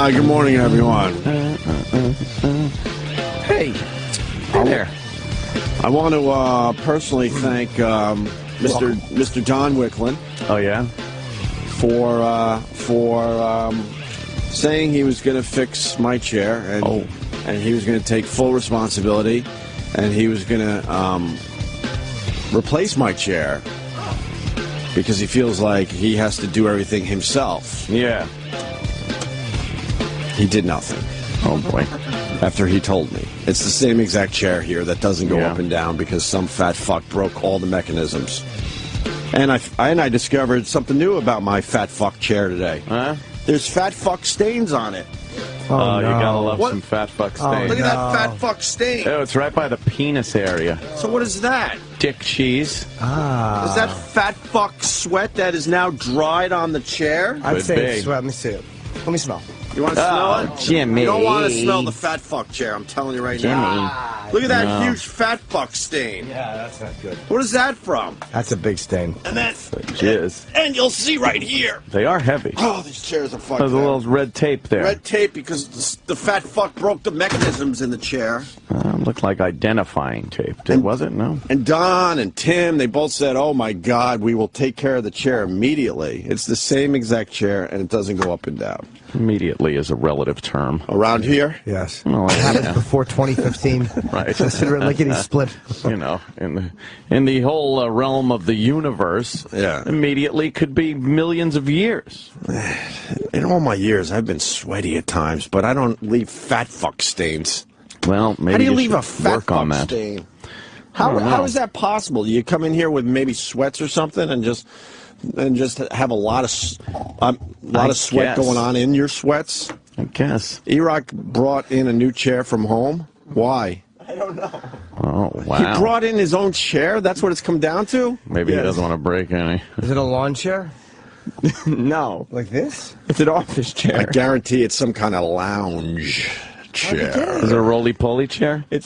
Good morning, everyone. Hey there. I want to personally thank Mr. Don Wicklin. Oh yeah, for saying he was going to fix my chair and he was going to take full responsibility and he was going to replace my chair because he feels like he has to do everything himself. Yeah. He did nothing. Oh boy. After he told me. It's the same exact chair here that doesn't go up and down because some fat fuck broke all the mechanisms. And I discovered something new about my fat fuck chair today. Huh? There's fat fuck stains on it. Oh, no. You gotta love some fat fuck stains. Look at that fat fuck stain. Oh, it's right by the penis area. So what is that? Dick cheese. Is that fat fuck sweat that is now dried on the chair? I'd say it's sweat. Let me see it. Let me smell. You want to smell it? Jimmy. You don't want to smell the fat fuck chair, I'm telling you right now. Look at that huge fat fuck stain. Yeah, that's not good. What is that from? That's a big stain. And then, Jizz. and you'll see right here. They are heavy. Oh, these chairs are fucked. There's a little red tape there. Red tape because the fat fuck broke the mechanisms in the chair. Looked like identifying tape. Was it? No. And Don and Tim, they both said, oh my God, we will take care of the chair immediately. It's the same exact chair and it doesn't go up and down. Immediately is a relative term. Around here? Yes. Oh, it happened before 2015. Right. It's lickety split. You know, in the whole realm of the universe, immediately could be millions of years. In all my years, I've been sweaty at times, but I don't leave fat fuck stains. Well, maybe how do you leave a fat fuck stain? How is that possible? Do you come in here with maybe sweats or something and just have a lot of sweat going on in your sweats? I guess. E-Rock brought in a new chair from home. Why? I don't know. Oh, wow. He brought in his own chair? That's what it's come down to? Maybe he doesn't want to break any. Is it a lawn chair? No. Like this? It's an office chair. I guarantee it's some kind of lounge chair. Is it a roly-poly chair? It's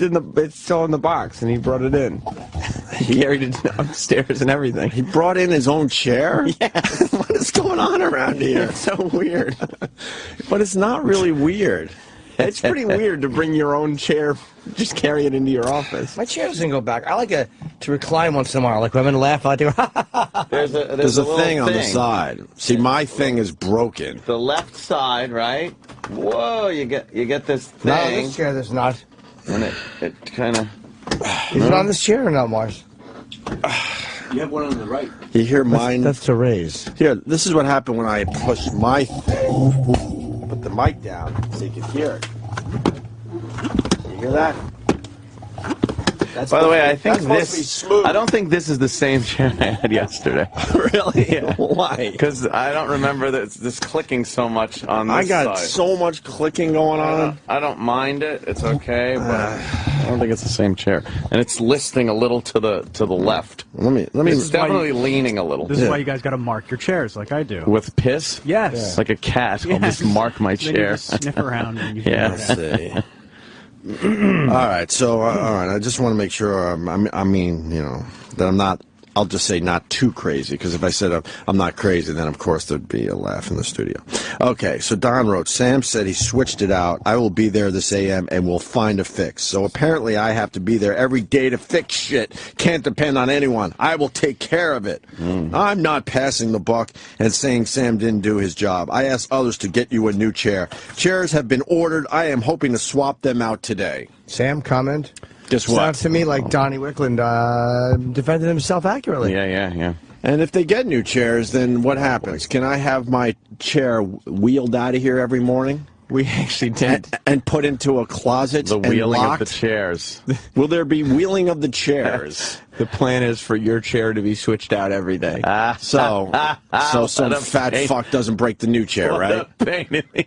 still in the box, and he brought it in. He carried it upstairs and everything. He brought in his own chair? Yeah. What is going on around here? It's so weird. But it's not really weird. It's pretty weird to bring your own chair, just carry it into your office. My chair doesn't go back. I like to recline once in a while. Like when I'm going to laugh, I like to go, There's a thing on the side. See, my thing is broken. The left side, right? Whoa, you get this thing. No, this chair there's not. And it kind of... Is it on this chair or not, Mars? You have one on the right. You hear mine? That's to raise. Here, this is what happened when I pushed my thing. Put the mic down so you can hear it. You hear that? By the way, I think this... I don't think this is the same chair I had yesterday. Really? Yeah. Why? Because I don't remember this clicking so much on this I got side. so much clicking going on. I don't mind it. It's okay, but I don't think it's the same chair. And it's listing a little to the left. Let me. It's definitely leaning a little. This is why you guys got to mark your chairs like I do. With piss? Yes. Like a cat. I'll just mark my Then chair. you just sniff around and you Let's see. All right, so I just want to make sure. I mean, you know, that I'm not. I'll just say not too crazy, because if I said I'm not crazy, then of course there'd be a laugh in the studio. Okay, so Don wrote, Sam said he switched it out. I will be there this AM and we'll find a fix. So apparently I have to be there every day to fix shit. Can't depend on anyone. I will take care of it. I'm not passing the buck and saying Sam didn't do his job. I asked others to get you a new chair. Chairs have been ordered. I am hoping to swap them out today. Sam, comment? Guess what? Sounds to me like Donnie Wickland defended himself accurately. Yeah. And if they get new chairs, then what happens? Can I have my chair wheeled out of here every morning? We actually did. And put into a closet The and wheeling locked? of the chairs. Will there be wheeling of the chairs? The plan is for your chair to be switched out every day. So some fat fuck doesn't break the new chair, right? What a pain in the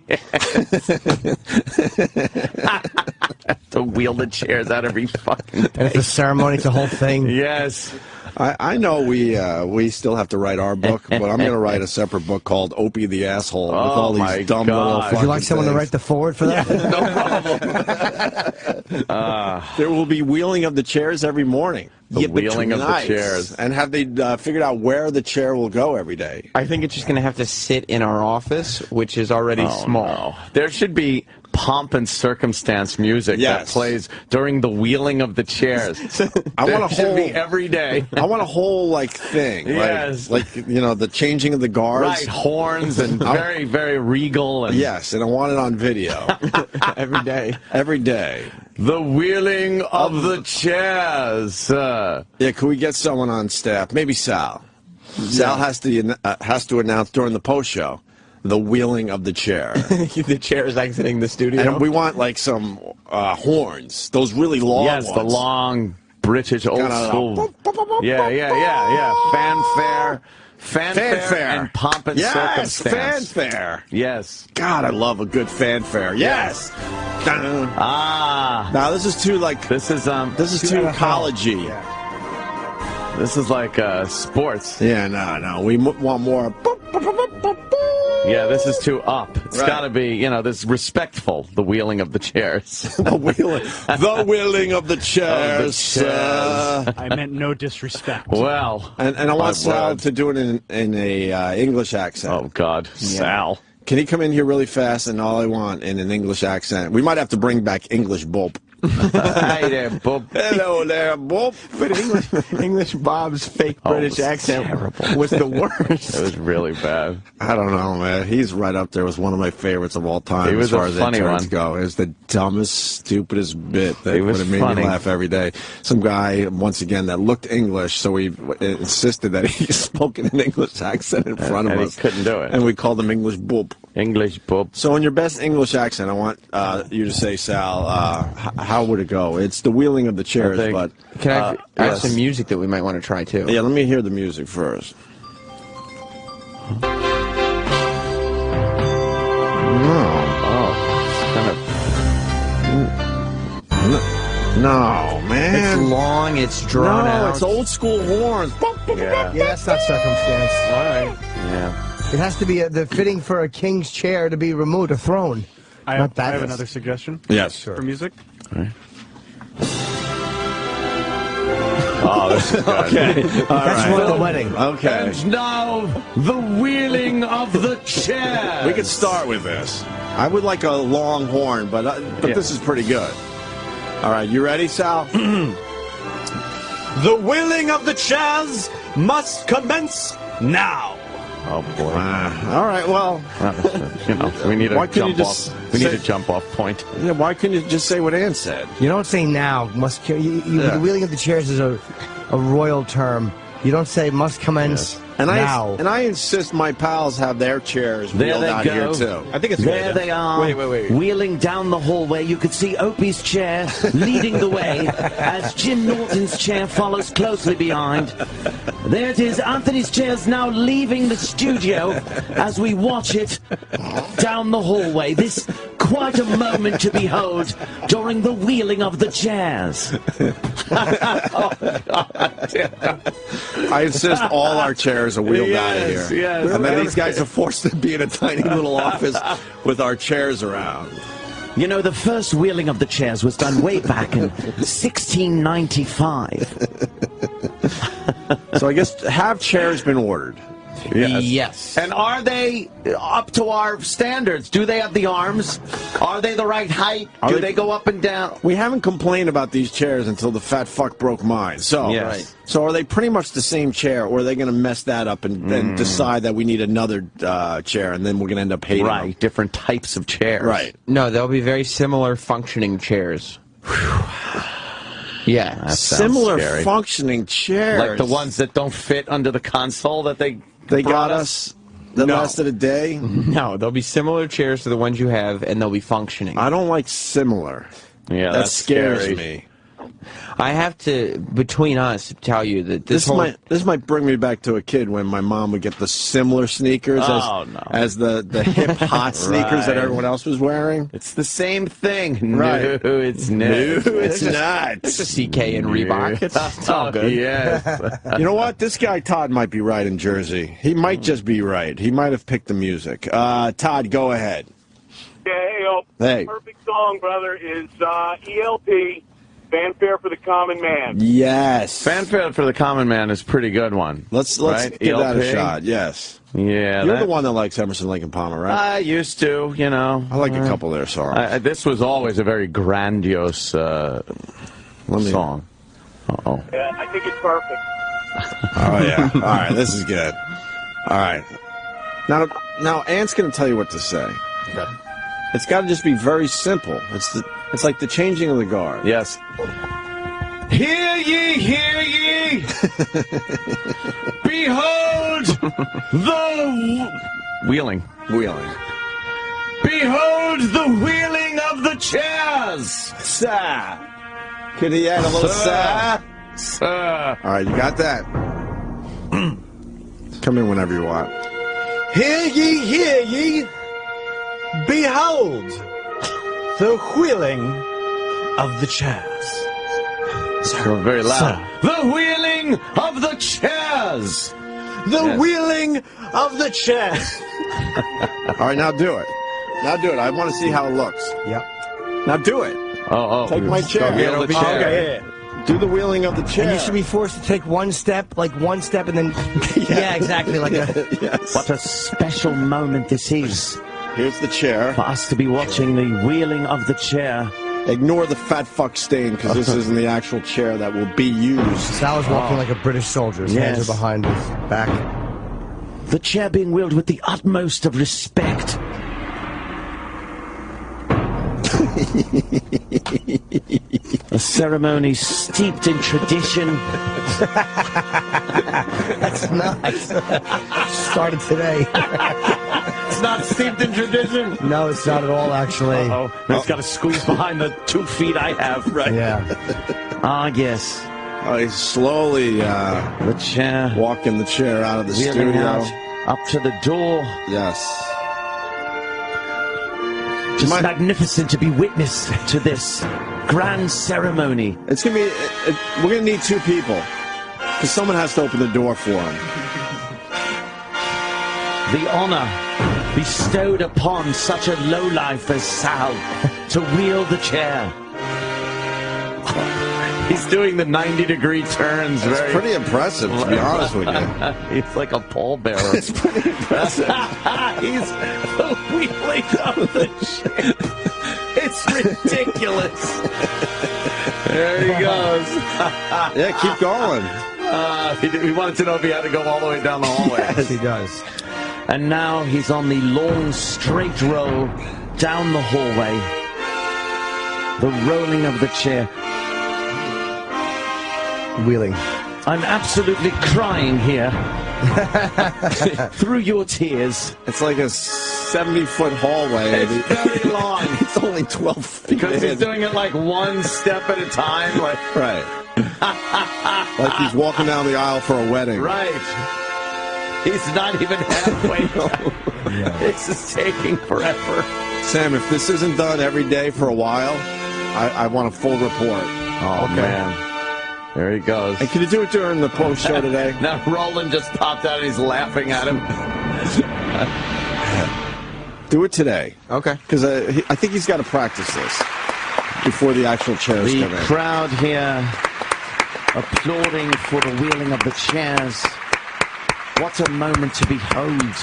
ass. To wheel the chairs out every fucking day. And it's a ceremony, it's a whole thing. Yes. I know we still have to write our book, but I'm going to write a separate book called Opie the Asshole with all these dumb little fucking Would you like someone things. to write the forward for that? No problem. There will be wheeling of the chairs every morning. The wheeling of the chairs. And have they figured out where the chair will go every day? I think it's just going to have to sit in our office, which is already small. No. There should be pomp and circumstance music that plays during the wheeling of the chairs. I want a whole be every day. I want a whole thing. Yes, like the changing of the guards. Right, horns and very, very regal. And yes, and I want it on video every day. Every day. The wheeling of the chairs. Yeah, can we get someone on staff? Maybe Sal. Sal has to announce during the post show the wheeling of the chair. The chair is exiting the studio. And we want like some horns. Those really long ones. Yes, the long British old school. Yeah. Fanfare and pomp and circumstance. Fanfare. Yes. God, I love a good fanfare. Yes. Now this is too this is too collegey. Yeah. This is like sports. Yeah, no. We want more. Yeah, this is too up. It's got to be, this respectful, the wheeling of the chairs. the wheeling of the chairs. I meant no disrespect. Well. And I want Sal to do it in a English accent. Oh, God. Yeah. Sal. Can he come in here really fast and all I want in an English accent? We might have to bring back English Bob. Hey there, Bob. Hello there, Bob. But English Bob's fake British accent was the worst. It was really bad. I don't know, man. He's right up there with one of my favorites of all time. He was as far as funny interns one. go. It was the dumbest, stupidest bit that would have made me laugh every day. Some guy, once again, that looked English, so we insisted that he spoke in an English accent in front of us. And he couldn't do it. And we called him English Bob. English Bob. So in your best English accent, I want you to say, Sal, how would it go? It's the wheeling of the chairs, but... Can I have some music that we might want to try, too? Yeah, let me hear the music first. No, man. It's long, it's drawn out. No, it's old school horns. Yeah, that's not circumstance. All right. Yeah. It has to be the fitting for a king's chair to be removed, a throne. I have another suggestion. Yes, sure. For music. All right. Oh, this is good. Okay. That's for the wedding. Okay. And now, the wheeling of the chair. We could start with this. I would like a long horn, but this is pretty good. All right, you ready, Sal? The wheeling of the chairs must commence now. Oh boy! All right, well, we need a jump off. We need a jump off point. Yeah, why couldn't you just say what Ann said? You don't say now. The wheeling of the chairs is a royal term. You don't say must commence now. I insist my pals have their chairs wheeled out here too. I think it's there. They are. Wait. Wheeling down the hallway. You could see Opie's chair leading the way as Jim Norton's chair follows closely behind. There it is. Anthony's chair's now leaving the studio as we watch it down the hallway. This quite a moment to behold during the wheeling of the chairs. I insist all our chairs are wheeled out of here. Yes. And then these guys are forced to be in a tiny little office with our chairs around. You know, the first wheeling of the chairs was done way back in 1695. So I guess, have chairs been ordered? Yes. And are they up to our standards? Do they have the arms? Are they the right height? Do they go up and down? We haven't complained about these chairs until the fat fuck broke mine. So, so are they pretty much the same chair, or are they going to mess that up and then decide that we need another chair, and then we're going to end up hating them? Different types of chairs. Right. No, they'll be very similar functioning chairs. Yeah. That Similar scary. Functioning chairs. Like the ones that don't fit under the console that they got us the last of the day? No, they'll be similar chairs to the ones you have, and they'll be functioning. I don't like similar. Yeah, that that's scares scary. me. I have to, between us, tell you that this might bring me back to a kid when my mom would get the similar sneakers as the hip hot sneakers that everyone else was wearing. It's the same thing. Right. No, it's not. No, it's not. It's a CK and Reebok. It's all good. Yes. You know what? This guy Todd might be right in Jersey. He might just be right. He might have picked the music. Todd, go ahead. Yeah, Hey. Perfect song, brother, is ELP. Fanfare for the Common Man. Yes. Fanfare for the Common Man is a pretty good one. Let's right? give that a ELP? shot. Yes. Yeah. You're the one that likes Emerson, Lake and Palmer, right? I used to, you know. I like a couple of their songs. This was always a very grandiose song. Uh-oh. Yeah, I think it's perfect. Oh, yeah. All right, this is good. All right. Now Ant's going to tell you what to say. Okay. It's got to just be very simple. It's like the changing of the guard. Yes. Hear ye, hear ye! Behold the wheeling. Behold the wheeling of the chairs! Sir. Could he add a little sir? Sir. All right, you got that. Come in whenever you want. Hear ye, behold the wheeling of the chairs. You're very loud. The wheeling of the chairs! The wheeling of the chairs. All right, now do it. I want to see how it looks. Yep. Now do it. Oh. Take my chair. Wheel the chair. Okay, yeah. Do the wheeling of the chair. And you should be forced to take one step, and then... yeah, exactly. Yes. What a special moment this is Here's the chair. for us to be watching the wheeling of the chair. Ignore the fat fuck stain, because this isn't the actual chair that will be used. Sal is walking like a British soldier. His hands are behind his back. The chair being wielded with the utmost of respect. A ceremony steeped in tradition. That's nice. Started today. It's not steeped in tradition. No, it's not at all, actually. Oh, it's got to squeeze behind the 2 feet I have. Right. Yeah. Ah, yes. Oh, he's slowly The chair walking the chair out of the wheeling studio. out up to the door. Yes. Just magnificent to be witness to this grand ceremony. It's gonna be. We're gonna need 2 people, because someone has to open the door for him. The honor bestowed upon such a lowlife as Sal to wield the chair. He's doing the 90-degree turns. It's pretty impressive, to be honest with you. He's like a pallbearer. It's pretty impressive. He's the wheeling of the chair. It's ridiculous. There he goes. Yeah, keep going. He wanted to know if he had to go all the way down the hallway. Yes, he does. And now he's on the long, straight roll down the hallway. The rolling of the chair. Wheeling. I'm absolutely crying here. Through your tears. It's like a 70-foot hallway. It's very long. It's only 12 feet. Because he's doing it like one step at a time. Right. Like he's walking down the aisle for a wedding. Right. He's not even halfway. This is taking forever. Sam, if this isn't done every day for a while, I want a full report. Oh, man. There he goes. And can you do it during the post show today? Now Roland just popped out and he's laughing at him. Do it today. Okay. Because I think he's got to practice this before the actual chairs The come in. crowd here applauding for the wheeling of the chairs. What a moment to behold.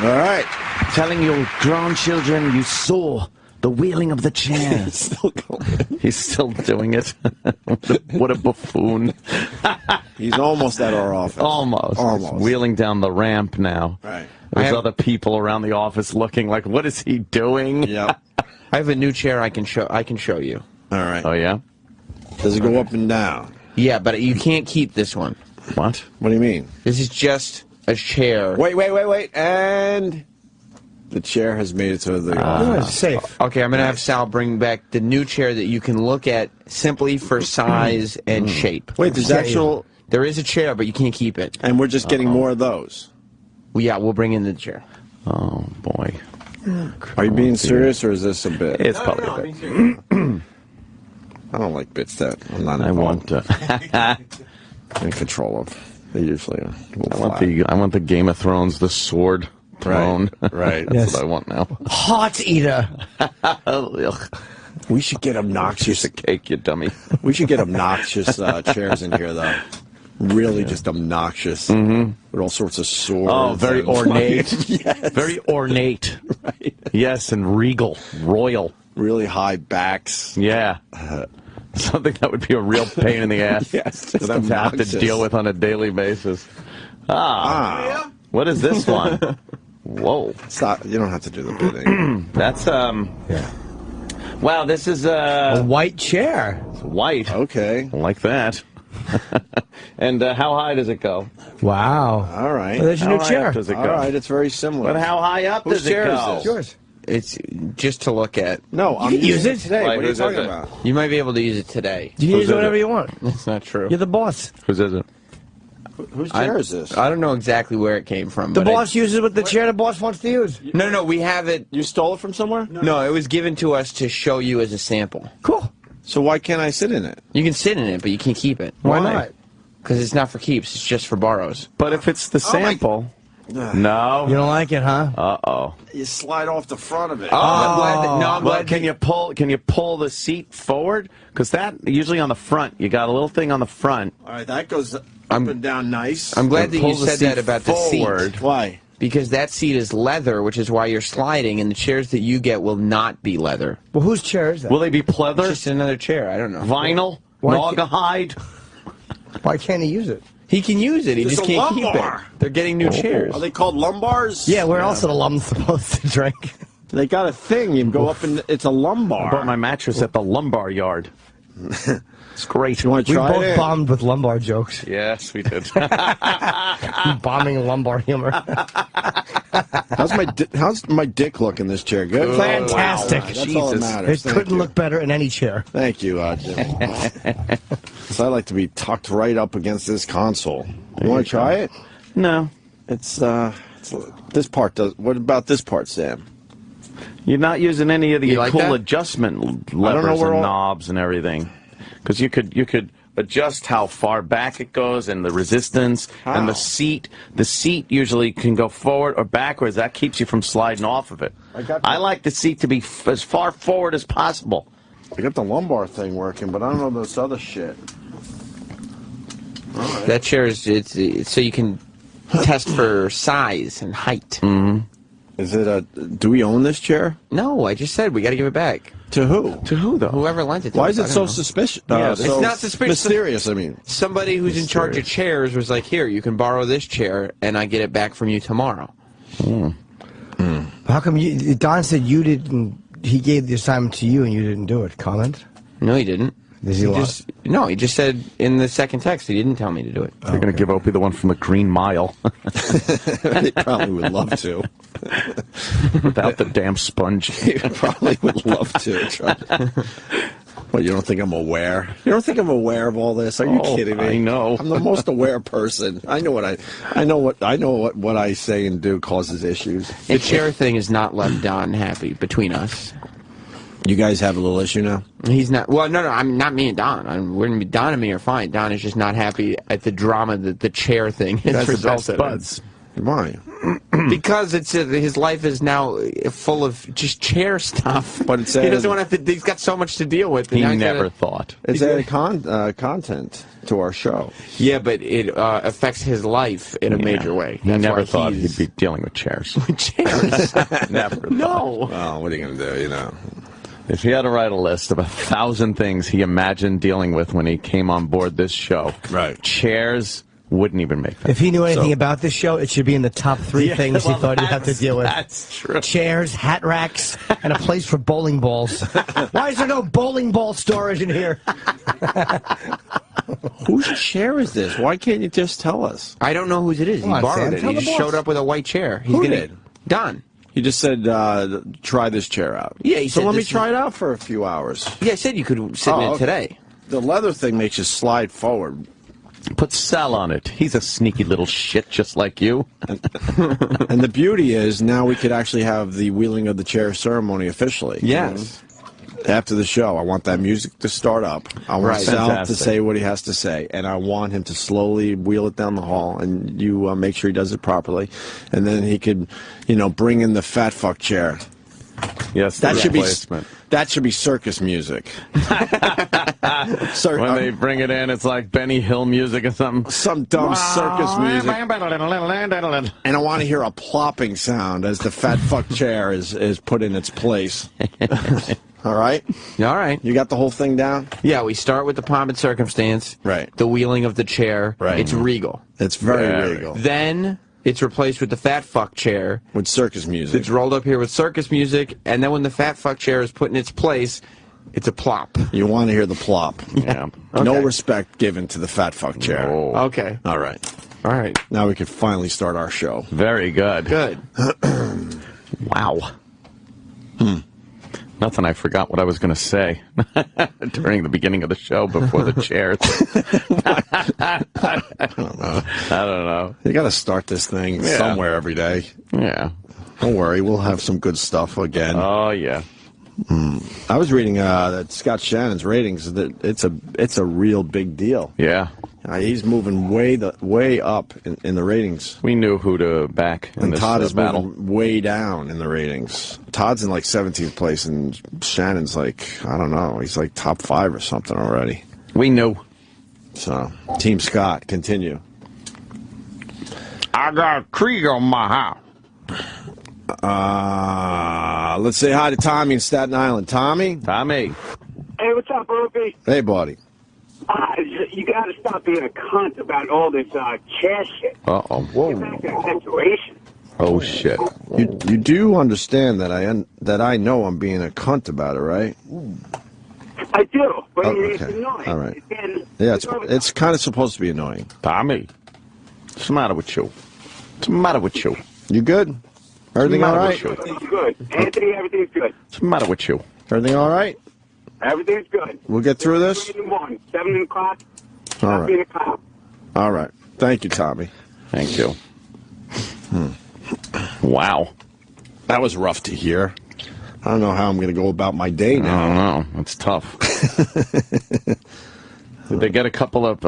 All right. Telling your grandchildren you saw the wheeling of the chair. He's still going. He's still doing it. What a buffoon. He's almost at our office. Almost. Wheeling down the ramp now. Right. There's other people around the office looking like, what is he doing? Yep. I have a new chair I can show you. All right. Oh, yeah? Does it go up and down? Yeah, but you can't keep this one. What? What do you mean? This is just a chair. Wait. And the chair has made it to the office. It's safe. Okay, I'm going to have Sal bring back the new chair that you can look at simply for size and shape. Wait, there's actual... There is a chair, but you can't keep it. And we're just getting more of those. Well, yeah, we'll bring in the chair. Oh, boy. Are you being serious, or is this a bit? It's probably a bit. I don't like bits that I'm not I involved want in control of. They usually are. I want the Game of Thrones, the sword Prone. Right. That's Yes. what I want now. Heart eater. We should get Piece obnoxious. of cake, you dummy. We should get obnoxious chairs in here, though. Really, just obnoxious. With all sorts of swords. Oh, very and- ornate. Yes. Very ornate. Right. Yes, and regal. Royal. Really high backs. Yeah. Something that would be a real pain in the ass. Yes, to just have to obnoxious. deal with on a daily basis. What is this one? Whoa. Stop. You don't have to do the bidding. That's, wow, this is, A white chair. white. Okay. Like that. And how high does it go? Wow. All right. Well, there's your How new high chair. up does it All go? right. It's very similar. But how high up Whose does it chair is go? this? Yours. It's just to look at. No, I'm can use using it. today. Wait, What are you whose is talking it? about? You might be able to use it today. You can Whose use is whatever it? you want. That's not true. You're the boss. Whose is it? Whose chair is this? I don't know exactly where it came from. The but boss uses what the chair the boss wants to use. No, we have it. You stole it from somewhere? No, it was given to us to show you as a sample. Cool. So why can't I sit in it? You can sit in it, but you can't keep it. Why not? Because it's not for keeps. It's just for borrows. But if it's the sample... No. You don't like it, huh? Uh-oh. You slide off the front of it. Oh, I'm glad. No, I'm Well, glad. can you pull the seat forward? Because that usually on the front, you got a little thing on the front. All right, that goes up and down nice. I'm glad that Pull you the said seat that about the forward. seat. Why? Because that seat is leather, which is why you're sliding, and the chairs that you get will not be leather. Well, whose chair is that? Will they be pleather? It's just another chair. I don't know. Vinyl? Why Naugahyde? Why can't he use it? He can use it. He It's just a can't keep it. lumbar. They're getting new chairs. Are they called lumbars? Yeah, where else are the alums supposed to drink? They got a thing. You go up and it's a lumbar. I bought my mattress at the lumbar yard. It's great. You want to We try both it? bombed with lumbar jokes. Yes, we did. Bombing lumbar humor. How's my dick look in this chair? Good. Fantastic. That's all that Jesus. matters. It Thank couldn't you. look better in any chair. Thank you, Jim. So I like to be tucked right up against this console. You want to try it? No. It's this part does. What about this part, Sam? You're not using any of the You like cool that? adjustment know levers where and all- knobs and everything. Because you could adjust how far back it goes and the resistance and the How? seat. The seat usually can go forward or backwards. That keeps you from sliding off of it. I like the seat to be as far forward as possible. I got the lumbar thing working, but I don't know this other shit. That chair is it's so you can test for size and height. Is it a? Do we own this chair? No, I just said we got to give it back. To who? To who, though? Whoever lent it to Why us, is I it don't so know. suspicious? Yeah, so it's not suspicious. Mysterious. I mean, Somebody who's in charge of chairs was like, "Here, you can borrow this chair, and I get it back from you tomorrow." How come you? Don said you didn't. He gave the assignment to you and you didn't do it. Comment? No, he didn't. Does he lie? No, he just said in the second text he didn't tell me to do it. They're going to give Opie the one from the Green Mile they probably would love to. without the damn sponge. They probably would love to. What, you don't think I'm aware? You don't think I'm aware of all this? Are you Oh, kidding me? I know. I'm the most aware person. I know what what I say and do causes issues. The chair thing is not left Don happy between us. You guys have a little issue now? He's not. Well, no, I'm not me and Don. Don and me are fine. Don is just not happy at the drama that the chair thing has That's the best resulted in. buds. Why? Because it's his life is now full of just chair stuff. But it's he doesn't want to. He's got so much to deal with. and He now he's never gotta- thought. It's added content to our show. Yeah, but it affects his life in a major way. He That's never why thought he's- he'd be dealing with chairs. chairs. Never thought. No. Well, what are you going to do, you know? If he had to write a list of 1,000 things he imagined dealing with when he came on board this show, Right. chairs wouldn't even make that. If he knew anything about this show, it should be in the top three Yeah, things he well, thought he'd have to that's- deal with. That's true. Chairs, hat racks, and a place for bowling balls. Why is there no bowling ball storage in here? Whose chair is this? Why can't you just tell us? I don't know whose it is. Come He on, borrowed Sam, it. tell He the just boss. showed up with a white chair. He's Who gonna did? Don. He just said, try this chair out. Yeah, he so said let me this try it out for a few hours. Yeah, I said you could sit in it okay. today. The leather thing makes you slide forward. Put Sal on it. He's a sneaky little shit just like you. And the beauty is now we could actually have the wheeling of the chair ceremony officially. Yes. After the show, I want that music to start up. I want Sal Fantastic. to say what he has to say, and I want him to slowly wheel it down the hall, and you make sure he does it properly, and then he could, bring in the fat fuck chair. Yes, That should replacement. That should be circus music. When they bring it in, it's like Benny Hill music or something. Some dumb circus music. And I want to hear a plopping sound as the fat fuck chair is put in its place. All right? All right. You got the whole thing down? Yeah, we start with the pomp and circumstance. Right. The wheeling of the chair. Right. It's regal. It's very regal. Then it's replaced with the fat fuck chair. With circus music. It's rolled up here with circus music, and then when the fat fuck chair is put in its place, it's a plop. You want to hear the plop. Yeah. Okay. No respect given to the fat fuck chair. Oh. Okay. All right. All right. Now we can finally start our show. Very good. Good. Wow. Nothing. I forgot what I was going to say during the beginning of the show before the chairs. I don't know. You got to start this thing somewhere every day. Yeah. Don't worry, we'll have some good stuff again. Oh, yeah. I was reading that Scott Shannon's ratings. That it's a real big deal. Yeah. He's moving way up in the ratings. We knew who to back in And this Todd is battle. moving way down in the ratings. Todd's in like 17th place, and Shannon's like, I don't know, he's like top 5 or something already. We knew. So, Team Scott, continue. I got a tree on my house. Let's say hi to Tommy in Staten Island. Tommy? Tommy. Hey, what's up, Opie? Hey, buddy. You got to stop being a cunt about all this chair shit. Uh-oh. Get Whoa. back to the situation. Oh, shit. You do understand that I know I'm being a cunt about it, right? I do, but Oh, it's okay. annoying. All right. And Yeah, it's kind of supposed to be annoying. Tommy. What's the matter with you? What's the matter with you? You good? Everything all right? everything's good. Anthony, everything's good. What's the matter with you? Everything all right? Everything's good. We'll get through this? 7 in the morning, 7 o'clock. All Stop right. being a cop. All right. Thank you, Tommy. Thank you. Wow. That was rough to hear. I don't know how I'm going to go about my day I now. don't know. It's tough. Did they get a couple of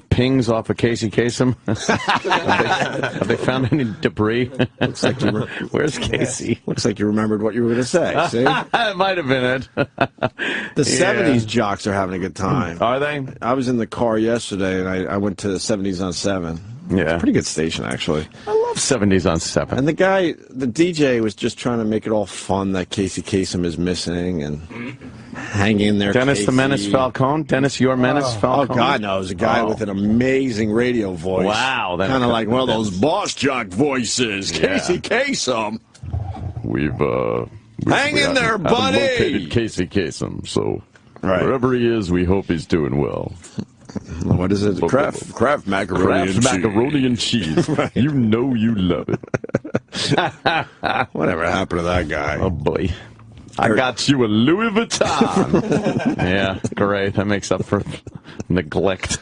pings off of Casey Kasem? have they found any debris? Looks like you Where's Casey? Looks like you remembered what you were going to say. See? It might have been it. The 70s jocks are having a good time. Are they? I was in the car yesterday, and I went to 70s on 7. Yeah. Pretty good station, actually. I love 70s on 7. And the DJ was just trying to make it all fun that Casey Kasem is missing and hang in there. Dennis Casey. the Menace Falcone? Dennis your Menace Falcone? Oh, God knows. A guy with an amazing radio voice. Wow. Kind of like one of those boss jock voices. Yeah. Casey Kasem. We've Hang in there, buddy. located Casey Kasem, so Right. wherever he is, we hope he's doing well. What is it? Kraft macaroni Kraft macaroni and cheese. Right. You know you love it. Whatever happened to that guy? Oh, boy. I got you a Louis Vuitton. Yeah, great. That makes up for neglect.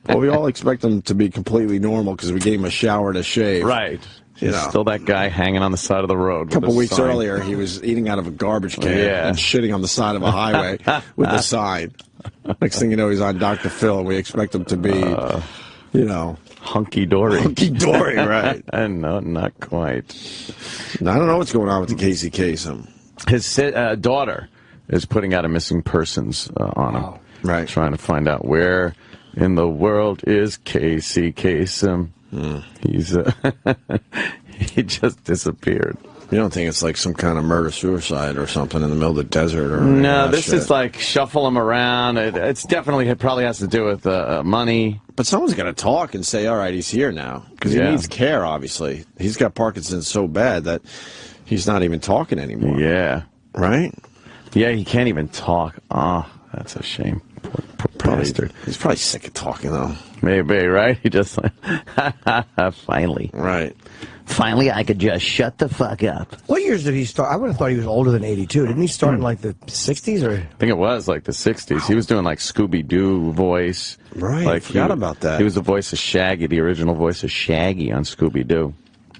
Well, we all expect him to be completely normal because we gave him a shower and a shave. Right. You He's know. still that guy hanging on the side of the road. A couple with a weeks sign. earlier, he was eating out of a garbage can Yeah. and shitting on the side of a highway with a sign. Next thing you know, he's on Dr. Phil, and we expect him to be, Hunky-dory. hunky-dory, right? No, not quite. And I don't know what's going on with the Casey Kasem. His daughter is putting out a missing persons on him. Right. Trying to find out where in the world is Casey Kasem. He's he just disappeared. You don't think it's like some kind of murder-suicide or something in the middle of the desert? Or No, that this shit? is like shuffle him around. It's definitely, it probably has to do with money. But someone's got to talk and say, all right, he's here now. Because he needs care, obviously. He's got Parkinson's so bad that he's not even talking anymore. Yeah. Right? Yeah, he can't even talk. Oh, that's a shame. Poor bastard. He's probably sick of talking, though. Maybe, right? He just like, finally. Right. Finally, I could just shut the fuck up. What years did he start? I would have thought he was older than 82. Didn't he start in like the 60s or? I think it was like the 60s. He was doing like Scooby-Doo voice. Right, Like I forgot about that. He was the voice of Shaggy, the original voice of Shaggy on Scooby-Doo.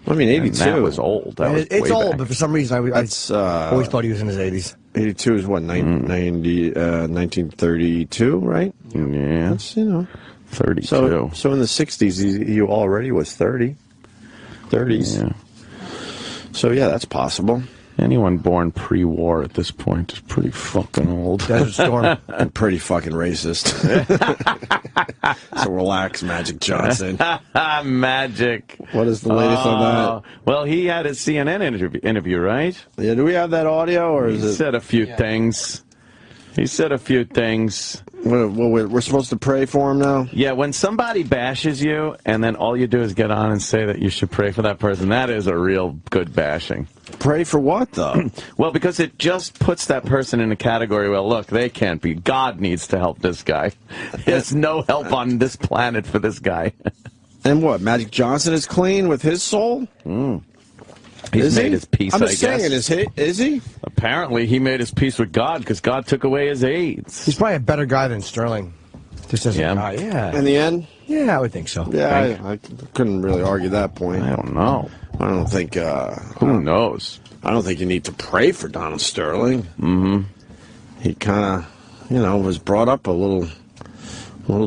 I mean, 82. And that was old. That was It's way old, back. but for some reason I always thought he was in his 80s. 82 is what, 1932, right? Yeah. That's, you know. 32. So in the 60s, he already was 30. 30s. Yeah. So, yeah, that's possible. Anyone born pre-war at this point is pretty fucking old. Desert Storm. And pretty fucking racist. So relax, Magic Johnson. Magic. What is the latest on that? Well, he had his CNN interview, right? Yeah, do we have that audio, or is He it? said a few things. He said a few things. We're supposed to pray for him now? Yeah, when somebody bashes you, and then all you do is get on and say that you should pray for that person, that is a real good bashing. Pray for what, though? Well, because it just puts that person in a category, well, look, they can't be. God needs to help this guy. There's no help on this planet for this guy. And what, Magic Johnson is clean with his soul? He's made his peace, I'm I just guess. saying, is he? Apparently, he made his peace with God because God took away his AIDS. He's probably a better guy than Sterling. Just as a guy, yeah. In the end? Yeah, I would think so. Yeah, I couldn't really argue that point. I don't know. I don't think... Who knows? I don't think you need to pray for Donald Sterling. Mm-hmm. He kind of, was brought up a little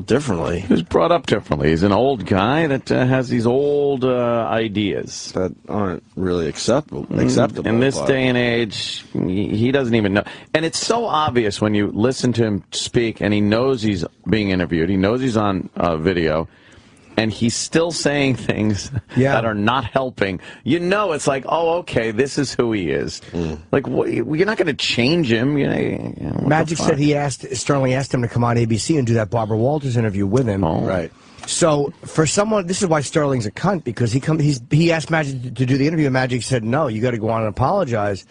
differently. He was brought up differently. He's an old guy that has these old ideas that aren't really acceptable. In this day and age, he doesn't even know. And it's so obvious when you listen to him speak, and he knows he's being interviewed. He knows he's on video. And he's still saying things that are not helping. It's like, oh, okay, this is who he is. Like, you're not going to change him. Magic said Sterling asked him to come on ABC and do that Barbara Walters interview with him. Oh. Right. So for someone, this is why Sterling's a cunt, because he asked Magic to do the interview, and Magic said, no, you got to go on and apologize.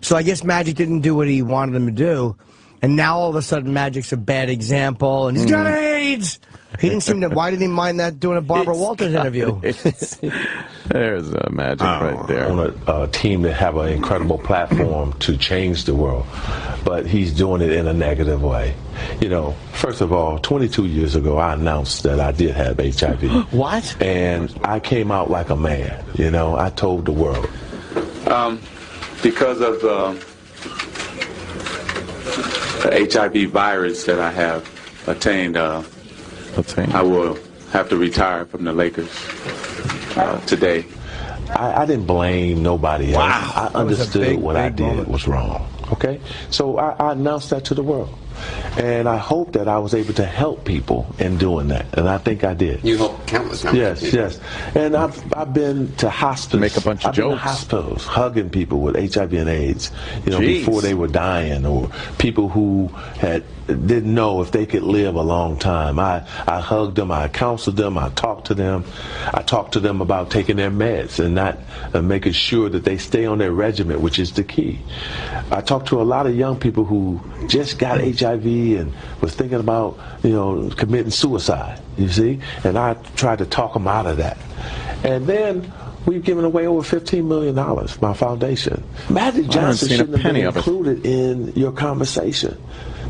So I guess Magic didn't do what he wanted him to do. And now all of a sudden Magic's a bad example, and he's got AIDS! He didn't seem to. Why did he mind that doing a Barbara Walters interview? There's Magic right there. On a team that have an incredible platform to change the world, but he's doing it in a negative way. First of all, 22 years ago, I announced that I did have HIV. What? And I came out like a man. I told the world. Because of the HIV virus that I have attained, I will have to retire from the Lakers today. I didn't blame nobody else. Wow. I understood what I did moment. was wrong. Okay? So I announced that to the world. And I hope that I was able to help people in doing that. And I think I did. You helped countless numbers. Yes. And I've been to hospitals. Make a bunch of I've been jokes. to hospitals, hugging people with HIV and AIDS, before they were dying, or people who didn't know if they could live a long time. I hugged them, I counseled them, I talked to them. I talked to them about taking their meds and not making sure that they stay on their regimen, which is the key. I talked to a lot of young people who just got HIV and was thinking about, committing suicide, you see? And I tried to talk them out of that. And then we've given away over $15 million, my foundation. Magic Johnson shouldn't have been included in your conversation,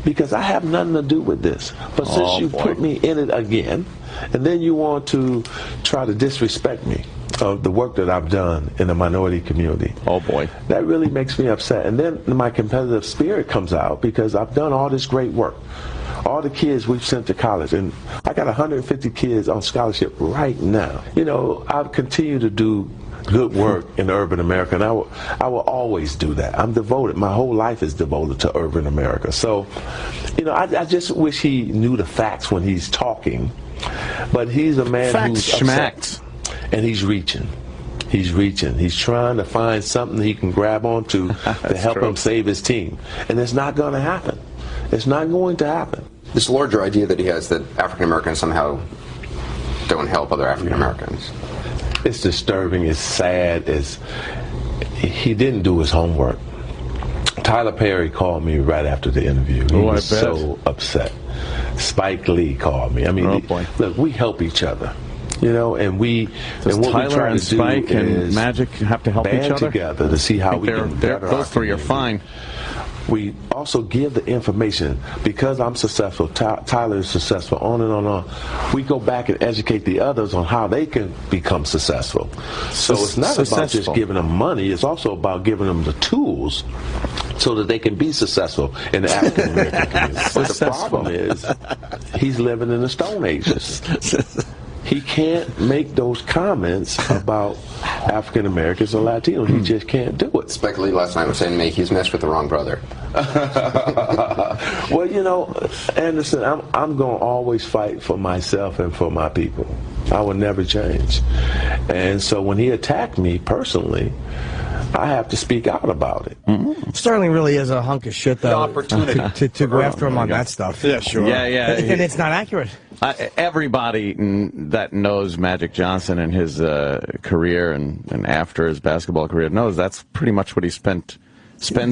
because I have nothing to do with this. But since you put me in it again, and then you want to try to disrespect me of the work that I've done in the minority community. Oh boy. That really makes me upset. And then my competitive spirit comes out, because I've done all this great work. All the kids we've sent to college, and I got 150 kids on scholarship right now. I've continued to do good work in urban America, and I will always do that. I'm devoted. My whole life is devoted to urban America. So, I just wish he knew the facts when he's talking. But he's a man who's upset, and he's reaching. He's reaching. He's trying to find something he can grab onto to help him save his team. And it's not going to happen. It's not going to happen. This larger idea that he has that African Americans somehow don't help other African Americans. It's disturbing. It's sad. He didn't do his homework. Tyler Perry called me right after the interview. He was so upset. Spike Lee called me. I mean, look, we help each other. And we Does and what Tyler we try and to Spike do and is Magic have to help each band other together to see how we can better those three are fine. We also give the information, because I'm successful, Tyler is successful, on and on. We go back and educate the others on how they can become successful. So it's not about just giving them money, it's also about giving them the tools so that they can be successful in the African American community. But the problem is, he's living in the Stone Ages. He can't make those comments about African Americans or Latinos. He just can't do it. Spike Lee last night was saying to me, he's messed with the wrong brother. Well, you know, Anderson, I'm going to always fight for myself and for my people. I will never change. And so when he attacked me personally, I have to speak out about it. Sterling really is a hunk of shit, though. The opportunity to go after him on that stuff. Yeah, sure. Yeah. And it's not accurate. Everybody that knows Magic Johnson and his career and after his basketball career knows that's pretty much what he spends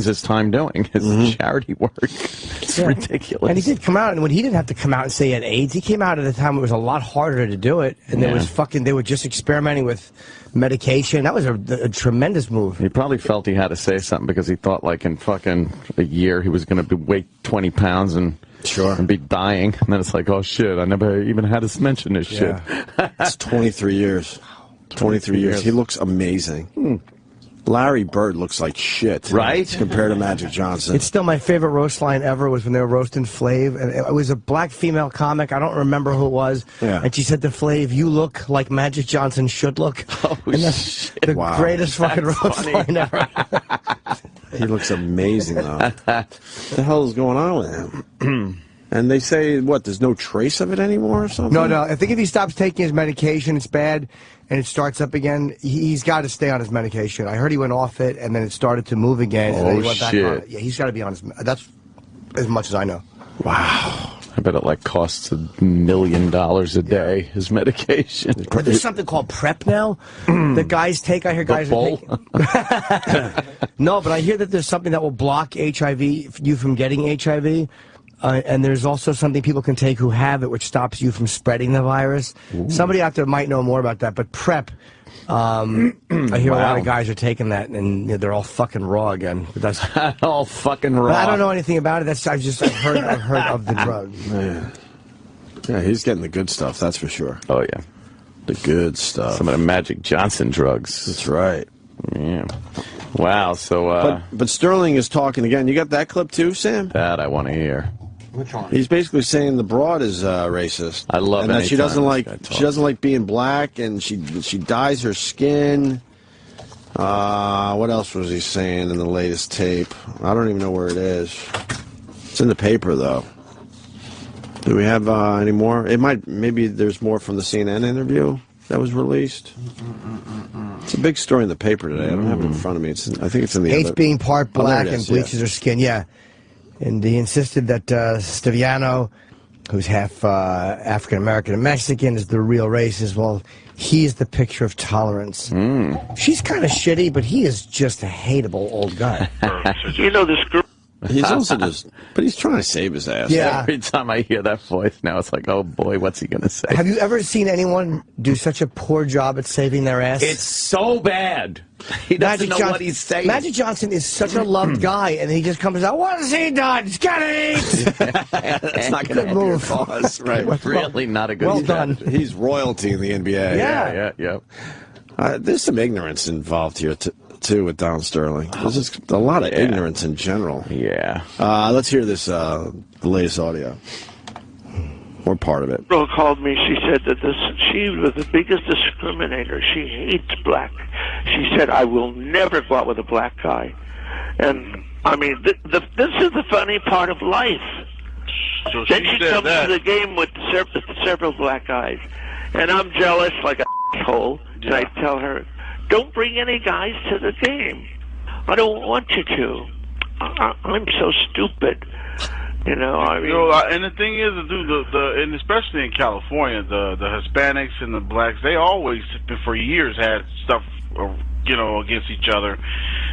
his time doing, his charity work. It's ridiculous. And he did come out, and when he didn't have to come out and say he had AIDS, he came out at a time it was a lot harder to do it, and they were just experimenting with medication. That was a tremendous move. He probably felt he had to say something because he thought like in fucking a year he was going to weigh 20 pounds and be dying. And then it's like, oh shit, I never even had to mention this shit. It's 23 years. 23 years. He looks amazing. Larry Bird looks like shit, right? Compared to Magic Johnson. It's still my favorite roast line ever was when they were roasting Flav, and it was a black female comic. I don't remember who it was. Yeah. And she said to Flav, "You look like Magic Johnson should look." Oh, and that's the greatest fucking roast line ever. He looks amazing, though. What the hell is going on with him? And they say, what, there's no trace of it anymore or something? No. I think if he stops taking his medication, it's bad, and it starts up again, he's got to stay on his medication. I heard he went off it, and then it started to move again, and then he went back on it. Yeah, he's got to be on his... That's as much as I know. Wow. I bet it, like, costs $1 million a day, his medication. But there's something called PrEP now that guys take. I hear guys are taking... No, but I hear that there's something that will block you from getting HIV. And there's also something people can take who have it, which stops you from spreading the virus. Ooh. Somebody out there might know more about that, but PrEP, I hear a lot of guys are taking that, and they're all fucking raw again. But that's all fucking raw. I don't know anything about it. I've heard of the drug. Man. Yeah, he's getting the good stuff, that's for sure. Oh, yeah. The good stuff. Some of the Magic Johnson drugs. That's right. Yeah. Wow, so... But Sterling is talking again. You got that clip too, Sam? That I want to hear. Which one? He's basically saying the broad is racist. I love it. And that she doesn't like being black, and she dyes her skin. What else was he saying in the latest tape? I don't even know where it is. It's in the paper though. Do we have any more? Maybe there's more from the CNN interview that was released. It's a big story in the paper today. I don't have it in front of me. I think it's in the Hates being part black and bleaches her skin. Yeah. And he insisted that Stiviano, who's half African-American and Mexican, is the real racist. Well, he's the picture of tolerance. She's kind of shitty, but he is just a hateable old guy. You know, this girl... He's also but he's trying to save his ass. Yeah. Every time I hear that voice now, it's like, oh boy, what's he going to say? Have you ever seen anyone do such a poor job at saving their ass? It's so bad. He doesn't know what he's saying. Magic Johnson is such a loved guy, and he just comes out, what has he done? He's got to eat! That's not going to help your cause. Right. Really not a good Well done. He's royalty in the NBA. Yeah. There's some ignorance involved here, too, with Don Sterling. There's just a lot of ignorance in general. Yeah. Let's hear this, the latest audio. Or part of it. Girl called me. She said that she was the biggest discriminator. She hates black. She said, I will never go out with a black guy. And, I mean, this is the funny part of life. So then she comes to the game with several black guys. And I'm jealous like a asshole. And I tell her, don't bring any guys to the game. I don't want you to. I'm so stupid. You know, I mean, and the thing is, and especially in California, the Hispanics and the blacks, they always, for years, had stuff, against each other.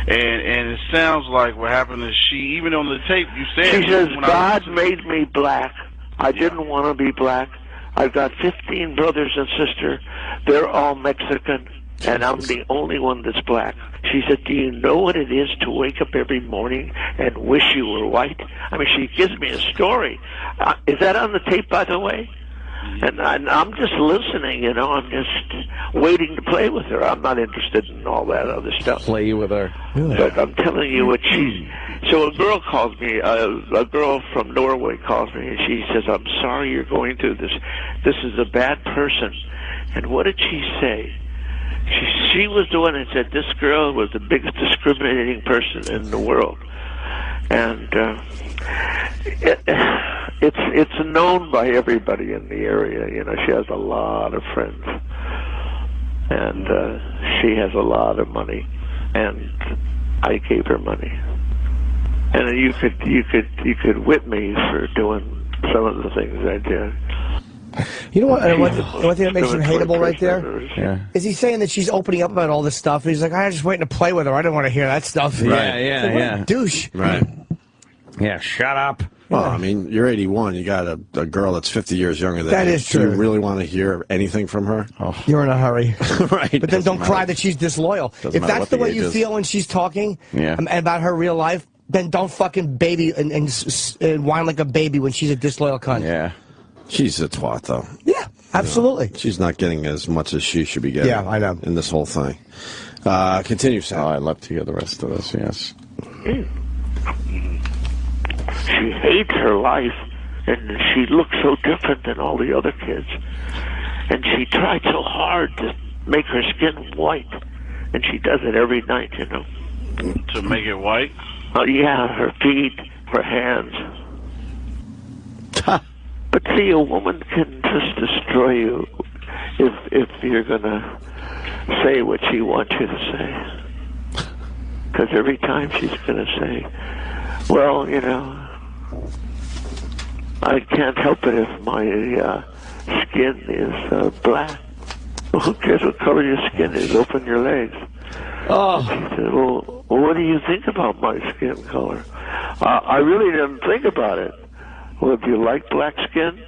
And it sounds like what happened is even on the tape, you said... She says, God made me black. I didn't want to be black. I've got 15 brothers and sisters. They're all Mexican, and I'm the only one that's black. She said, do you know what it is to wake up every morning and wish you were white? I mean, she gives me a story. Is that on the tape, by the way? And I'm just listening, you know. I'm just waiting to play with her. I'm not interested in all that other stuff. Play with her. But I'm telling you what she's... So a girl calls me, a girl from Norway calls me, and she says, I'm sorry you're going through this. This is a bad person. And what did she say? She was the one that said this girl was the biggest discriminating person in the world. And it's known by everybody in the area. You know, she has a lot of friends, and she has a lot of money, and I gave her money. And you could whip me for doing some of the things I did. You know what? One thing that makes him hateable right there is he's saying that she's opening up about all this stuff. And he's like, I'm just waiting to play with her. I don't want to hear that stuff. Yeah, like, what a douche. Right. Yeah, shut up. Well, I mean, you're 81. You got a girl that's 50 years younger than you. That is true. Do you really want to hear anything from her? Oh. You're in a hurry. Right. But then don't cry that she's disloyal. If that's the way you feel when she's talking about her real life, then don't fucking baby and whine like a baby when she's a disloyal cunt. Yeah. She's a twat, though. Yeah, absolutely. You know, she's not getting as much as she should be getting. Yeah, I know. In this whole thing. Continue, Sam. Oh, I'd love to hear the rest of this, yes. She hates her life, and she looks so different than all the other kids. And she tried so hard to make her skin white, and she does it every night, you know. To make it white? Oh, yeah, her feet, her hands. But see, a woman can just destroy you if you're going to say what she wants you to say. Because every time she's going to say, well, you know, I can't help it if my skin is black. Well, who cares what color your skin is? Open your legs. Oh. She said, well, what do you think about my skin color? I really didn't think about it. Well, do you like black skin?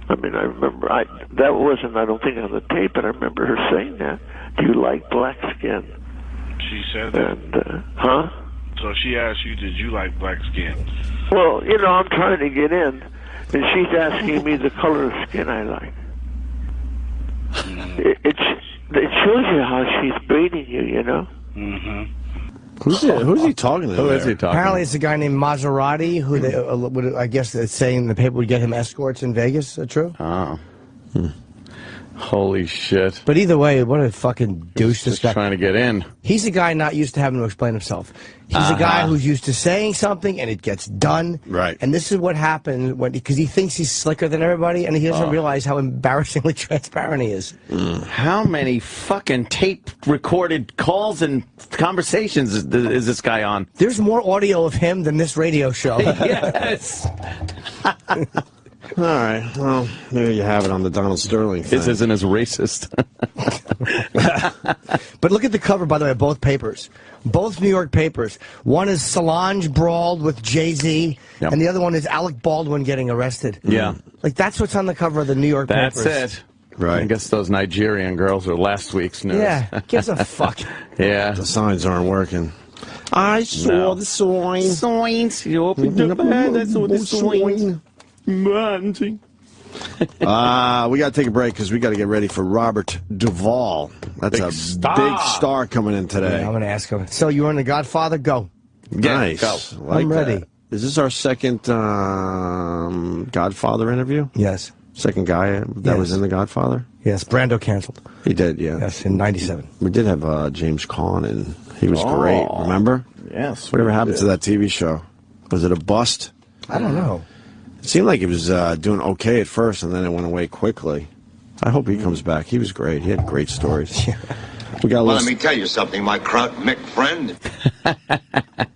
I mean, I remember, that wasn't, I don't think, on the tape, but I remember her saying that. Do you like black skin? She said that? And, huh? So she asked you, did you like black skin? Well, you know, I'm trying to get in, and she's asking me the color of skin I like. It shows you how she's baiting you, you know? Mm-hmm. Who's he talking to? Who is he talking Apparently it's a guy named Maserati who they, would, I guess it's saying the paper would get him escorts in Vegas. Is that true? Oh. Holy shit. But either way, what a fucking douche this guy. Trying to get in. He's a guy not used to having to explain himself. He's a guy who's used to saying something and it gets done. Right. And this is what happens because he thinks he's slicker than everybody and he doesn't realize how embarrassingly transparent he is. How many fucking tape-recorded calls and conversations is this guy on? There's more audio of him than this radio show. Yes. All right. Well, there you have it on the Donald Sterling thing. This isn't as racist. But look at the cover, by the way, of both papers. Both New York papers. One is Solange brawled with Jay-Z, and the other one is Alec Baldwin getting arrested. Yeah. Like, that's what's on the cover of the New York papers. That's it. Right. I guess those Nigerian girls are last week's news. Yeah, gives a fuck. Yeah. The signs aren't working. I saw the sign. Signs. You opened the bed. I saw the sign. We got to take a break because we got to get ready for Robert Duvall. That's big star coming in today. Yeah, I'm going to ask him. So you were in The Godfather? Go. Nice. Go. Like I'm ready. That. Is this our second Godfather interview? Yes. Second guy that was in The Godfather? Yes, Brando canceled. He did, yeah. Yes, in '97. We did have James Caan, and he was great. Remember? Yes. Whatever happened to that TV show? Was it a bust? I don't know. It seemed like he was doing okay at first, and then it went away quickly. I hope he comes back. He was great. He had great stories. We got. Well, let me tell you something, my Mick friend.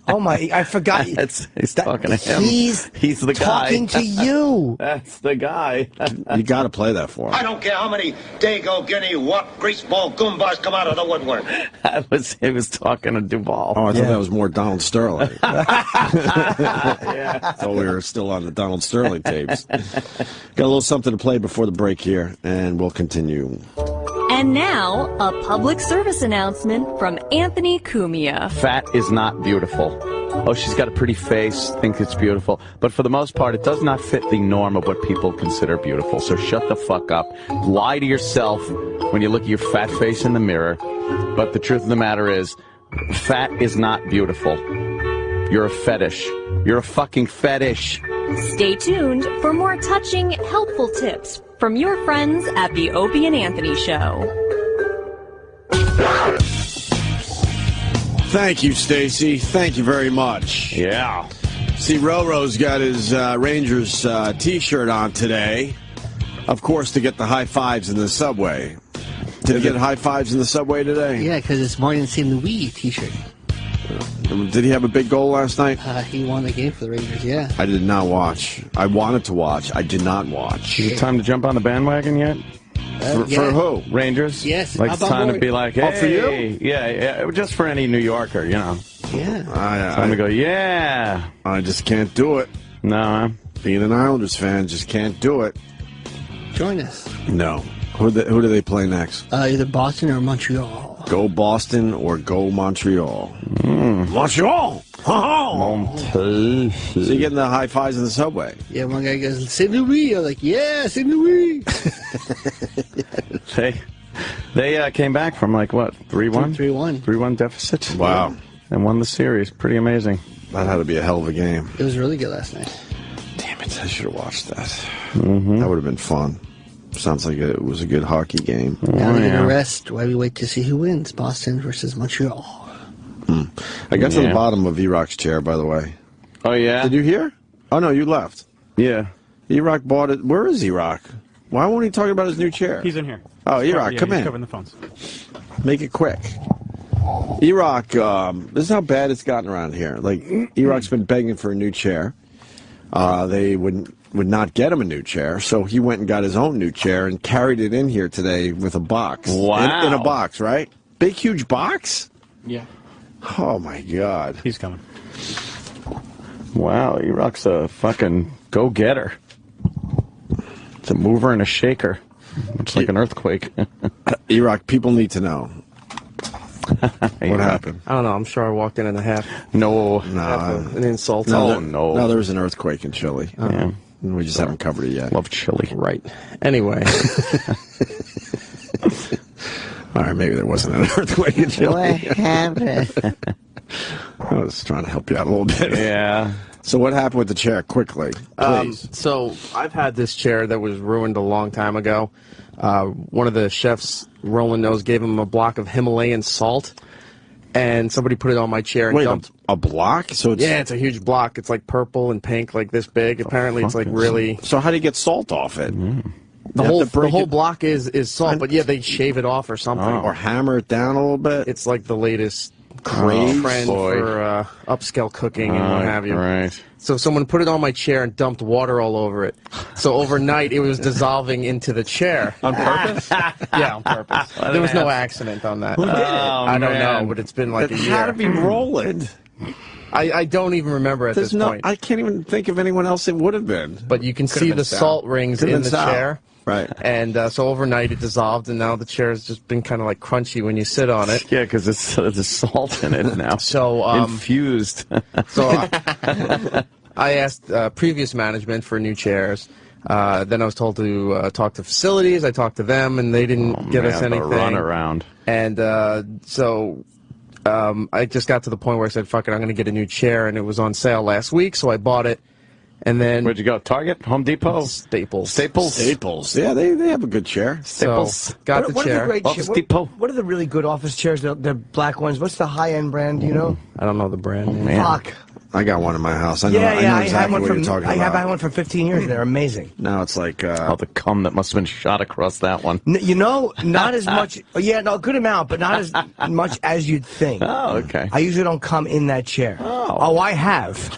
Oh my! I forgot. He's talking to him. He's the guy. Talking to you. That's the guy. You got to play that for him. I don't care how many Dago, Guinea, what greaseball goombas come out of the woodwork. He was talking to Duvall. Oh, I thought that was more Donald Sterling. Yeah. So we were still on the Donald Sterling tapes. Got a little something to play before the break here, and we'll continue. And now, a public service announcement from Anthony Cumia. Fat is not beautiful. oh, she's got a pretty face, think it's beautiful. But for the most part, it does not fit the norm of what people consider beautiful. So shut the fuck up. Lie to yourself when you look at your fat face in the mirror. But the truth of the matter is, fat is not beautiful. You're a fetish. You're a fucking fetish. Stay tuned for more touching, helpful tips from your friends at the Opie and Anthony Show. Thank you, Stacy. Thank you very much. Yeah. See, Roro's got his Rangers T-shirt on today. Of course, to get the high fives in the subway. Did he get high fives in the subway today? Yeah, because it's Martin St. Louis T-shirt. Did he have a big goal last night? He won the game for the Rangers, yeah. I did not watch. I wanted to watch. I did not watch. Is it time to jump on the bandwagon yet? For who? Rangers? Yes. Like it's time to be like, hey. Oh, for you? Yeah, just for any New Yorker, you know. Yeah. Time to go, yeah. I just can't do it. No. Being an Islanders fan, just can't do it. Join us. No. Who do they play next? Either Boston or Montreal. Go Boston or go Montreal. Montreal! So you're getting the high fives in the subway. Yeah, one guy goes, St. Louis. I'm like, yeah, St. Louis. They came back from like, what, 3-1? 3-1. 3-1 deficit. Wow. And won the series. Pretty amazing. That had to be a hell of a game. It was really good last night. Damn it, I should have watched that. That would have been fun. Sounds like it was a good hockey game. Now we get a rest while we wait to see who wins, Boston versus Montreal. I got to the bottom of E-Rock's chair, by the way. Oh, yeah? Did you hear? Oh, no, you left. Yeah. E-Rock bought it. Where is E-Rock? Why won't he talk about his new chair? He's in here. Oh, E-Rock, come he's in. covering the phones. Make it quick. E-Rock, this is how bad it's gotten around here. Like, E-Rock's been begging for a new chair. They would not get him a new chair, so he went and got his own new chair and carried it in here today with a box. Wow. In a box, right? Big, huge box? Yeah. Oh, my God. He's coming. Wow, E-Rock's a fucking go-getter. It's a mover and a shaker. It's like an earthquake. E-Rock, people need to know. What happened? I don't know. I'm sure I walked in a half. No. An insult. No, there was an earthquake in Chile. Yeah. We just haven't covered it yet. Love chili. Right. Anyway. All right, maybe there wasn't an earthquake in Chile. What happened? I was trying to help you out a little bit. Yeah. So what happened with the chair? Quickly, please. So I've had this chair that was ruined a long time ago. One of the chefs, Roland knows, gave him a block of Himalayan salt, and somebody put it on my chair and Wait, dumped. a block? So it's... Yeah, it's a huge block. It's like purple and pink, like this big. Apparently, it's like really. So how do you get salt off it? The whole block is salt, but yeah, they shave it off or something, or hammer it down a little bit. It's like the latest craze trend for upscale cooking and what have you. Right. So someone put it on my chair and dumped water all over it. So overnight, it was dissolving into the chair. On purpose? Yeah, on purpose. There was no accident on that. Who did it? I don't know, but it's been like a year. How to be Roland? I don't even remember at this point. I can't even think of anyone else it would have been. But you can see the salt rings in the chair. Right. And so overnight it dissolved, and now the chair has just been kind of like crunchy when you sit on it. Yeah, because there's salt in it now. So infused. So I asked previous management for new chairs. Then I was told to talk to facilities. I talked to them, and they didn't give us anything. Run around. And so I just got to the point where I said, fuck it, I'm going to get a new chair, and it was on sale last week, so I bought it. And then where'd you go? Target? Home Depot? Staples. Yeah, they have a good chair. Staples. So, got the chair. Office Depot. What are the really good office chairs? The black ones. What's the high-end brand? Do you know? I don't know the brand. Fuck. I got one in my house. I know exactly what you're talking about. I had one for 15 years. They're amazing. Now it's like... the cum that must have been shot across that one. You know, not as much... Yeah, no, a good amount, but not as much as you'd think. Oh, okay. I usually don't come in that chair. Oh, I have.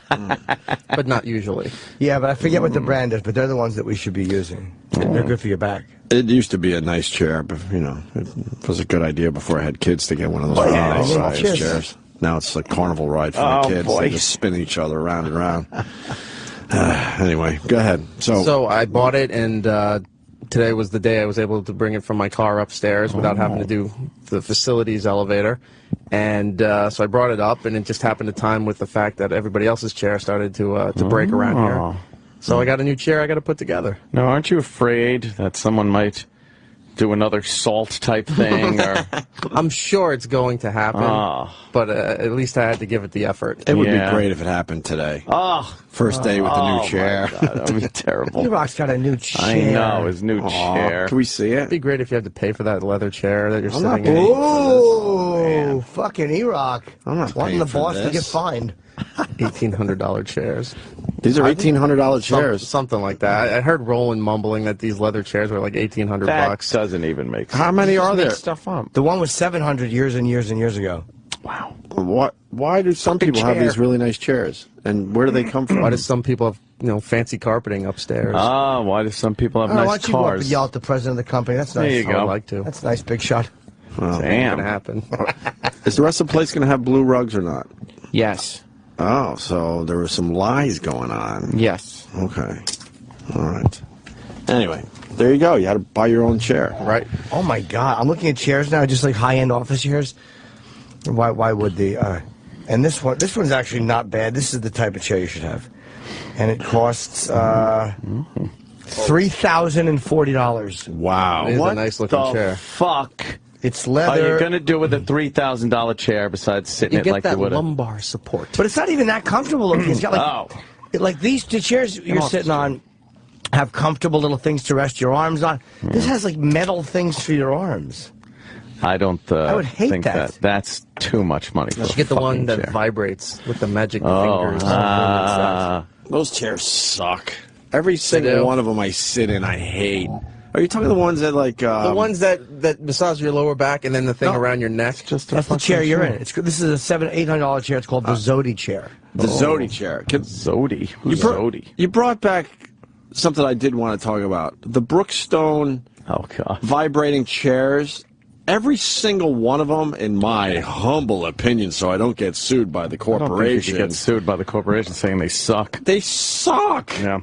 But not usually. Yeah, but I forget what the brand is, but they're the ones that we should be using. They're good for your back. It used to be a nice chair, but, you know, it was a good idea before I had kids to get one of those nice office chairs. Now it's a carnival ride for the kids. Boy. They just spin each other around and around. Anyway, go ahead. So I bought it and today was the day I was able to bring it from my car upstairs without having to do the facilities elevator. And so I brought it up, and it just happened to time with the fact that everybody else's chair started to break around here. So I got a new chair I got to put together. Now, aren't you afraid that someone might do another salt type thing? Or I'm sure it's going to happen, but at least I had to give it the effort. It would be great if it happened today. First day with the new chair. That would be terrible. E-Rock's got a new chair. I know, his new chair. Can we see it? It'd be great if you had to pay for that leather chair that you're sitting in. Ooh, fucking E-Rock. I'm not wanting the paying for boss to this. get fined. $1,800 chairs. These are $1,800 chairs. Something like that. I heard Roland mumbling that these leather chairs were like $1,800 bucks. That doesn't even make sense. How many are there? Stuff up. The one was 700 years and years and years ago. Wow. What? Why do some people have these really nice chairs? And where do they come from? Why do some people have fancy carpeting upstairs? Why do some people have Why nice don't you go up and cars? yell at the president of the company? That's nice. There you go. I would like to. That's a nice, big shot. Damn. Gonna happen. Is the rest of the place going to have blue rugs or not? Yes. Oh, so there were some lies going on. Yes. Okay. All right. Anyway, there you go. You had to buy your own chair. Right. Oh my God! I'm looking at chairs now, just like high-end office chairs. Why would the? And this one's actually not bad. This is the type of chair you should have, and it costs $3,040. Wow. It is a nice looking chair. Fuck. It's Are leather. you going to do with a $3,000 chair besides sitting You it get like that you would? lumbar support. But it's not even that comfortable looking. It's got like the chairs you're sitting on have comfortable little things to rest your arms on. This has like metal things for your arms. I don't I would hate think that. That's too much money for You a should get the one fucking that chair. vibrates with the magic fingers. Those chairs suck. Every single one of them I sit in, I hate. Are you talking the ones that like the ones that massage your lower back and then the thing around your neck? That's the chair you're in. This is a $700-800 chair. It's called the Zodi chair. the Zodi chair? Zodi. Who's Zodi? You brought back something I did want to talk about. The Brookstone vibrating chairs. Every single one of them, in my humble opinion, so I don't get sued by the I don't think corporation. you could get sued by the corporation saying they suck. They suck. Yeah.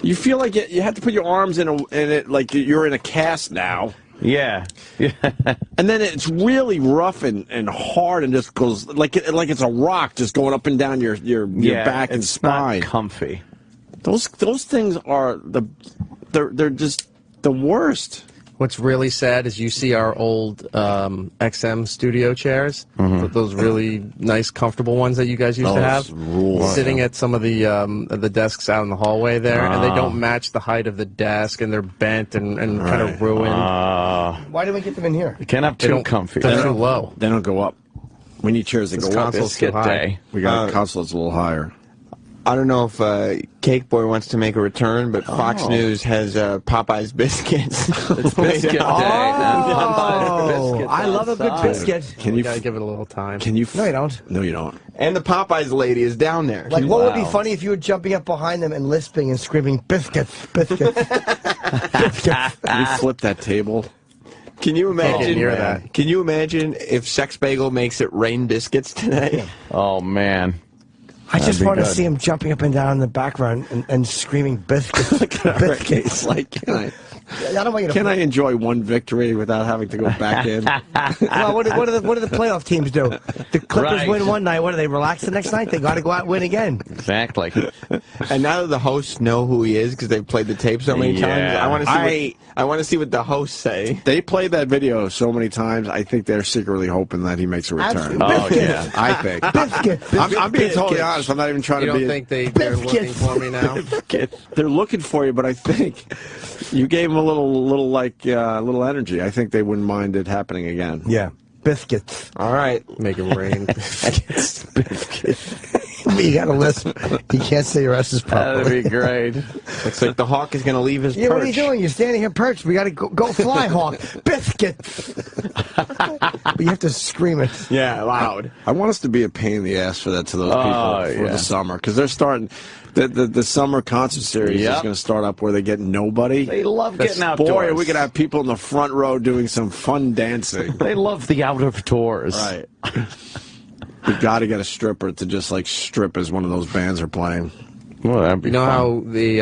You feel like you have to put your arms in it like you're in a cast now. Yeah. And then it's really rough and hard and just goes like it's a rock just going up and down your back and spine. Not comfy. Those things are they're just the worst. What's really sad is you see our old XM studio chairs, those really nice, comfortable ones that you guys used to have, sitting at some of the desks out in the hallway there, and they don't match the height of the desk, and they're bent and kind of ruined. Why didn't we get them in here? You can't have too comfy. They're too low. They don't go up. We need chairs that go up. Biscuit day. We got consoles a little higher. I don't know if Cake Boy wants to make a return, but Fox News has Popeye's biscuits. It's biscuit day. I love a good biscuit. You gotta give it a little time. Can you? No, you don't. No, you don't. And the Popeyes lady is down there. Like, what would be funny if you were jumping up behind them and lisping and screaming, biscuits, biscuits, biscuits. Can you flip that table? Can you imagine that? Can you imagine if Sex Bagel makes it rain biscuits today? Oh, man. I just want to good. see him jumping up and down in the background and screaming biscuits, biscuits. Like, can I I enjoy one victory without having to go back in? Well, what do the playoff teams do? The Clippers Right. win one night. What do they relax the next night? They got to go out and win again. Exactly. And now that the hosts know who he is because they've played the tape so many times, I want to see what the hosts say. They played that video so many times. I think they're secretly hoping that he makes a return. Oh, yeah. I think. I'm being totally honest. I'm not even trying You to don't be. think they're looking for me now? They're looking for you, but I think you gave them a little energy. I think they wouldn't mind it happening again. Yeah, biscuits. All right. Make it rain. You got to listen. You can't say your S's properly. That'd be great. Looks like the hawk is going to leave his Yeah, perch. what are you doing? You're standing here perched. We got to go fly, Hawk. Biscuits. But you have to scream it. Yeah, loud. I want us to be a pain in the ass for that to those people for the summer because they're starting. The summer concert series is going to start up where they get nobody. They love getting outdoors. Boy, we could have people in the front row doing some fun dancing. They love the out of doors. Right. We got to get a stripper to just like strip as one of those bands are playing. Well, that'd be You know fun. how the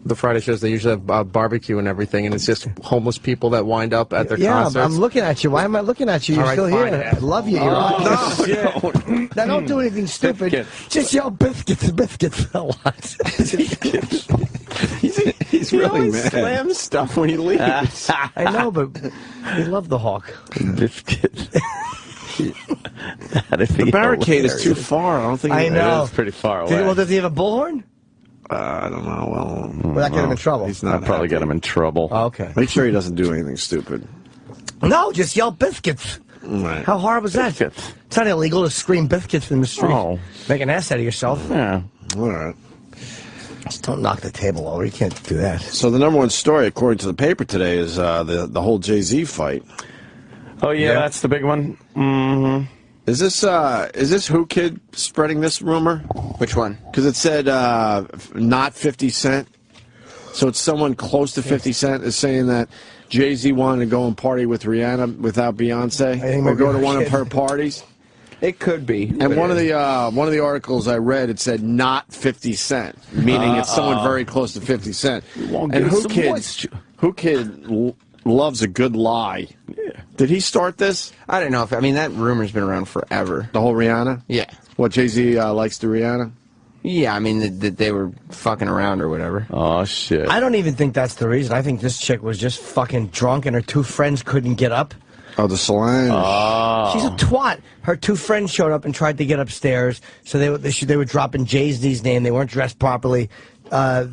the Friday shows, they usually have barbecue and everything, and it's just homeless people that wind up at their concerts. Yeah, I'm looking at you. Why am I looking at you? You're still here. I love you. Now don't do anything stupid. Biscuits. Just yell biscuits, biscuits a lot. He's really mad. Slams stuff when he leaves. I know, but we love the hawk. Biscuits. The barricade is too far. I don't think. I know. It is pretty far away. Well, does he have a bullhorn? I don't know. Well, will that get him in trouble? He's not. That'd probably get him in trouble. Oh, okay. Make sure he doesn't do anything stupid. No, just yell biscuits. Right. How hard was that? Biscuits. It's not illegal to scream biscuits in the street. Oh. Make an ass out of yourself. Yeah. All right. Just don't knock the table over. You can't do that. So the #1 story, according to the paper today, is the whole Jay-Z fight. Oh yeah, that's the big one. Mm-hmm. Is this Who Kid spreading this rumor? Which one? Because it said not 50 Cent. So it's someone close to 50 Cent is saying that Jay-Z wanted to go and party with Rihanna without Beyonce, or go to one of her parties. It could be. And one of the articles I read, it said not 50 Cent, meaning it's someone very close to 50 Cent. And Who Kid loves a good lie. Yeah. Did he start this? I don't know. I mean, that rumor's been around forever. The whole Rihanna? Yeah. What, Jay-Z likes the Rihanna? Yeah, I mean, that they were fucking around or whatever. Oh, shit. I don't even think that's the reason. I think this chick was just fucking drunk and her two friends couldn't get up. Oh, the Solange. Oh. She's a twat. Her two friends showed up and tried to get upstairs, so they were dropping Jay-Z's name. They weren't dressed properly.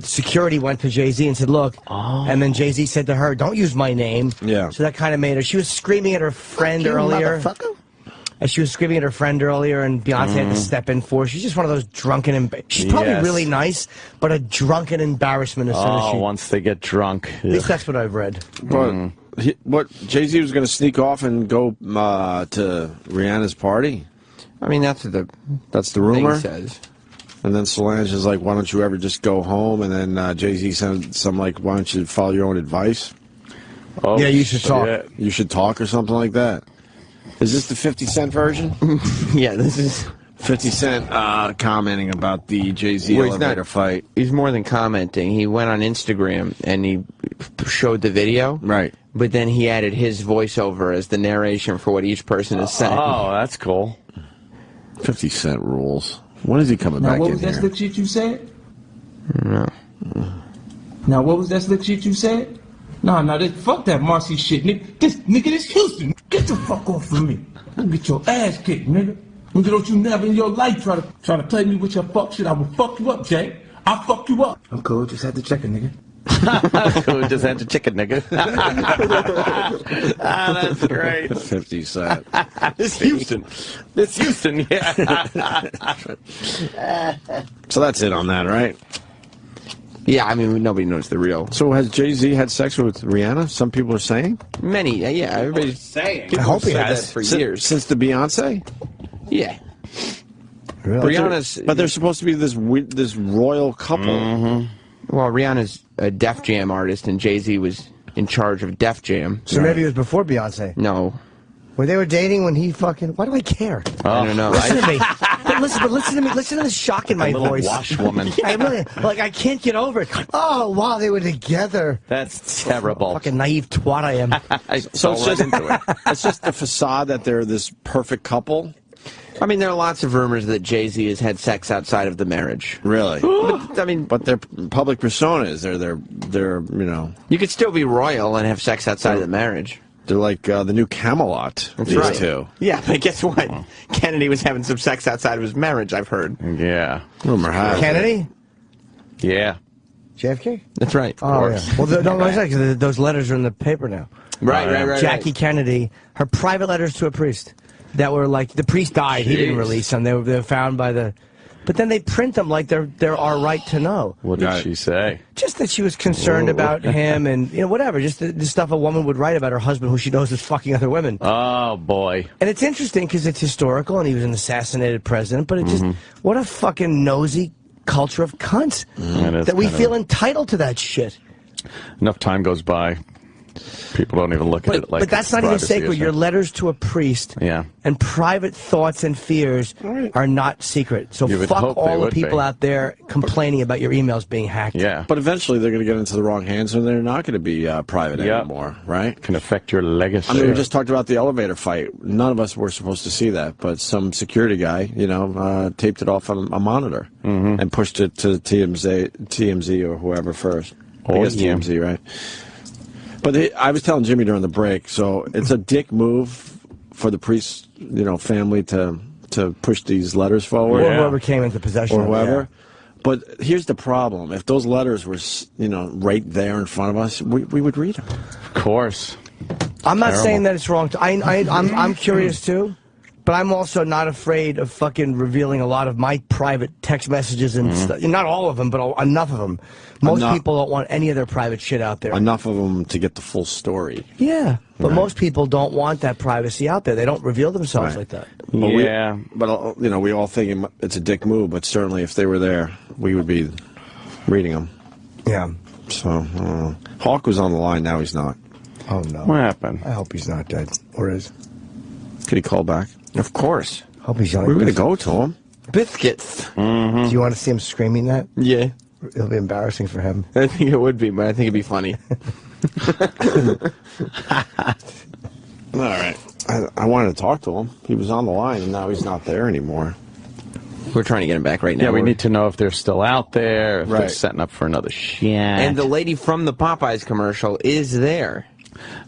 Security went to Jay-Z and said, look, and then Jay-Z said to her, don't use my name. Yeah. So that kind of made her, she was screaming at her friend earlier. And she was screaming at her friend earlier, and Beyonce had to step in for her. She's just one of those drunken, she's probably really nice, but a drunken embarrassment as soon as she... once they get drunk. At least that's what I've read. But what, Jay-Z was going to sneak off and go to Rihanna's party? I mean, that's the rumor? Thing says. And then Solange is like, why don't you ever just go home? And then Jay-Z said something like, why don't you follow your own advice? Oh, yeah, you should talk. Yeah. You should talk or something like that. Is this the 50 Cent version? Yeah, this is... 50 Cent commenting about the Jay-Z elevator fight. He's more than commenting. He went on Instagram and he showed the video. Right. But then he added his voiceover as the narration for what each person is saying. Oh, that's cool. 50 Cent rules. When is he coming back in here? Now, what was that slick shit you said? No. Now, what was that slick shit you said? Nah, fuck that Marcy shit, nigga. This Houston. Get the fuck off of me. I'll get your ass kicked, nigga. Nigga, don't you never in your life try to play me with your fuck shit. I will fuck you up, Jay. I'll fuck you up. I'm cool, just had to check it, nigga. Just had to chicken, nigga. That's great. 50 Cent. This Houston, yeah. So that's it on that, right? Yeah, I mean, nobody knows the real. So has Jay-Z had sex with Rihanna? Some people are saying. Many, yeah, everybody's saying. I hope he has that for years. Since the Beyonce? Yeah. Really? Rihanna's, but they're supposed to be this royal couple. Mm-hmm. Well, Rihanna's a Def Jam artist, and Jay-Z was in charge of Def Jam. So maybe it was before Beyonce. No. Were they dating when he fucking... Why do I care? I don't know. Listen to me. But listen to me. Listen to the shock in my voice. Washwoman. I really... Like, I can't get over it. Oh, wow, they were together. That's terrible. Fucking naive twat I am. So it's just the facade that they're this perfect couple? I mean, there are lots of rumors that Jay-Z has had sex outside of the marriage. Really? But, I mean... But their public personas, they're you know... You could still be royal and have sex outside of the marriage. They're like the new Camelot, That's these right. two. Yeah, but guess what? Kennedy was having some sex outside of his marriage, I've heard. Yeah. Rumor has Kennedy? Yeah. JFK? That's right. Oh, yeah. Well, those letters are in the paper now. Right. Jackie Kennedy, her private letters to a priest that were like, the priest died. He didn't release them. They were found by the... But then they print them like they're our right to know. What did she say? Just that she was concerned about him and, you know, whatever. Just the stuff a woman would write about her husband who she knows is fucking other women. Oh, boy. And it's interesting because it's historical and he was an assassinated president, but it just, what a fucking nosy culture of cunts. That we feel entitled to that shit. Enough time goes by. People don't even look at it like. But that's not even sacred. Your letters to a priest and private thoughts and fears are not secret. So fuck all the people out there complaining about your emails being hacked. Yeah. But eventually they're going to get into the wrong hands and they're not going to be private anymore, right? Can affect your legacy. I mean, we just talked about the elevator fight. None of us were supposed to see that, but some security guy, taped it off on a monitor and pushed it to TMZ or whoever first. I guess TMZ, right? But I was telling Jimmy during the break, so it's a dick move for the priest, family to push these letters forward. Or whoever came into possession or whoever. of it. But here's the problem. If those letters were, right there in front of us, we would read them. Of course. I'm not saying that it's wrong. I'm curious, too. But I'm also not afraid of fucking revealing a lot of my private text messages and stuff. Not all of them, but enough of them. Most people don't want any of their private shit out there. Enough of them to get the full story. Yeah, but most people don't want that privacy out there. They don't reveal themselves like that. But we all think it's a dick move, but certainly if they were there, we would be reading them. Yeah. So, Hawk was on the line, now he's not. Oh, no. What happened? I hope he's not dead. Or is. Could he call back? Of course. Hope he's yelling. We're going to go to him. Biscuits. Do you want to see him screaming that? Yeah. It'll be embarrassing for him. I think it would be, but I think it'd be funny. All right. I wanted to talk to him. He was on the line, and now he's not there anymore. We're trying to get him back right now. Yeah, we need to know if they're still out there, if they're Right. setting up for another shit. And the lady from the Popeyes commercial is there.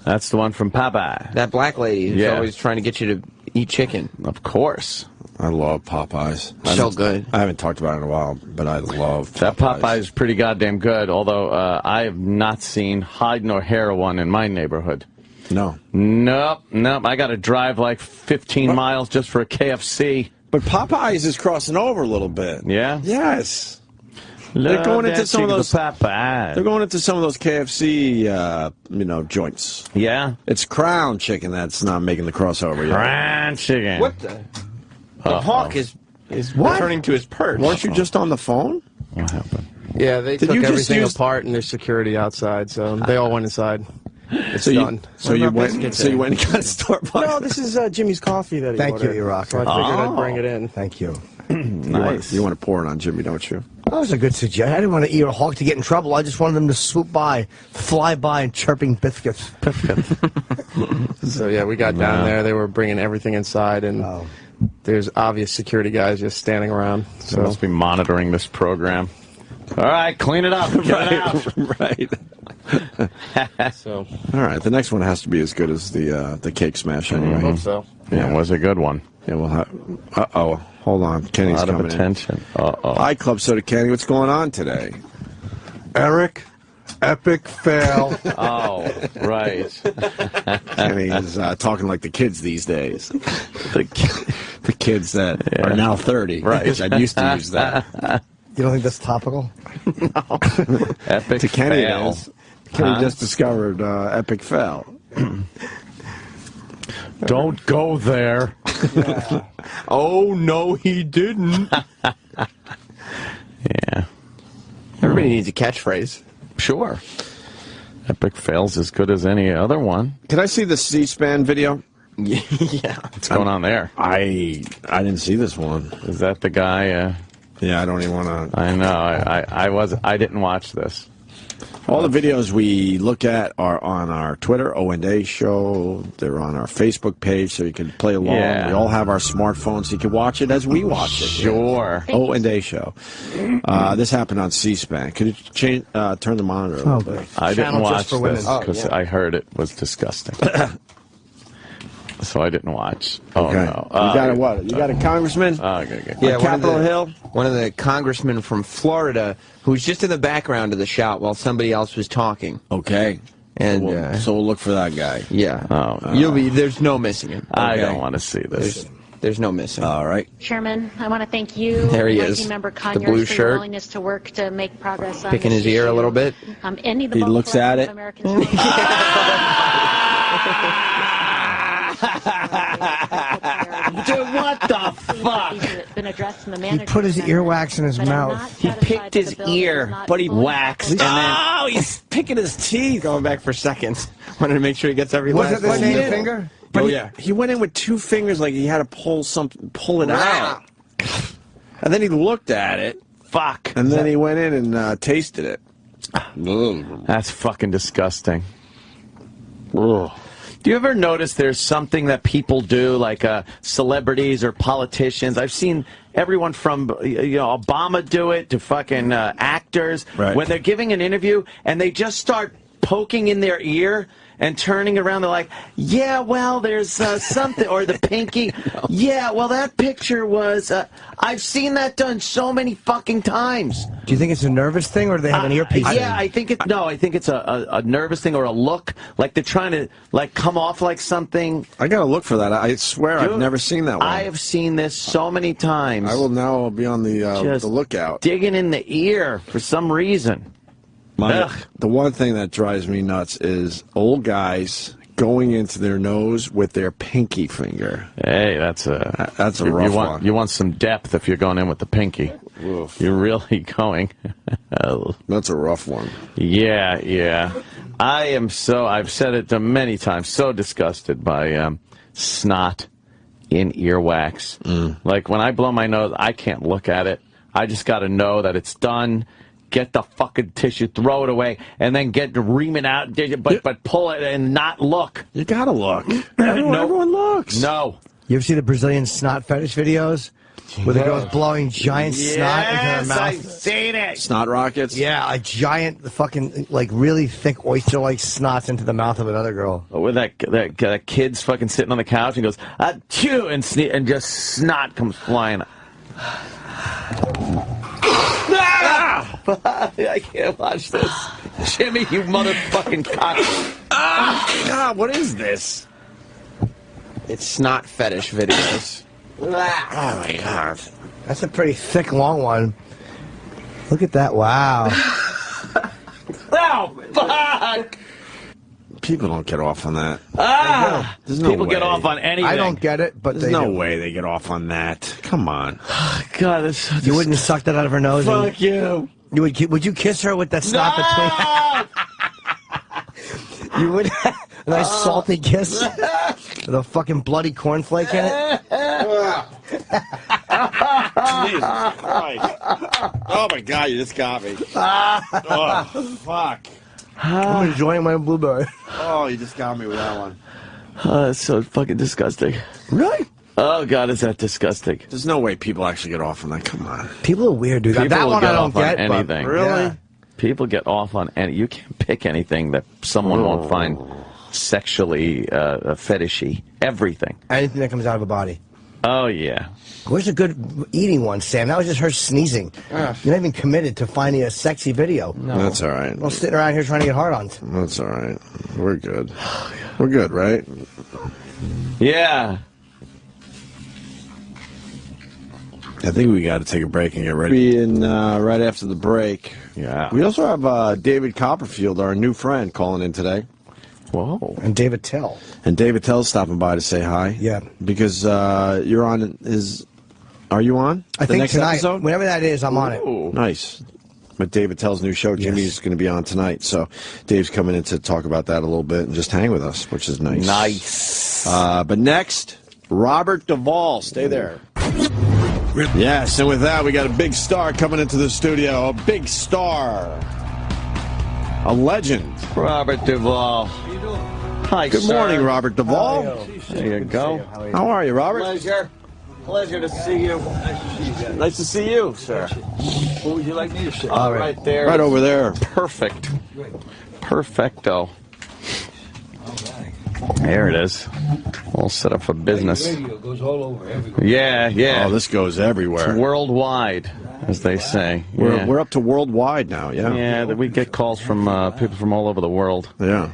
That's the one from Popeye. That black lady who's always trying to get you to eat chicken. Of course. I love Popeyes. So good. I haven't talked about it in a while, but I love Popeyes. That Popeye is pretty goddamn good, although I have not seen hide nor hair one in my neighborhood. No. Nope. I got to drive like 15 miles just for a KFC. But Popeyes is crossing over a little bit. Yeah? Yes. They're going into some of those Popeyes. They're going into some of those KFC, joints. Yeah. It's Crown Chicken that's not making the crossover yet. Crown Chicken. What the? The hawk is returning to his perch. Weren't you just on the phone? What happened? Yeah, they took everything apart and there's security outside, so they all went inside. It's done. So you went and got a store-bought? No, this is Jimmy's coffee that he Thank ordered. you, Rocker. So I figured I'd bring it in. Thank you. Nice. You want to pour it on Jimmy, don't you? That was a good suggestion. I didn't want to eat a hawk to get in trouble. I just wanted them to swoop by, fly by, and chirping biscuits. So, yeah, we got down there. They were bringing everything inside, and there's obvious security guys just standing around. So So must be monitoring this program. All right, clean it up. Get it out. Right. So, all right, the next one has to be as good as the cake smash anyway. I hope so. Yeah, it was a good one. Yeah, we'll have. Hold on, Kenny's a lot of coming attention. in. Hi, Club Soda Kenny. What's going on today? Eric, epic fail. Oh, right. Kenny's talking like the kids these days. The kids that are now 30. Right. I used to use that. You don't think that's topical? No. Epic To Kenny, fail. it is. Kenny just discovered epic fail. Don't go there. Yeah. Oh, no, he didn't. Yeah. Everybody needs a catchphrase. Sure. Epic fail's as good as any other one. Can I see the C-SPAN video? Yeah. What's going on there? I didn't see this one. Is that the guy? Yeah, I don't even want to. I know. I didn't watch this. All the videos we look at are on our Twitter, O&A Show. They're on our Facebook page, so you can play along. Yeah. We all have our smartphones, so you can watch it as we watch it. Sure. O&A Show. This happened on C-SPAN. Could you turn the monitor a little bit? I didn't Channel watch just for women. this Oh, because yeah. I heard it was disgusting. So I didn't watch. Oh, Okay. no. You got a what? You got a congressman? Okay. Yeah, on Capitol Hill? One of the congressmen from Florida who was just in the background of the shot while somebody else was talking. Okay. And so we'll look for that guy. Yeah. Oh, There's no missing him. I okay? don't want to see this. There's no missing. All right. Chairman, I want to thank you, There he Ranking is. Member The Conyers, blue for shirt. your willingness to work to make progress on Picking this his ear a issue. little bit. Ending the He bulk looks at collection it. of Americans' Dude, what the fuck? Been addressed in the He manager's put his memory, earwax in his but I'm mouth. not He satisfied picked that his the bill does ear, not but he fully waxed, and fulfill- then Oh, he's picking his teeth. Going back for seconds. Wanted to make sure he gets every Was last it the one. same finger? But he went in with 2 fingers like he had to pull it out. And then he looked at it. Fuck. And then he went in and tasted it. That's fucking disgusting. Ugh. Do you ever notice there's something that people do, like celebrities or politicians? I've seen everyone from Obama do it to fucking actors. Right. When they're giving an interview and they just start poking in their ear and turning around, they're like, yeah, well, there's something, or the pinky. Yeah, well, that picture was, I've seen that done so many fucking times. Do you think it's a nervous thing, or do they have an earpiece? Yeah, I think it's a nervous thing or a look, like they're trying to come off like something. I gotta look for that. I swear Dude, I've never seen that one. I have seen this so many times. I will now be on the lookout. Digging in the ear for some reason. The one thing that drives me nuts is old guys going into their nose with their pinky finger. Hey, that's a rough one. You want some depth if you're going in with the pinky. Oof. You're really going. That's a rough one. Yeah. I've said it many times, so disgusted by snot in earwax. Like when I blow my nose, I can't look at it. I just got to know that it's done. Get the fucking tissue, throw it away, and then ream it out, but pull it and not look. You gotta look. Everyone looks. No. You ever see the Brazilian snot fetish videos? Where the girl's blowing giant snot into her mouth? I've seen it. Snot rockets? Yeah, like giant, fucking, like really thick oyster-like snots into the mouth of another girl. Where that kid's fucking sitting on the couch and goes, achoo, and just snot comes flying. I can't watch this. Jimmy, you motherfucking cock. God, what is this? It's snot fetish videos. Oh my God. That's a pretty thick, long one. Look at that. Wow. Oh, fuck! People don't get off on that. There's no People way. get off on anything. I don't get it, but There's no way they get off on that. Come on. God, that's so You wouldn't suck that out of her nose? Fuck you. Would you kiss her with that snot between? You would? A nice salty kiss? With a fucking bloody cornflake in it? Jesus Christ. Oh my God, you just got me. Oh, fuck. I'm enjoying my blueberry. Oh, you just got me with that one. That's so fucking disgusting. Really? Oh, God, is that disgusting? There's no way people actually get off on that. Come on. People are weird, dude. People That will one get I don't off on get. anything. But, Really? yeah. People get off on any. You can't pick anything that someone won't find sexually fetishy. Everything. Anything that comes out of a body. Oh, yeah. Where's a good eating one, Sam? That was just her sneezing. You're not even committed to finding a sexy video. No. That's all right. Well, sitting around here trying to get hard-ons. That's all right. We're good. We're good, right? Yeah. I think we got to take a break and get ready. And right after the break, we also have David Copperfield, our new friend, calling in today. Whoa. And David Tell. And David Tell's stopping by to say hi. Yeah. Because you're on his... Are you on? I the think next tonight, episode? whenever that is, I'm on it. Nice. But David Tell's new show, Jimmy's going to be on tonight. So Dave's coming in to talk about that a little bit and just hang with us, which is nice. Nice. But next, Robert Duvall. Stay there. Yes, and with that, we got a big star coming into the studio. A big star. A legend. Robert Duvall. Hi, Good sir. morning, Robert Duvall. There you go. How are you, Robert? Pleasure to see you. Nice to see you, sir. What would you like me to say? Right there. Right over there. Perfect. Perfecto. There it is. All set up for business. Radio goes all over, everywhere. Yeah. Oh, this goes everywhere. It's worldwide, as they say. Yeah. We're up to worldwide now, yeah. Yeah, we get calls from people from all over the world. Yeah.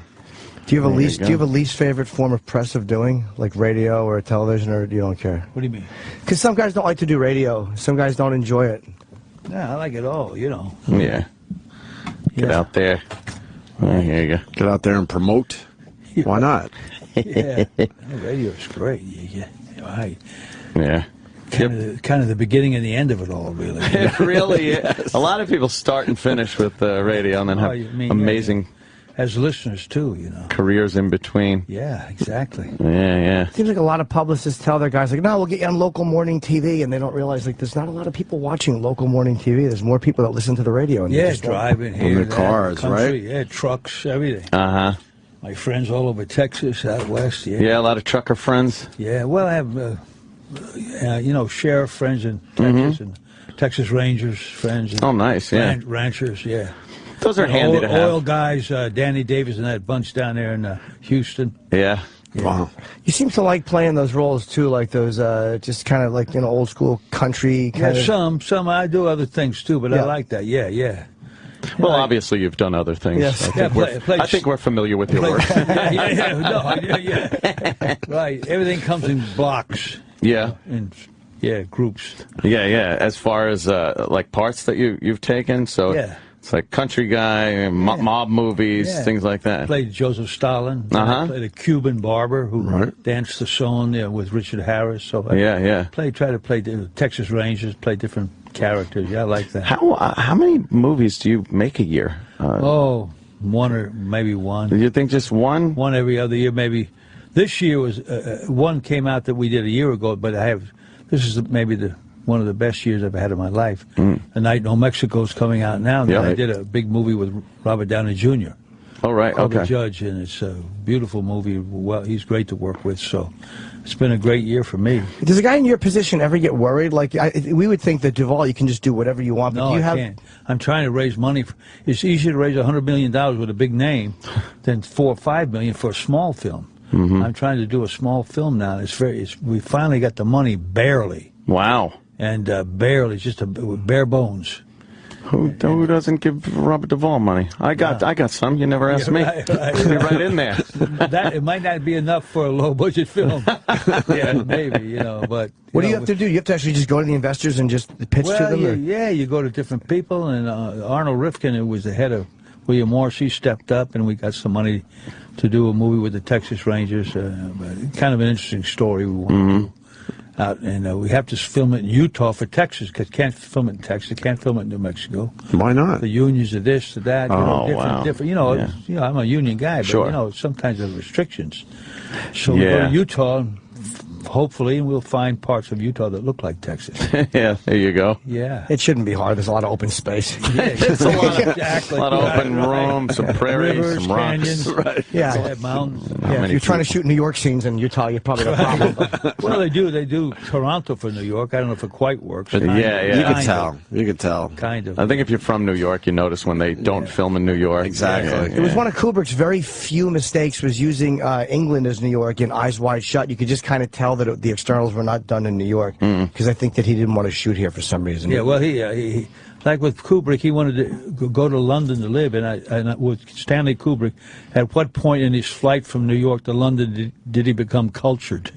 Do you have a least favorite form of press of doing, like radio or television, or you don't care? What do you mean? Because some guys don't like to do radio. Some guys don't enjoy it. Yeah, I like it all, you know. Yeah. Get out there. Oh, here you go. Get out there and promote. Why not? Yeah. Radio's great. Yeah. Right. Yeah. kind of the beginning and the end of it all, really. It really is. A lot of people start and finish with radio and then have amazing as listeners too, you know, careers in between. Yeah, exactly. Yeah. Seems like a lot of publicists tell their guys, like, no, we'll get you on local morning TV, and they don't realize, like, there's not a lot of people watching local morning TV. There's more people that listen to the radio. And driving here, in their cars, country, right? Yeah, trucks, everything. My friends all over Texas, out west. Yeah, a lot of trucker friends. Yeah, well, I have, sheriff friends in Texas and Texas Rangers friends. And nice, yeah. Ranchers, yeah. Those are handy to have. Oil guys, Danny Davis and that bunch down there in Houston. Yeah. Wow. You seem to like playing those roles too, like those just kind of like old school country kind of. Some I do other things too, but I like that. Yeah. Well, obviously you've done other things. Yes. I think we're familiar with your work. Right. Everything comes in blocks. Yeah. Groups. Yeah. As far as like parts that you've taken, so. Yeah. It's like country guy, mob movies, things like that. Played Joseph Stalin. Played a Cuban barber who danced the song with Richard Harris. So try to play the Texas Rangers, play different characters. Yeah, I like that. How many movies do you make a year? One or maybe one. Do you think just one? One every other year, maybe. This year was one came out that we did a year ago, but this is maybe one of the best years I've had in my life. A Night in New Mexico is coming out now. I did a big movie with Robert Downey Jr. Oh, right, called The Judge, and it's a beautiful movie. Well, he's great to work with, so it's been a great year for me. Does a guy in your position ever get worried? Like, we would think that Duvall, you can just do whatever you want, but I can't. I'm trying to raise money. It's easier to raise $100 million with a big name than $4 or $5 million for a small film. I'm trying to do a small film now. We finally got the money, barely. Wow. And barely, just bare bones. Who doesn't give Robert Duvall money? I got some. You never asked me. You're right in there. It might not be enough for a low-budget film. Maybe, but... What do you have to do? You have to actually just go to the investors and just pitch to them? You go to different people, and Arnold Rifkin, who was the head of William Morris, he stepped up, and we got some money to do a movie with the Texas Rangers. Kind of an interesting story we want to do. And we have to film it in Utah for Texas, because can't film it in Texas, can't film it in New Mexico. Why not? The unions are this, to that, different. I'm a union guy, but sometimes there are restrictions. So we go to Utah, and hopefully we'll find parts of Utah that look like Texas. Yeah, there you go. Yeah. It shouldn't be hard. There's a lot of open space. It's a lot of open room, some prairies, rivers, some rocks. Canyons, Yeah. Mountains. If you're trying to shoot New York scenes in Utah, you probably have a problem. Well, they do Toronto for New York. I don't know if it quite works. You can tell. You can tell. Kind of. I think if you're from New York, you notice when they don't film in New York. Exactly. It was one of Kubrick's very few mistakes, was using England as New York in Eyes Wide Shut. You could just kind of tell that the externals were not done in New York, because I think that he didn't want to shoot here for some reason. Yeah, well, he like with Kubrick, he wanted to go to London to live, and with Stanley Kubrick, at what point in his flight from New York to London did he become cultured?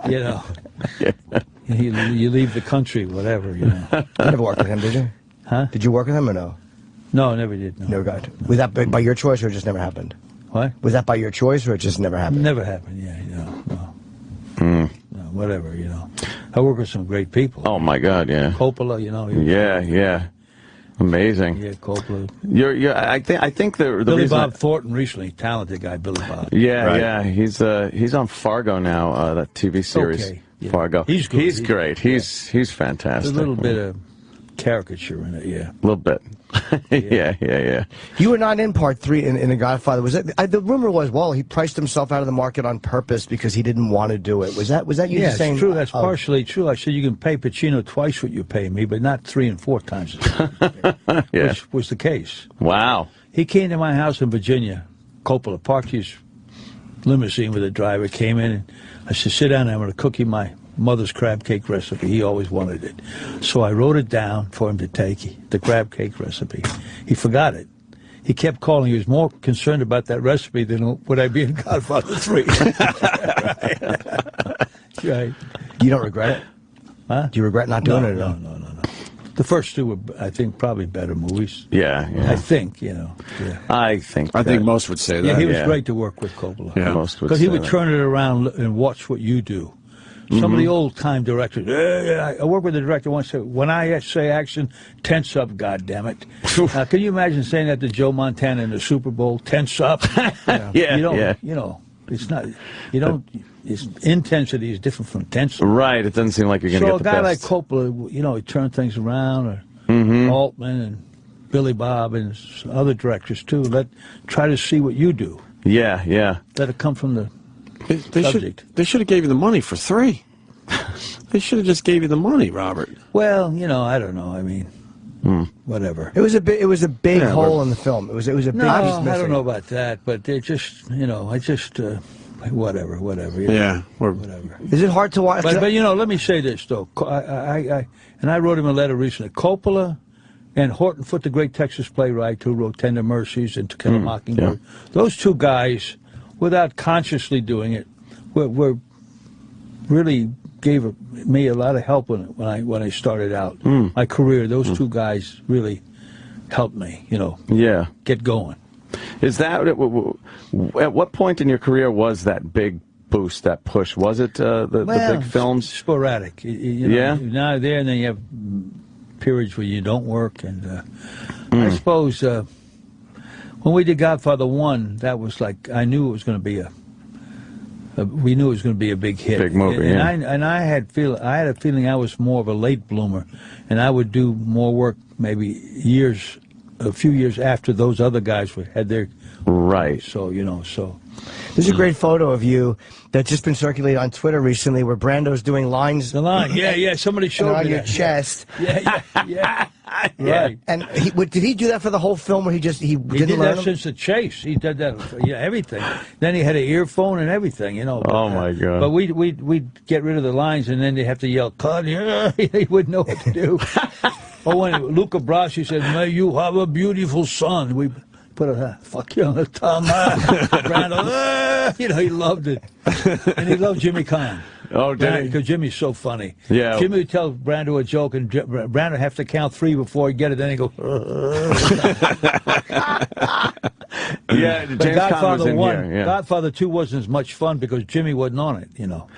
You leave the country, whatever. You never worked with him, did you? Huh? Did you work with him or no? No, I never did. No. Never got. Was that by your choice or it just never happened? What? Was that by your choice or it just never happened? Never happened. No, whatever. I work with some great people. Oh my God, yeah. Coppola, Yeah. Amazing. Yeah, Coppola. I think the Billy reason Bob Thornton recently, talented guy, Billy Bob. Yeah. He's on Fargo now. That TV series. Okay. Yeah. Fargo. He's good. He's great. He's fantastic. There's a little bit of caricature in it, A little bit. Yeah. You were not in part 3 in The Godfather. Was that the rumor was? Well, he priced himself out of the market on purpose because he didn't want to do it. Was that you just saying? Yeah, it's true. That's partially true. I said you can pay Pacino twice what you pay me, but not 3 and 4 times. Which was the case. Wow. He came to my house in Virginia. Coppola parked his limousine with a driver. Came in and I said, "Sit down. I'm going to cook you my mother's crab cake recipe." He always wanted it. So I wrote it down for him to take, the crab cake recipe. He forgot it. He kept calling. He was more concerned about that recipe than would I be in Godfather III. Right. You don't regret it? Huh? Do you regret not doing it? No. The first 2 were, I think, probably better movies. Yeah. I think, I think most would say that. Yeah, he was great to work with, Coppola. Yeah, most would. Because he would turn it around and watch what you do. Some of the old-time directors. I worked with a director once. Said, when I say action, tense up, goddammit. Can you imagine saying that to Joe Montana in the Super Bowl? Tense up. You know, it's not. You don't. It's, intensity is different from tensity. Right. It doesn't seem like you're going to get the best. So a guy like Coppola, you know, he turned things around, or Altman and Billy Bob and other directors too. Try to see what you do. Yeah, yeah. Let it come from the subject. They should have gave you the money for 3. They should have just gave you the money, Robert. Well, you know, I don't know. I mean, whatever. It was a big hole in the film. It was a big piece missing. I don't know about that, but it just, you know, whatever. You know, yeah, whatever. Is it hard to watch? But you know, let me say this though. I wrote him a letter recently. Coppola and Horton Foote, the great Texas playwright who wrote Tender Mercies and To Kill a Mockingbird. Yeah. Those two guys, without consciously doing it, were really gave me a lot of help when I started out my career. Those two guys really helped me, you know. Yeah. Get going. Is that at what point in your career was that big boost, that push? Was it the big films? Sporadic. You know, now there, and then you have periods where you don't work, and I suppose when we did Godfather I, that was like I knew it was going to be we knew it was going to be a big hit, big movie, and I had a feeling I was more of a late bloomer, and I would do more work maybe a few years after those other guys had their right. So you know, there's a great photo of you that's just been circulated on Twitter recently, where Brando's doing lines. The line, yeah. Somebody showed me on that. your chest. Yeah. Right. And did he do that for the whole film, or he did that since the chase? He did that, everything. Then he had an earphone and everything, you know. But, oh my God! But we'd get rid of the lines, and then they have to yell "cut." He wouldn't know what to do. Or when Luca Brasi said, "May you have a beautiful son," we put a fuck you on the tongue. Brando, you know, he loved it, and he loved Jimmy Kahn. Oh, did he? Because Jimmy's so funny. Yeah. Jimmy would tell Brando a joke, and Brando would have to count 3 before he get it. Then he go. Yeah, James Godfather Caan was in I, here, yeah. Godfather II wasn't as much fun because Jimmy wasn't on it, you know.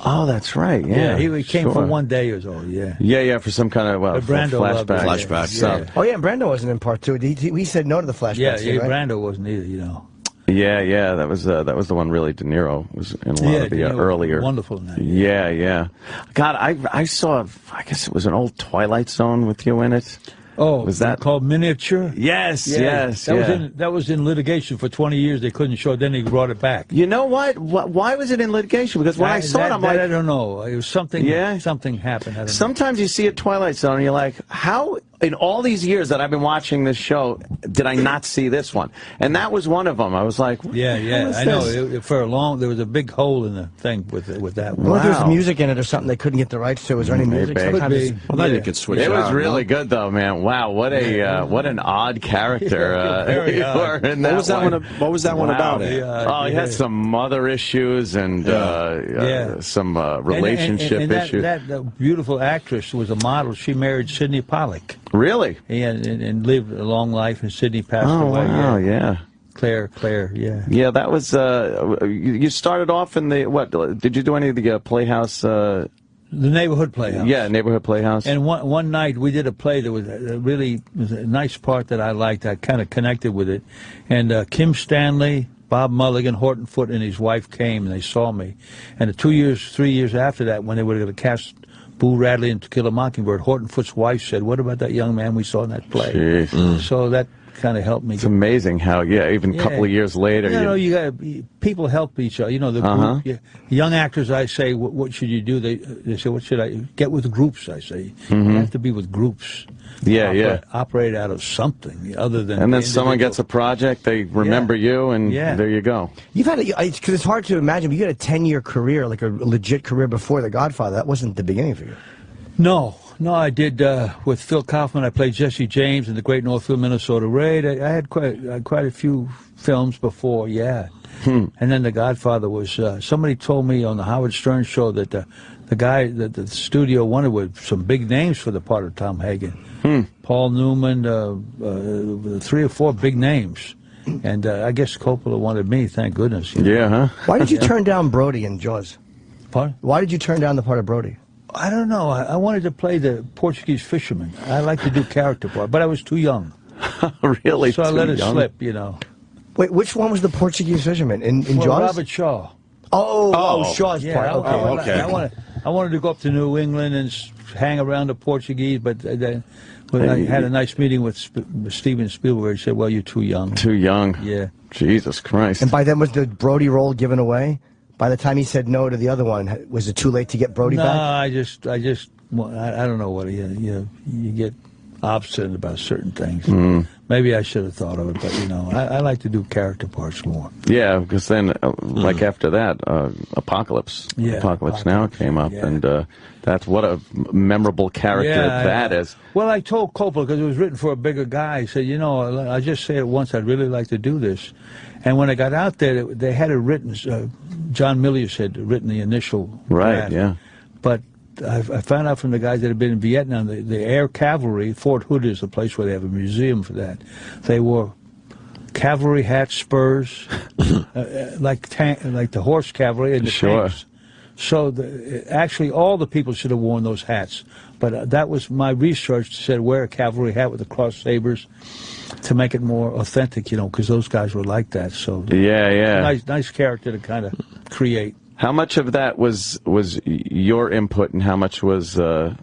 Oh, that's right. Yeah, he came for 1 day or so. Yeah. Yeah, for some kind of flashback. Yeah. Oh yeah, and Brando wasn't in part 2. He said no to the flashback. Yeah, scene, right? Brando wasn't either, you know. Yeah, that was the one really De Niro was in a lot of the earlier. Wonderful in that. Yeah. God, I saw. I guess it was an old Twilight Zone with you in it. Oh, was that called Miniature? Yes. That was in litigation for 20 years. They couldn't show it. Then they brought it back. You know what? Why was it in litigation? Because when I saw it, I'm like, I don't know. It was something. Yeah, something happened. I don't know. Sometimes you see a Twilight Zone and you're like, how? In all these years that I've been watching this show, did I not see this one? And that was one of them. I was like, yeah, I know. For a long, there was a big hole in the thing with that. Well, if there was music in it or something they couldn't get the rights to. Was there any music? Well, then you could switch it out. It was really good, though, man. Wow, what an odd character you were in that one. What was that one about? He had some mother issues and some relationship issues. That beautiful actress was a model. She married Sidney Pollack. Really? Yeah, and lived a long life, and Sidney passed away. Oh, wow, yeah. Claire, yeah. Yeah, that was, you started off in the, what, did you do any of the Playhouse? The Neighborhood Playhouse. Yeah, Neighborhood Playhouse. And one night we did a play that was a nice part that I liked. I kind of connected with it. And Kim Stanley, Bob Mulligan, Horton Foote, and his wife came, and they saw me. And 3 years after that, when they were going to cast Boo Radley and To Kill a Mockingbird, Horton Foote's wife said, "What about that young man we saw in that play?" So that kind of helped me. It's amazing how, even a couple of years later. You got people help each other. You know, the group, young actors, I say, what should you do? They say, what should I get with groups? I say, you have to be with groups. Operate out of something other than. And then someone gets a project, they remember you, and there you go. You've had because it's hard to imagine. But you had a 10-year career, like a legit career before The Godfather. That wasn't the beginning for you. No, I did with Phil Kaufman. I played Jesse James in The Great Northfield, Minnesota Raid. I had quite a few films before, And then The Godfather was. Somebody told me on the Howard Stern show that the guy that the studio wanted with some big names for the part of Tom Hagen. Paul Newman, 3 or 4 big names. And I guess Coppola wanted me, thank goodness. Why did you turn down Brody in Jaws? Pardon? Why did you turn down the part of Brody? I don't know. I wanted to play the Portuguese fisherman. I like to do character part, but I was too young. Really? So I let it young? slip, you know. Wait, which one was the Portuguese fisherman? In Well, Jaws? Robert Shaw. Oh, Shaw's Yeah, part. Okay. I wanted to go up to New England and hang around the Portuguese, but then I had a nice meeting with Steven Spielberg. He said, "Well, you're too young." Too young. Yeah. Jesus Christ. And by then, was the Brody role given away? By the time he said no to the other one, was it too late to get Brody No, back? I don't know what you get obstinate about certain things. Maybe I should have thought of it, but I like to do character parts more. Yeah, because then, like after that, Apocalypse Now came up, and that's what a memorable character that is. Well, I told Coppola, because it was written for a bigger guy, I said, I just say it once, I'd really like to do this. And when I got out there, they had it written, John Milius had written the initial draft. Yeah. But I found out from the guys that had been in Vietnam, the Air Cavalry, Fort Hood is the place where they have a museum for that. They wore cavalry hats, spurs, like the horse cavalry and the tanks. So actually all the people should have worn those hats. But that was my research, said wear a cavalry hat with the cross sabers to make it more authentic, because those guys were like that. So nice character to kind of create. How much of that was your input, and how much was the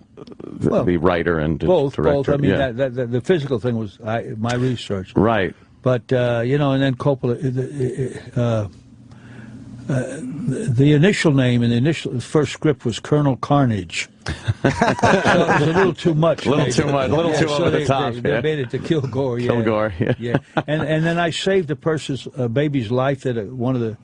writer and director? Both. I mean, the physical thing was my research. Right. But and then Coppola, the initial name in the first script was Colonel Carnage. So it was a little too much. A little too much. A little too over the top. They made it to Kilgore. Kilgore. Yeah. And then I saved a baby's life that one of the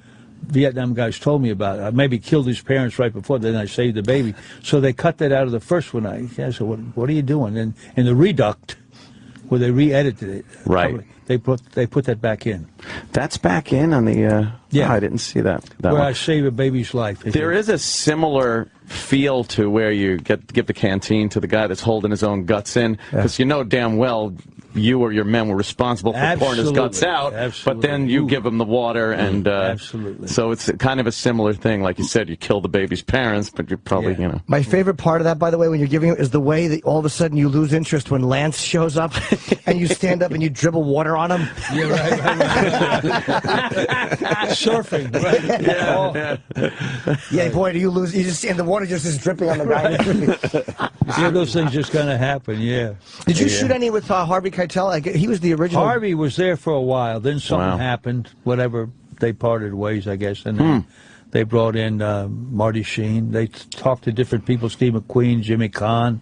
Vietnam guys told me about. I maybe killed his parents right before, then I saved the baby. So they cut that out of the first one. I said, what are you doing? And in the Reduct, where they re-edited it, right? They put that back in. That's back in on the. I didn't see that. Where one. I save a baby's life. There is a similar feel to where you give the canteen to the guy that's holding his own guts in, because damn well you or your men were responsible for pouring his guts out, but then you give him the water, and so it's kind of a similar thing. Like you said, you kill the baby's parents, but you probably, My favorite part of that, by the way, when you're giving it, is the way that all of a sudden you lose interest when Lance shows up, and you stand up and you dribble water on him. You're right. Surfing, right? Yeah, boy, do you lose? You just and the water just is dripping on the guy. Those things just kind of happen. Yeah. Did you shoot any with Harvey Keitel? He was the original. Harvey was there for a while. Then something happened. Whatever, they parted ways, I guess, and then they brought in Marty Sheen. They talked to different people: Steve McQueen, Jimmy Kahn.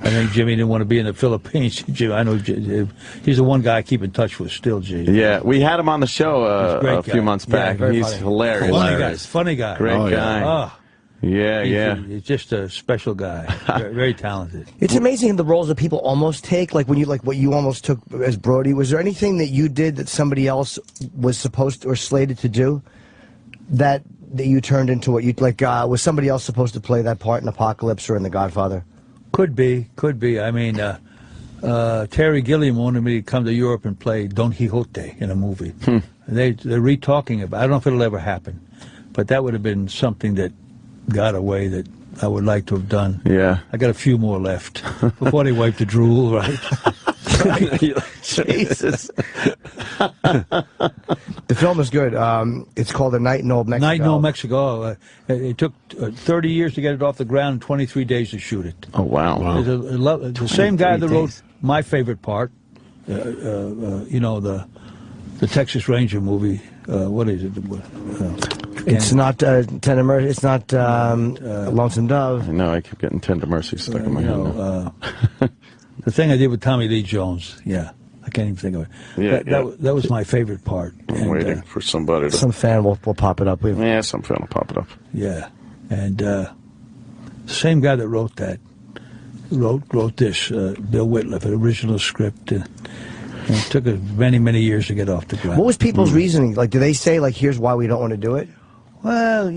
I think Jimmy didn't want to be in the Philippines. I know he's the one guy I keep in touch with still, Jay. Yeah, we had him on the show a few months back. He's funny. hilarious. Funny guy. Great guy. Oh. Yeah, He's just a special guy. Very talented. It's amazing the roles that people almost take, like what you almost took as Brody. Was there anything that you did that somebody else was supposed to, or slated to do that you turned into what you like? Was somebody else supposed to play that part in Apocalypse or in The Godfather? Could be. I mean, Terry Gilliam wanted me to come to Europe and play Don Quixote in a movie. They're re-talking about. I don't know if it'll ever happen, but that would have been something that got away that I would like to have done. Yeah. I got a few more left before they wipe the drool, right? Jesus. The film is good. It's called A Night in Old Mexico. Night in Old Mexico. It took 30 years to get it off the ground and 23 days to shoot it. Oh, wow. The same guy that wrote my favorite part, the Texas Ranger movie. What is it? It's not Tender Mercy. It's not Lonesome Dove. I know. I keep getting Tender Mercy stuck in my head now. The thing I did with Tommy Lee Jones. Yeah, I can't even think of it. That was my favorite part. I'm waiting for somebody to... Some fan will pop it up. Some fan will pop it up. Yeah, and the same guy that wrote that wrote this, Bill Whitliff, an original script. And it took many, many years to get off the ground. What was people's reasoning? Like, do they say, like, here's why we don't want to do it? Well,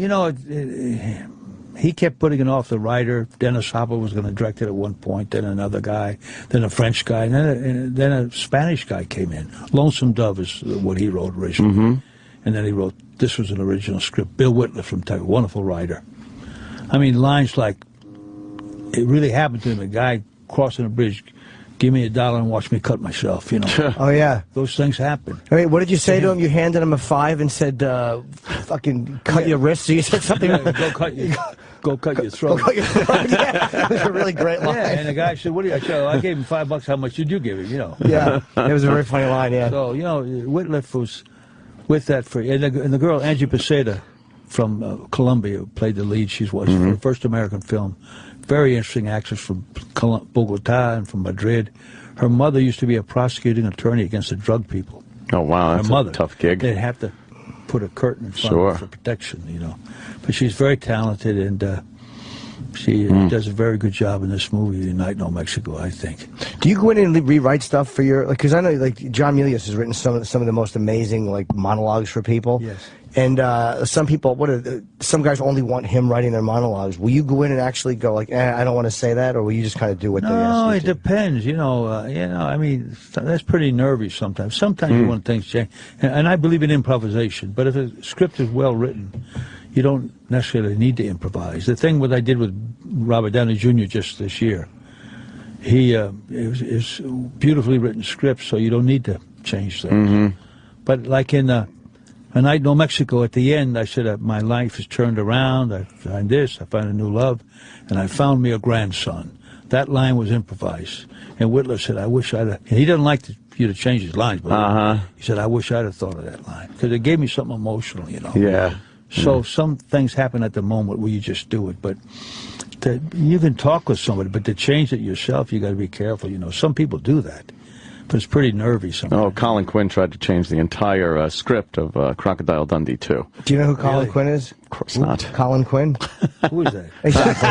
he kept putting it off the writer. Dennis Hopper was going to direct it at one point, then another guy, then a French guy, and then a Spanish guy came in. Lonesome Dove is what he wrote originally. And then he wrote, this was an original script. Bill Whitliff from Texas, wonderful writer. I mean, lines like, it really happened to him, a guy crossing a bridge, give me $1 and watch me cut myself, you know. Oh, yeah. Those things happen. I mean, what did you say to him? You handed him a $5 and said, fucking cut your wrist. So you said something. Yeah, go cut your throat. Go cut your throat. Yeah. It was a really great line. Yeah, and the guy said, what do you, I said, I gave him $5. How much did you give him, you know? Yeah, it was a very funny line, yeah. So, you know, Whitliff was with that for, and the girl, Angie Peseda from Colombia, who played the lead. She was her first American film. Very interesting actress from Bogota and from Madrid. Her mother used to be a prosecuting attorney against the drug people. Oh, wow, that's her mother, a tough gig. They'd have to put a curtain in front of her for protection, you know. But she's very talented, and she does a very good job in this movie, Night in New Mexico, I think. Do you go in and rewrite stuff for your, because I know like John Milius has written some of the most amazing like monologues for people. Yes. And some people, some guys only want him writing their monologues. Will you go in and actually go like, I don't want to say that, or will you just kind of do what they ask you to? No, it depends. You know, I mean, that's pretty nervy sometimes. Sometimes you want things changed, and I believe in improvisation. But if a script is well written, you don't necessarily need to improvise. The thing what I did with Robert Downey Jr. just this year, it's beautifully written script, so you don't need to change things. But like in A Night in New Mexico, at the end, I said, my life has turned around, I find this, I find a new love, and I found me a grandson. That line was improvised. And Whitler said, I wish I'd have, he doesn't like you to change his lines, but he said, I wish I'd have thought of that line. Because it gave me something emotional, you know. Yeah. So some things happen at the moment where you just do it, but you can talk with somebody, but to change it yourself, you got to be careful, you know. Some people do that. But it's pretty nervy sometimes. Oh, Colin Quinn tried to change the entire script of Crocodile Dundee 2. Do you know who Colin Quinn is? Of course not. Colin Quinn? Who is that? Exactly.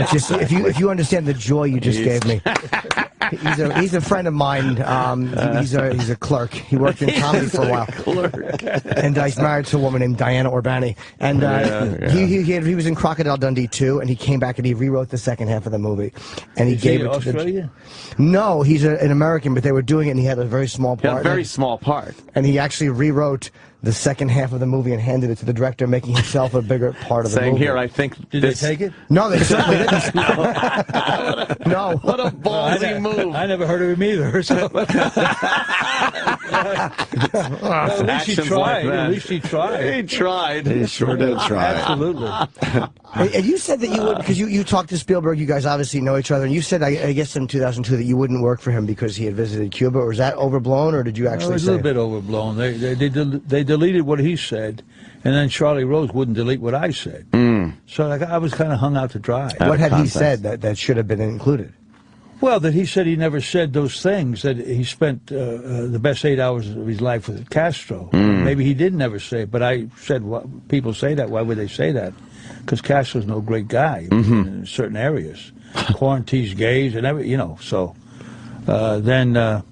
It's just, if you understand the joy you just gave me. He's a friend of mine. He's a clerk. He worked in comedy for a while. And he's married to a woman named Diana Urbani. And he was in Crocodile Dundee 2, and he came back and he rewrote the second half of the movie. And he gave it to Australia? No, he's an American, but they were doing it, and he had a very small part. Yeah, a very small part. And he actually rewrote the second half of the movie and handed it to the director, making himself a bigger part of the movie. Saying here, I think Did they take it? No, they certainly didn't. No. What a ballsy move. I never heard of him either. So. At least he tried. At least he tried. He tried. He sure did try. Absolutely. And you said that you would, because you talked to Spielberg, you guys obviously know each other, and you said, I guess in 2002, that you wouldn't work for him because he had visited Cuba. Or was that overblown, or did you actually say? It was a little bit overblown. They deleted what he said, and then Charlie Rose wouldn't delete what I said. So I was kind of hung out to dry. What had he said that should have been included? Well, that he said he never said those things, that he spent the best 8 hours of his life with Castro. Maybe he did never say it, but I said, people say that. Why would they say that? Because Castro's no great guy in certain areas. Quarantines gays and everything, you know. So then I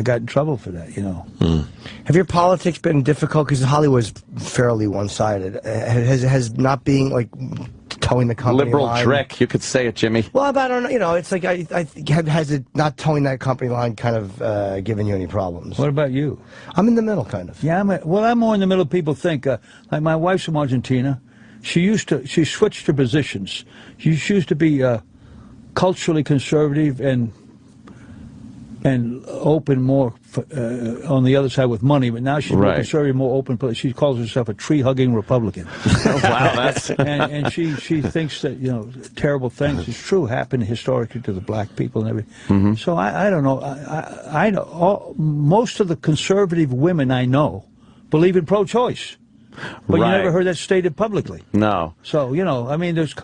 got in trouble for that, you know. Have your politics been difficult? Because Hollywood's fairly one-sided. Has not being, like, towing the company liberal line. trick, you could say it, Jimmy. Well, I don't know. You know, it's like, has it not towing that company line kind of given you any problems? What about you? I'm in the middle, kind of. Yeah, I'm more in the middle. People think, like my wife's from Argentina. She switched her positions. She used to be culturally conservative and open more on the other side with money, but now she's more conservative, more open. She calls herself a tree-hugging Republican. Wow, that's and she thinks that, you know, terrible things, it's true, happened historically to the black people and everything. So I don't know. I know most of the conservative women I know believe in pro-choice. But you never heard that stated publicly. No. So, you know, I mean, there's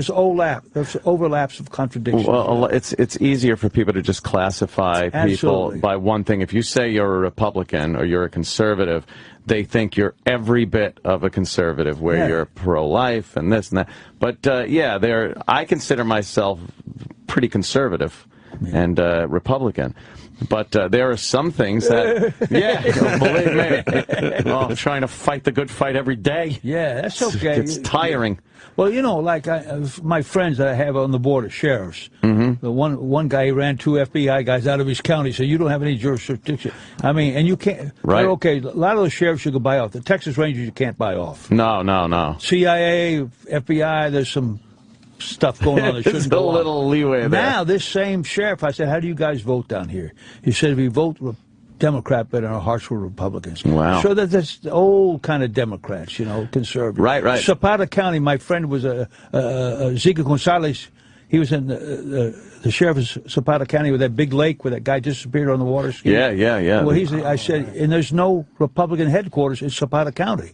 overlaps of contradictions. Well, it's easier for people to just classify people by one thing. If you say you're a Republican or you're a conservative, they think you're every bit of a conservative, where you're pro-life and this and that. But, I consider myself pretty conservative and Republican. But there are some things that, believe me, I'm trying to fight the good fight every day. Yeah, that's okay. It's tiring. Well, you know, like my friends that I have on the board of sheriffs, the one guy ran 2 FBI guys out of his county, so you don't have any jurisdiction. I mean, and you can't. Right. Okay, a lot of those sheriffs you can buy off. The Texas Rangers you can't buy off. No. CIA, FBI, there's some stuff going on that shouldn't There's a go on. little leeway there. Now, this same sheriff, I said, how do you guys vote down here? He said, we vote Democrat, but in our hearts we're Republicans. Wow. So that's the old kind of Democrats, conservative. Right. Zapata County, my friend was Zico Gonzalez. He was in the sheriff of Zapata County with that big lake where that guy disappeared on the water ski. Yeah. Well, I said, and there's no Republican headquarters in Zapata County.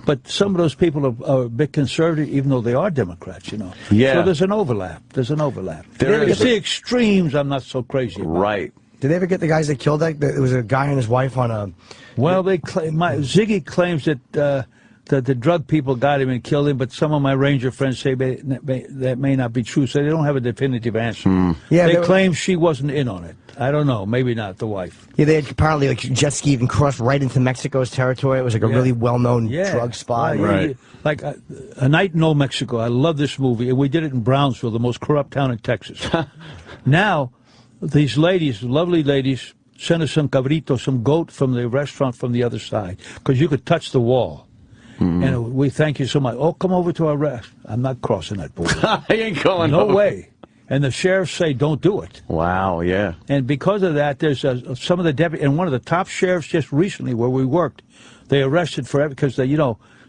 But some of those people are a bit conservative, even though they are Democrats, Yeah. So there's an overlap. It's the extremes I'm not so crazy about. Right. Did they ever get the guys that killed that? There was a guy and his wife on a... Well, Ziggy claims that the drug people got him and killed him, but some of my Ranger friends say that may not be true, so they don't have a definitive answer. Yeah, they claim she wasn't in on it. I don't know. Maybe not, the wife. Yeah, they had apparently jet skied and crossed right into Mexico's territory. It was like a really well-known drug spot. Right. Like A Night in Old Mexico. I love this movie, and we did it in Brownsville, the most corrupt town in Texas. Now, these ladies, lovely ladies, sent us some cabrito, some goat from the restaurant from the other side, because you could touch the wall. And we thank you so much. Oh, come over to our rest. I'm not crossing that border. I ain't going No over. way. And the sheriffs say, don't do it. Wow, yeah. And because of that, there's some of the deputies, and one of the top sheriffs just recently where we worked, they arrested for because they,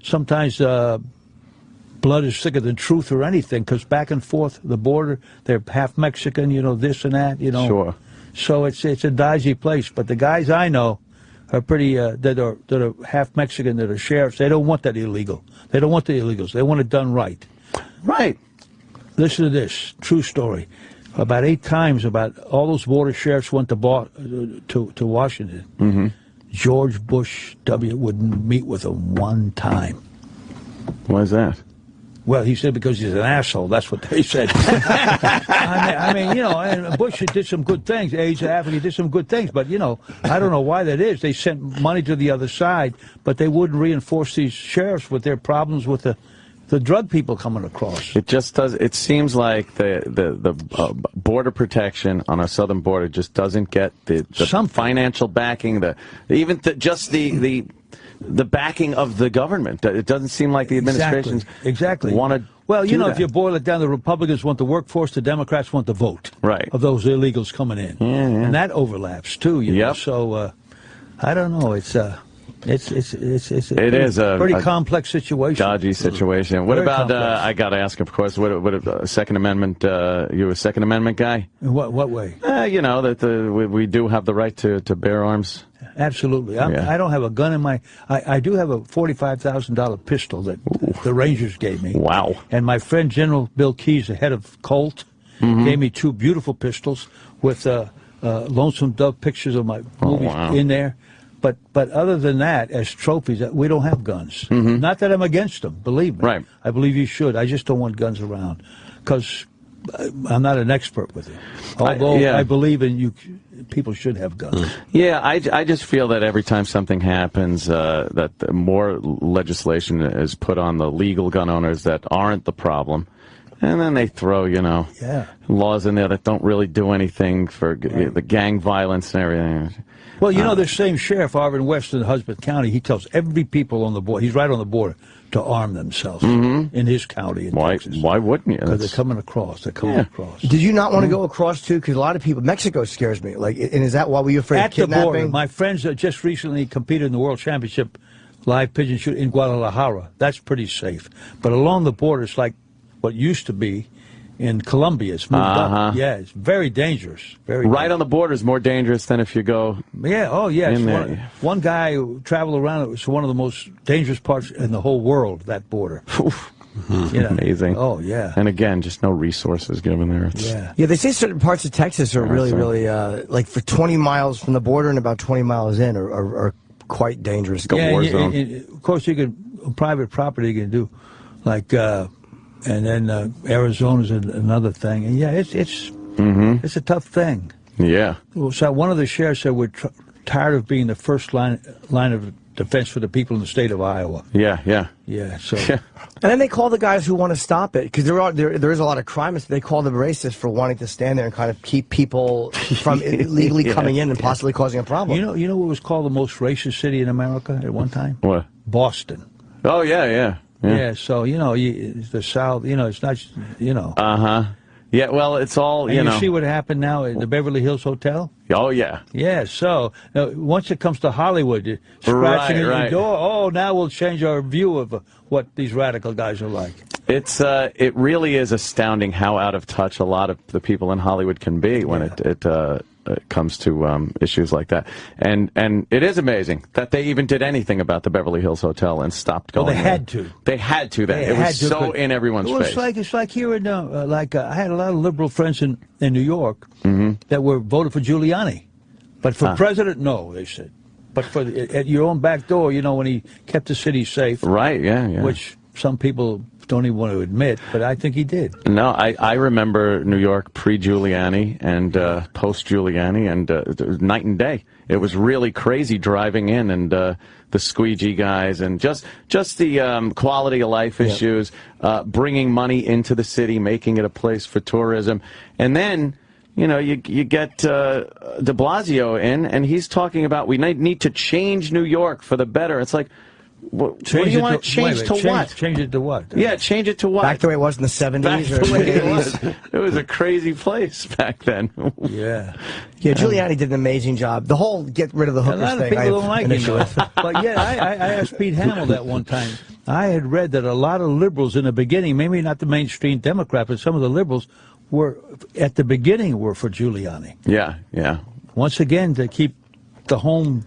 sometimes blood is thicker than truth or anything, because back and forth, the border, they're half Mexican, this and that, Sure. So it's a dodgy place. But the guys I know are pretty, that are half Mexican, that are sheriffs, they don't want that illegal. They don't want the illegals. They want it done right. Right. Listen to this, true story. About 8 times, about all those border sheriffs went to Washington. George Bush W. wouldn't meet with them one time. Why is that? Well, he said because he's an asshole. That's what they said. I mean, and Bush did some good things. Age of Africa did some good things. But, I don't know why that is. They sent money to the other side, but they wouldn't reinforce these sheriffs with their problems with the drug people coming across. It just does. It seems like the border protection on our southern border just doesn't get some financial backing. The backing of the government. It doesn't seem like the administration exactly want to. Well, if you boil it down, the Republicans want the workforce, the Democrats want the vote. Right. Of those illegals coming in. Yeah. And that overlaps too. Yep. So I don't know. It's a pretty complex situation. Dodgy situation. What about? I got to ask, of course. What Second Amendment? You a Second Amendment guy? In what way? That we do have the right to bear arms. Absolutely. I don't have a gun in my... I do have a $45,000 pistol that the Rangers gave me. Wow. And my friend General Bill Keyes, the head of Colt, gave me 2 beautiful pistols with Lonesome Dove pictures of my movies in there. But other than that, as trophies, we don't have guns. Not that I'm against them, believe me. Right. I believe you should. I just don't want guns around because I'm not an expert with it. Although I believe in people should have guns. Yeah, I just feel that every time something happens, that more legislation is put on the legal gun owners that aren't the problem. And then they throw, laws in there that don't really do anything for the gang violence and everything. Well, the same sheriff, Arvin West in Hudson County, he tells every people on the border, he's right on the border, to arm themselves in his county in Texas. Why wouldn't you? Because they're coming across. Across. Did you not want to go across, too? Because a lot of people, Mexico scares me. And is that why were you afraid of kidnapping? At the border. My friends just recently competed in the World Championship live pigeon shoot in Guadalajara. That's pretty safe. But along the border, it's like what used to be in Colombia. It's moved up. Yeah, it's very dangerous. Right on the border is more dangerous than if you go. Yeah. Oh, yeah. One guy who traveled around. It was one of the most dangerous parts in the whole world. That border. Amazing. Oh, yeah. And again, just no resources given there. Yeah. They say certain parts of Texas are really, like for 20 miles from the border and about 20 miles in are quite dangerous. War zone. Of course, you can private property. You can do like. And then Arizona's another thing. And it's a tough thing. Yeah. So one of the sheriffs said we're tired of being the first line of defense for the people in the state of Iowa. Yeah. So. And then they call the guys who want to stop it because there is a lot of crime. They call them racist for wanting to stand there and kind of keep people from illegally coming in and possibly causing a problem. You know what was called the most racist city in America at one time? What? Boston. Oh yeah. Yeah, so, the South, it's not, Yeah, well, it's all, and you see what happened now at the Beverly Hills Hotel? Oh, yeah. Yeah, so once it comes to Hollywood, you're scratching at your door. Oh, now we'll change our view of what these radical guys are like. It really is astounding how out of touch a lot of the people in Hollywood can be when it comes to issues like that. And it is amazing that they even did anything about the Beverly Hills Hotel and stopped going. Well, they had to. They had to. Then it was so in everyone's face. It's like here in I had a lot of liberal friends in New York that were voted for Giuliani, but for president, no, they said. But for at your own back door, when he kept the city safe, right? Yeah. Which some people don't even want to admit, but I think he did. No, I remember New York pre-Giuliani and post-Giuliani, and it was night and day. It was really crazy driving in, and the squeegee guys, and just the quality of life issues, bringing money into the city, making it a place for tourism. And then, you get de Blasio in, and he's talking about we need to change New York for the better. It's like, what do you want to change to what? Change it to what? Yeah, change it to what? Back the way it was in the 70s or the 80s. It was a crazy place back then. Yeah. Yeah, Giuliani did an amazing job. The whole get rid of the hookers thing. A lot of people don't like him. But yeah, I asked Pete Hamill that one time. I had read that a lot of liberals in the beginning, maybe not the mainstream Democrat, but some of the liberals were, at the beginning, were for Giuliani. Yeah. Once again, to keep the home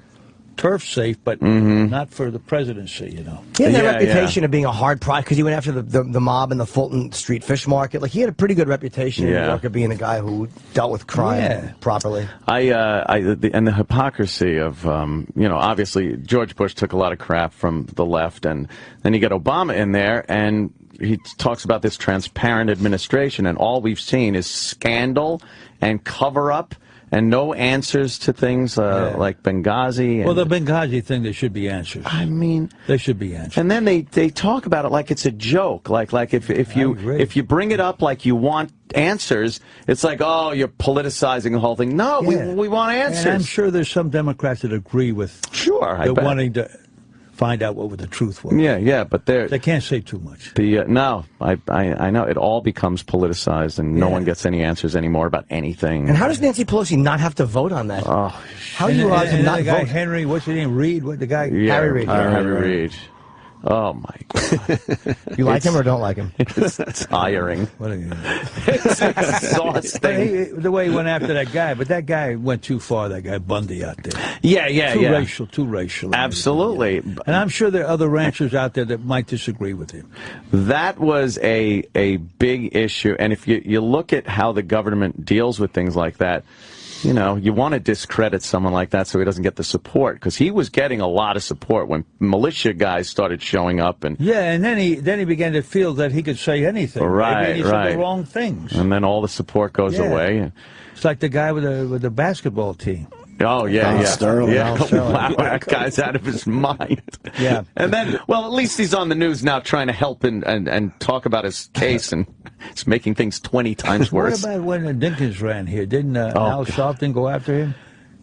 turf safe, but not for the presidency, He had that reputation of being a hard prize because he went after the mob in the Fulton Street Fish Market. Like, he had a pretty good reputation in New York of being a guy who dealt with crime properly. And the hypocrisy of, obviously George Bush took a lot of crap from the left, and then you get Obama in there, and he talks about this transparent administration, and all we've seen is scandal and cover-up. And no answers to things like Benghazi. Well, the Benghazi thing, there should be answers. I mean, there should be answers. And then they talk about it like it's a joke. Like if you bring it up like you want answers, it's like, oh, you're politicizing the whole thing. No, we want answers. And I'm sure there's some Democrats that agree with wanting to find out what the truth was. Yeah, but they can't say too much. No, I know it all becomes politicized, and no one gets any answers anymore about anything. And how does Nancy Pelosi not have to vote on that? Oh, how are you allowed to not vote? Henry, what's his name? Reid? What the guy? Harry Reid. Harry Reid. Oh my God! You like him or don't like him? It's tiring. It's exhausting. The way he went after that guy, but that guy went too far. That guy Bundy out there. Yeah. Too racial. Absolutely. And I'm sure there are other ranchers out there that might disagree with him. That was a big issue, and if you look at how the government deals with things like that. You want to discredit someone like that so he doesn't get the support, because he was getting a lot of support when militia guys started showing up, and and then he began to feel that he could say anything. Right, he said the wrong things, and then all the support goes away. It's like the guy with the basketball team. Oh, yeah. Sterling. Wow, that guy's out of his mind. Yeah. And then, well, at least he's on the news now trying to help and talk about his case, and it's making things 20 times worse. What about when Dinkins ran here? Didn't Al Sharpton go after him?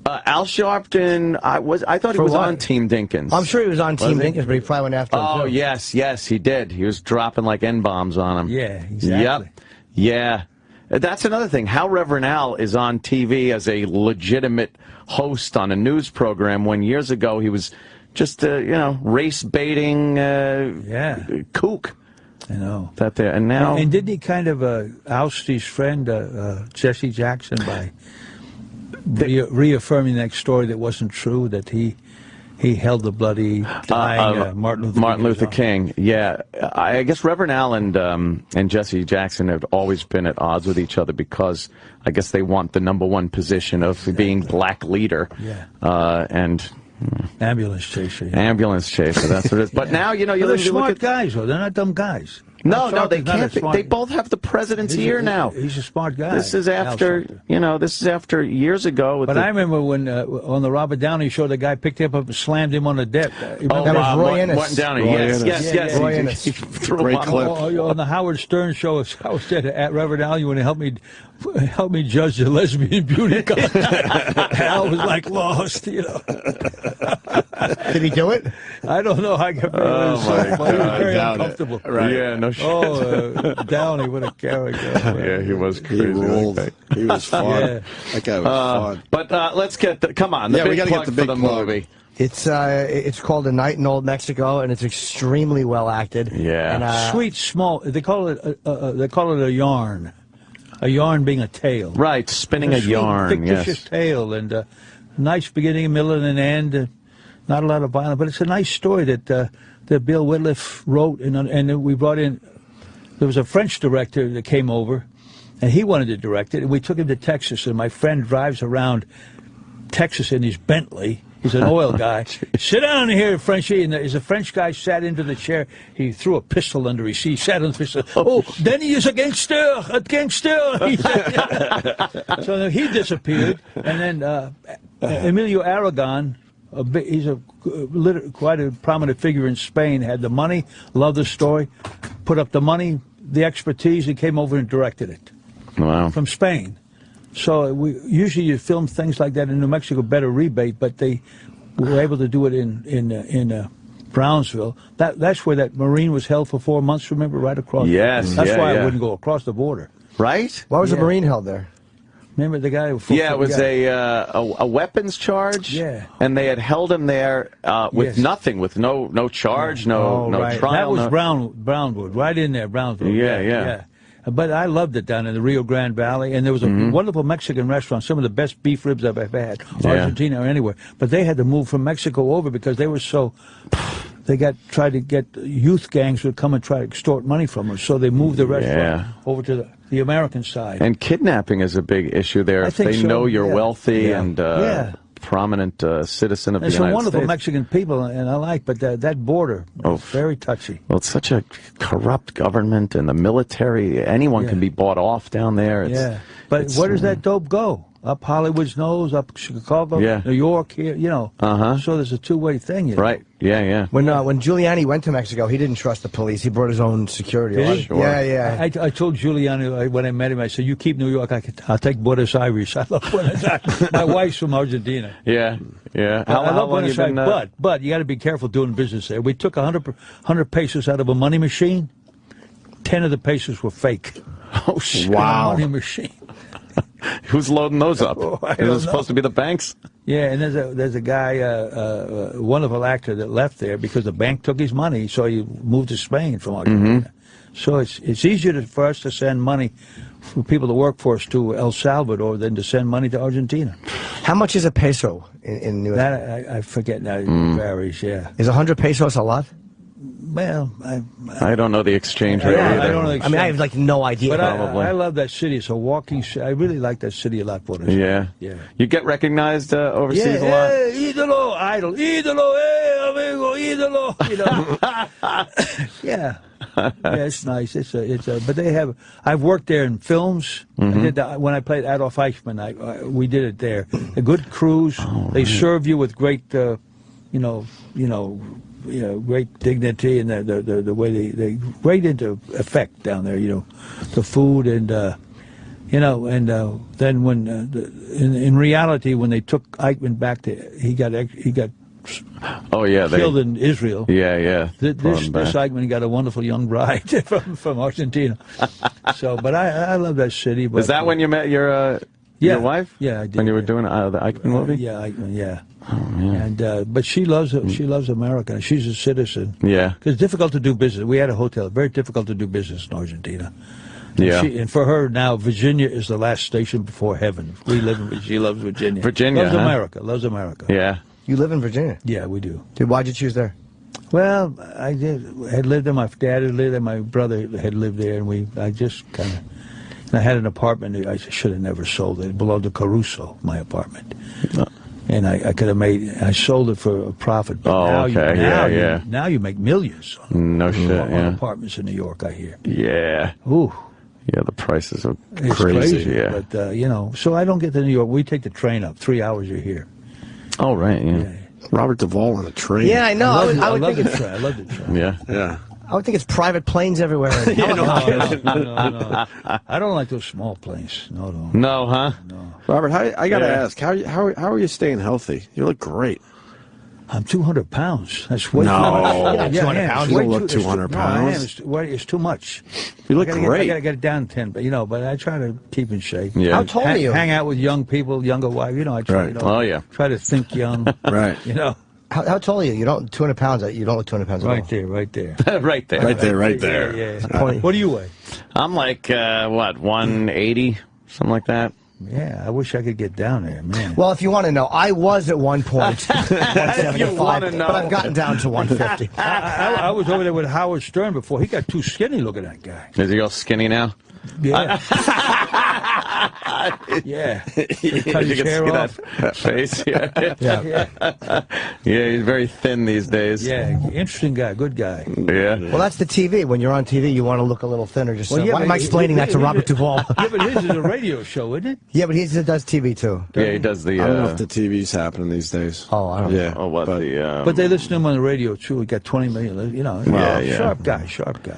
Al Sharpton, I thought he was on Team Dinkins. I'm sure he was on Team Dinkins, but he probably went after him. Oh, too. yes, he did. He was dropping like N-bombs on him. Yeah, exactly. Yep. Yeah. That's another thing. How Reverend Al is on TV as a legitimate host on a news program when years ago he was just, race-baiting kook. I know. And now... And didn't he kind of oust his friend, Jesse Jackson, by reaffirming that story that wasn't true, that he held the bloody dying Martin Luther King. Yeah, I guess Reverend Al and Jesse Jackson have always been at odds with each other because I guess they want the #1 position of being black leader. Yeah. And ambulance chaser. Yeah. Ambulance chaser. That's what it is. But now they're smart guys, though. They're not dumb guys. No, they can't be. They both have the president's ear now. He's a smart guy. This is after, this is after years ago. But I remember when on the Robert Downey show, the guy picked him up and slammed him on the deck. That was Roy Innes. Martin Downey. Yes. Roy Innes. Great clip. On the Howard Stern show, I was said, at Reverend Al, you want to help me judge the lesbian beauty contest. Al was like lost, Did he do it? I don't know. I got very uncomfortable. Right. Yeah, no shit. Oh, Downey, what a character. Yeah, he was crazy. He ruled. He was fun. Yeah. That guy was fun. But let's get come on. The we big got to plug get the big for the plug. movie. It's called A Night in Old Mexico, and it's extremely well acted. Yeah, and, sweet, small. They call it a yarn. A yarn being a tale. Right, spinning a yarn. Fictitious tale, and nice beginning, middle, and an end. Not a lot of violence, but it's a nice story that Bill Whitliff wrote, and we brought in. There was a French director that came over, and he wanted to direct it, and we took him to Texas, and my friend drives around Texas in his Bentley. He's an oil guy. Sit down here, Frenchie. And as a French guy sat into the chair, he threw a pistol under his seat, sat on the pistol. Oh, then he is a gangster, He said. So he disappeared. And then Emilio Aragon, he's quite a prominent figure in Spain, had the money, loved the story, put up the money, the expertise, and came over and directed it. Wow. From Spain. So usually you film things like that in New Mexico, better rebate, but they were able to do it in Brownsville. That's where that Marine was held for 4 months. Remember, right across. Yes, that's why I wouldn't go across the border. Right? Why was the Marine held there? Remember the guy? It was a weapons charge. Yeah, and they had held him there with nothing, with no charge, no trial. That was Brownwood, right in there, Brownsville. Yeah. But I loved it down in the Rio Grande Valley, and there was a wonderful Mexican restaurant, some of the best beef ribs I've ever had, Argentina or anywhere. But they had to move from Mexico over because they were so. They tried to get youth gangs would come and try to extort money from them, so they moved the restaurant over to the American side. And kidnapping is a big issue there. If they know you're wealthy and prominent citizen of the United States. There's some wonderful Mexican people, and I like, but that border is very touchy. Well, it's such a corrupt government, and the military, anyone can be bought off down there. But where does that dope go? Up Hollywood's nose, up Chicago, New York, here, So there's a two-way thing. Right, yeah. When Giuliani went to Mexico, he didn't trust the police. He brought his own security. Did he? Sure. Yeah. I told Giuliani when I met him, I said, you keep New York, I'll take Buenos Aires. I love Buenos Aires. My wife's from Argentina. Yeah. I love Buenos Aires, but you got to be careful doing business there. We took 100 pesos out of a money machine. 10 of the pesos were fake. Oh, shit. Wow. Money machine. Who's loading those up? Is it supposed to be the banks? Yeah, and there's a guy, a wonderful actor that left there because the bank took his money, so he moved to Spain from Argentina. So it's easier for us to send money for people to work for us to El Salvador than to send money to Argentina. How much is a peso in New York? That I forget now. It varies. Yeah. Is 100 pesos a lot? Well, I don't know the exchange rate either. I don't know the exchange. I have like no idea. But I love that city. It's a walking city. I really like that city a lot. Yeah. You get recognized overseas a lot? Ídolo, idol, ídolo, amigo, ídolo. Yeah, it's nice. But they have. I've worked there in films. I did when I played Adolf Eichmann. We did it there. A good cruise. They serve you with great, great dignity, and the way they great into effect down there. The food and then when in reality when they took Eichmann back he got killed in Israel. Yeah. This Eichmann got a wonderful young bride from Argentina. But I love that city. But, is that when you met your wife? Yeah, I did. When you were doing the Eichmann movie? Yeah, Eichmann. Yeah. Oh, man. And but she loves America. She's a citizen. Yeah. Because it's difficult to do business. We had a hotel. Very difficult to do business in Argentina. Yeah. And for her now, Virginia is the last station before heaven. We live in. She loves Virginia. Loves America. Loves America. Yeah. You live in Virginia? Yeah, we do. Why'd you choose there? Well, I had lived there. My dad had lived there. My brother had lived there, and I just kind of. And I had an apartment. I should have never sold it. It belonged to Caruso, my apartment. And I could have I sold it for a profit. But now you make millions on apartments in New York, I hear. Yeah. Ooh. Yeah, the prices are crazy. Yeah. But, so I don't get to New York. We take the train up. 3 hours you're here. Oh, right, yeah. Robert Duvall on a train. Yeah, I know. I love the train. I love the train. Yeah. I would think it's private planes everywhere. No. I don't like those small planes. No. No, huh? No. Robert, I got to ask, how are you staying healthy? You look great. I'm 200 pounds. That's way No. too much. You're not 200 pounds. You don't look 200 pounds. No, I am. It's too much. You look I great. got to get it down 10, but but I try to keep in shape. Yeah. How tall are you? Hang out with young people, younger wife. I try. Right. Oh, yeah. Try to think young. Right. How tall are you? You don't 200 pounds. You don't look 200 pounds at all. Right there. right there. Right there. Yeah. What do you weigh? I'm like, 180? Something like that. Yeah, I wish I could get down there, man. Well, if you want to know, I was at one point 175, know. but I've gotten down to 150. I was over there with Howard Stern before. He got too skinny. Look at that guy. Is he all skinny now? Yeah. Yeah. He cut his You can hair see off. that face. Yeah. He's very thin these days. Yeah, interesting guy, good guy. Yeah. Well, that's the TV. When you're on TV, you want to look a little thinner. Just Well, so. yeah, Why but am I explaining that to Robert Duvall? Yeah, but his is a radio show, isn't it? Yeah, but he does TV too. Yeah, he does the. I don't know if the TV's happening these days. Oh, I don't know. Yeah. Oh, what the? But they listen to him on the radio too. He got 20 million. Yeah. Sharp guy,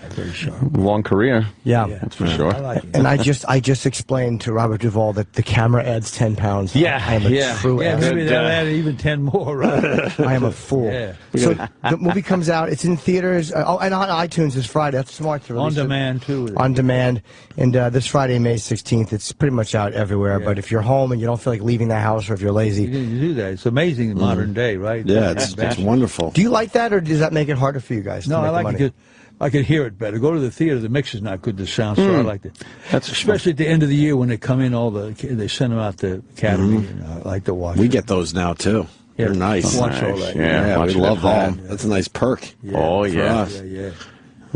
very sharp. Long career. Yeah. That's for sure. I like him. And I just explained to Robert Duvall that the camera adds 10 pounds. Yeah, I am a true Yeah, ass. maybe they'll add even 10 more, right? I am a fool. Yeah. So the movie comes out. It's in theaters. And on iTunes this Friday. That's smart to release On demand, too. On demand. And this Friday, May 16th, it's pretty much out everywhere. Yeah. But if you're home and you don't feel like leaving the house, or if you're lazy. You do that. It's amazing in modern day, right? Yeah, it's wonderful. Do you like that, or does that make it harder for you guys? No, to make I the like money? it. I could hear it better. Go to the theater. The mix is not good. The sound, so I like it. That's especially at the end of the year when they come in. They send them out to Academy. And I like to watch. We get those now too. Yeah, They're nice. Watch all that. Yeah, watch we it at love that. home. That's a nice perk. Yeah. Oh, for yeah. us. Yeah.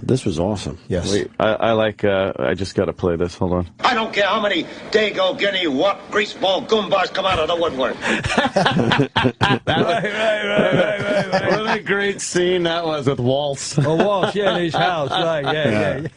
This was awesome. Yes. Wait, I like. I just got to play this. Hold on. I don't care how many Dago, Guinea, what greaseball Goombas come out of the woodwork. Right. What a great scene that was with Waltz. Oh, Waltz, yeah, in his house, right?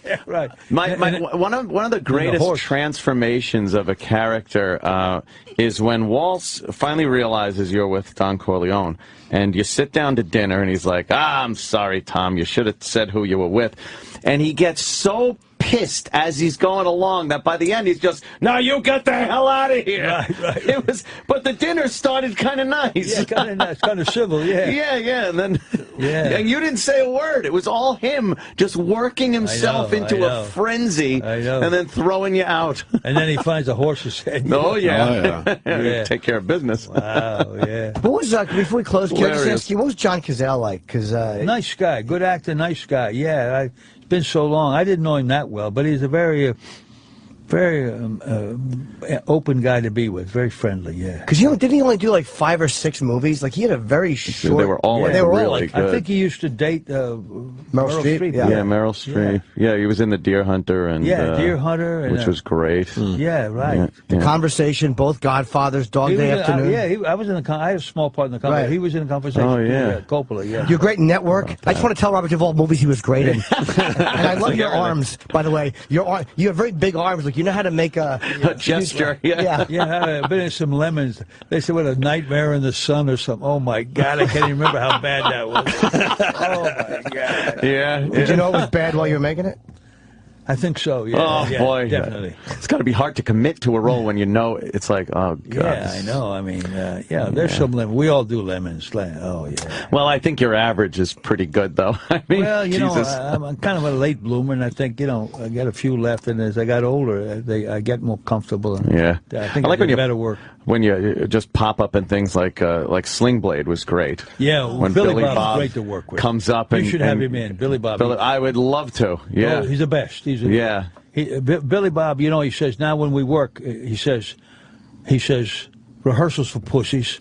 Yeah, right. One of the greatest transformations of a character is when Waltz finally realizes you're with Don Corleone, and you sit down to dinner, and he's like, I'm sorry, Tom, you should have said who you were with. And he gets so pissed as he's going along that by the end he's just, now you get the hell out of here. Right. But the dinner started kind of nice. Yeah, kind of nice, kind of civil, yeah. Yeah, and then and you didn't say a word. It was all him just working himself into a frenzy and then throwing you out. And then he finds a horse's head. Oh, yeah. Take care of business. Wow, yeah. What was, before we close, can I just ask you, what was John Cazale like? Nice guy, good actor, nice guy. Yeah, it's been so long. I didn't know him that well, but he's a very open guy to be with, very friendly, yeah. Because didn't he only do like 5 or 6 movies? Like he had a very short. They were all really good. I think he used to date Meryl Streep. Yeah, Meryl Streep. Yeah, he was in The Deer Hunter and Deer Hunter, and, which was great. Yeah, right. The Conversation, both Godfathers, Dog Day Afternoon. I was in the. I had a small part in the conversation. Right. He was in the Conversation. Oh yeah, Coppola. Yeah. You're great in Network. I just want to tell Robert Duvall movies he was great in. And I love your arms, by the way. You have very big arms. Like you know how to make a gesture. Yeah. I've been in some Lemons. They said, what, A Nightmare in the Sun or something. Oh, my God. I can't even remember how bad that was. Oh, my God. Yeah. Did you know it was bad while you were making it? I think so, yeah. Oh, boy. Definitely. It's got to be hard to commit to a role when you know it's like, oh, God. Yeah, I know. I mean, there's some Lemons. We all do Lemons. Oh, yeah. Well, I think your average is pretty good, though. I mean, well, Jesus. I'm kind of a late bloomer, and I think, I got a few left, and as I got older, I get more comfortable. And I think I like when you better work. When you just pop up in things like Sling Blade was great. Yeah, when Billy Bob was great to work with. Comes up you should have him in, Billy Bob. I would love to. Yeah, he's the best. Billy Bob. He says now when we work, he says, rehearsals for pussies,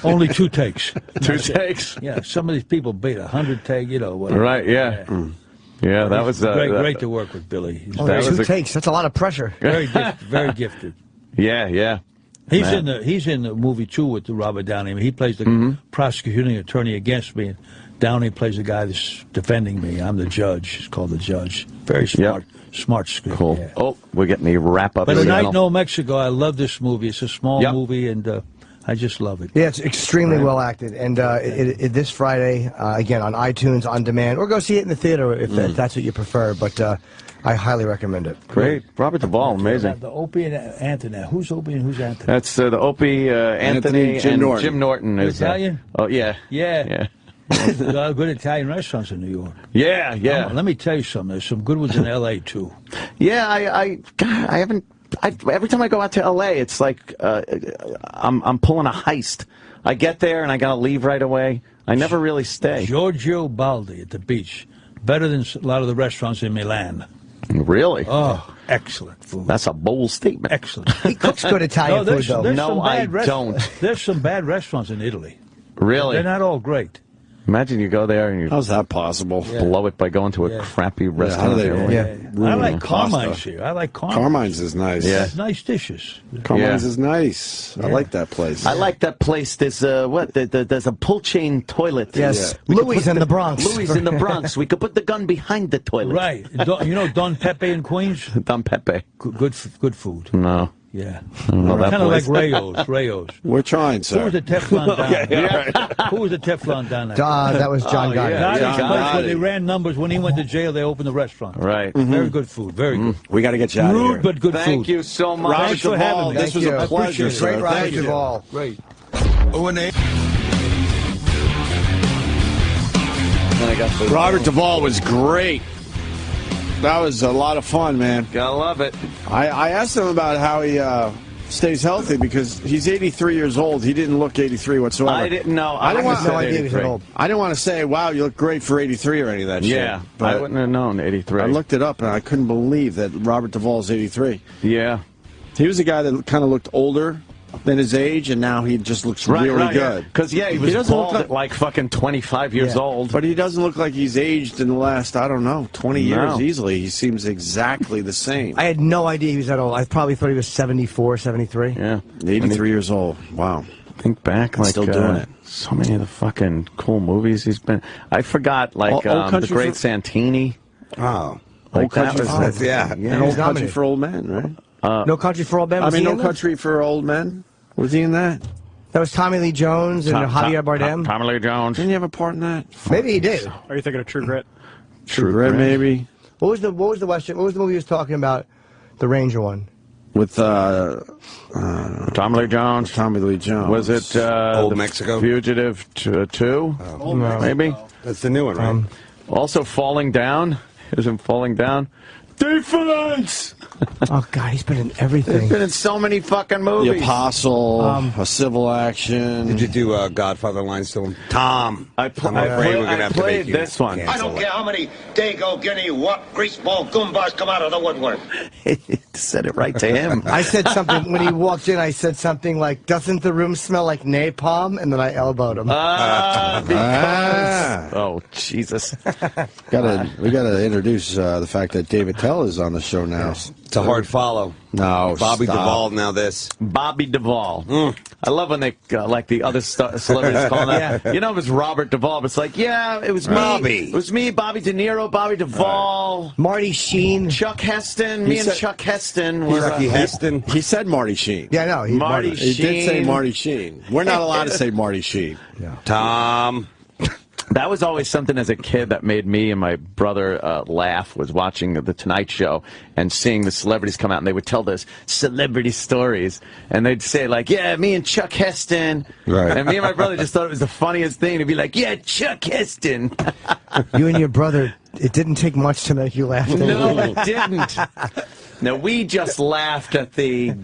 only 2 takes. 2 takes. Yeah, some of these people beat 100 take. Whatever. Right. Yeah. Yeah, that was great to work with Billy. 2 takes. That's a lot of pressure. Very gifted. Yeah. He's in the movie too with Robert Downey. He plays the prosecuting attorney against me. Downey plays the guy that's defending me. I'm the judge. It's called The Judge. Very smart script. Cool. Yeah. Oh, we're getting the wrap up. But A Night in Old Mexico, I love this movie. It's a small movie, and I just love it. Yeah, it's extremely well acted, and this Friday, again on iTunes on demand, or go see it in the theater if that's what you prefer. But I highly recommend it. Great, Robert Duvall, amazing. The Opie and Anthony. Who's Opie and who's Anthony? That's the Opie, Anthony, Jim and Norton. Jim Norton is Italian. Oh yeah, Yeah. A lot of good Italian restaurants in New York. yeah. Let me tell you something. There's some good ones in L.A. too. Yeah, I haven't. Every time I go out to L.A., it's like I'm pulling a heist. I get there and I gotta leave right away. I never really stay. Giorgio Baldi at the beach, better than a lot of the restaurants in Milan. Really? Oh, excellent food. That's a bold statement. Excellent. He cooks good Italian food, though. No, I don't. There's some bad restaurants in Italy. Really? They're not all great. Imagine you go there and you How's that possible? blow it by going to a crappy restaurant. I like Carmine's here. I like Carmine's. Carmine's is nice. Yeah. It's nice dishes. Carmine's is nice. I like that place. I like that place. There's there's a pull chain toilet. Yes, Louis in the Bronx. Louis in the Bronx. We could put the gun behind the toilet. Right. You know Don Pepe in Queens? Don Pepe. Good food. No. Yeah. Kind of like Rayo's. We're trying, sir. Who was the Teflon Don? Who was the Teflon Don? That was John Gotti. Gotti's place where they ran numbers. When he went to jail, they opened the restaurant. Right. Very good food. Very good. We got to get you out of here. Rude but good food. Thank you so much. Thanks for having me. This was a pleasure, sir. Great Robert Thank you. Duvall. Great. Robert Duvall was great. That was a lot of fun, man. Gotta love it. I asked him about how he stays healthy because he's 83 years old. He didn't look 83 whatsoever. I didn't know. I didn't want no idea he was that old. I didn't want to say, wow, you look great for 83 or any of that shit. Yeah, But I wouldn't have known 83. I looked it up and I couldn't believe that Robert Duvall's 83. Yeah. He was a guy that kind of looked older than his age, and now he just looks really good. Because, he was bald at like fucking 25 years old. But he doesn't look like he's aged in the last, I don't know, 20 years easily. He seems exactly the same. I had no idea he was that old. I probably thought he was 74, 73. Yeah, 83 years old. Wow. Think back, like still doing it. So many of the fucking cool movies he's been. I forgot, like The Great Santini. Oh, like that was and Old Country for Old Men, right? No Country for Old Men. No Country for Old Men. Was he in that? That was Tommy Lee Jones and Javier Bardem. Tommy Lee Jones. Didn't he have a part in that? Maybe he did. Are you thinking of True Grit? True Grit, maybe. What was the Western? What was the movie he was talking about? The Ranger one. With Tommy Lee Jones. Tommy Lee Jones. Was it Old Mexico? Fugitive 2? Maybe. That's the new one, right? Also, Falling Down. Isn't Falling Down? Defense! Oh, God, he's been in everything. He's been in so many fucking movies. The Apostle, A Civil Action. Did you do Godfather lines to him? Tom. I played this one. I don't care how many Dago, Guinea, what greaseball goombas come out of the woodwork. Said it right to him. I said something, when he walked in, I said something like, doesn't the room smell like napalm? And then I elbowed him. Because... Oh, Jesus. We gotta introduce the fact that David Attell is on the show now. It's a hard follow. No, Bobby Duvall, now this. Bobby Duvall. I love when they, like the other celebrities calling out. You know, it was Robert Duvall, but it's like, it was me. Bobby. It was me, Bobby De Niro, Bobby Duvall. Marty Sheen. Chuck Heston. Me and Chuck Heston. Chucky Heston. He said Marty Sheen. Yeah, no. Marty Sheen. He did say Marty Sheen. We're not allowed to say Marty Sheen. Yeah. Tom. That was always something as a kid that made me and my brother laugh, was watching The Tonight Show and seeing the celebrities come out, and they would tell those celebrity stories, and they'd say, like, me and Chuck Heston. Right. And me and my brother just thought it was the funniest thing to be like, Chuck Heston. You and your brother, it didn't take much to make you laugh. No, it didn't. Now, we just laughed at the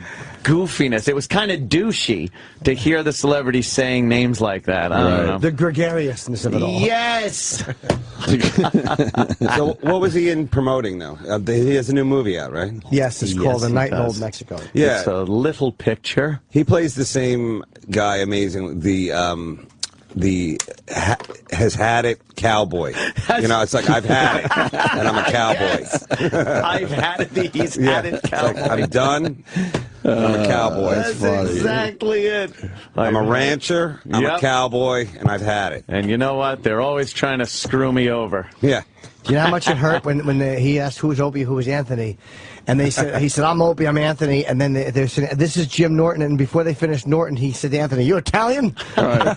goofiness. It was kind of douchey to hear the celebrities saying names like that. I don't know. The gregariousness of it all. Yes! So what was he in promoting, though? He has a new movie out, right? Yes, it's called A Night in Old Mexico. Yeah. It's a little picture. He plays the same guy, amazing. Has had it cowboy. You know, it's like, I've had it, and I'm a cowboy. I've had it, he's had it cowboy. Like, I'm done. I'm a cowboy. That's exactly it. I'm a rancher, I'm a cowboy, and I've had it. And you know what? They're always trying to screw me over. Yeah. Do you know how much it hurt when he asked who was Opie, who was Anthony? And he said, I'm Opie, I'm Anthony. And then they're saying, this is Jim Norton. And before they finished Norton, he said to Anthony, you Italian? Right.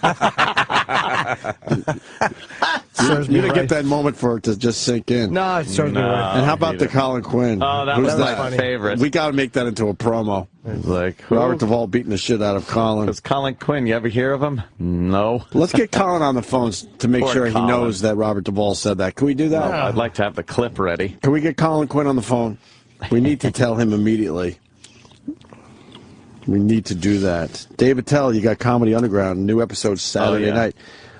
You didn't get that moment for it to just sink in. No, it serves me right. And how about the Colin Quinn? Oh, that was my favorite. We got to make that into a promo. It's like, who? Robert Duvall beating the shit out of Colin. It's Colin Quinn. You ever hear of him? No. Let's get Colin on the phones to make Poor sure Colin. he knows that Robert Duvall said that. Can we do that? I'd like to have the clip ready. Can we get Colin Quinn on the phone? We need to tell him immediately. We need to do that. David Attell, you got Comedy Underground, new episode Saturday night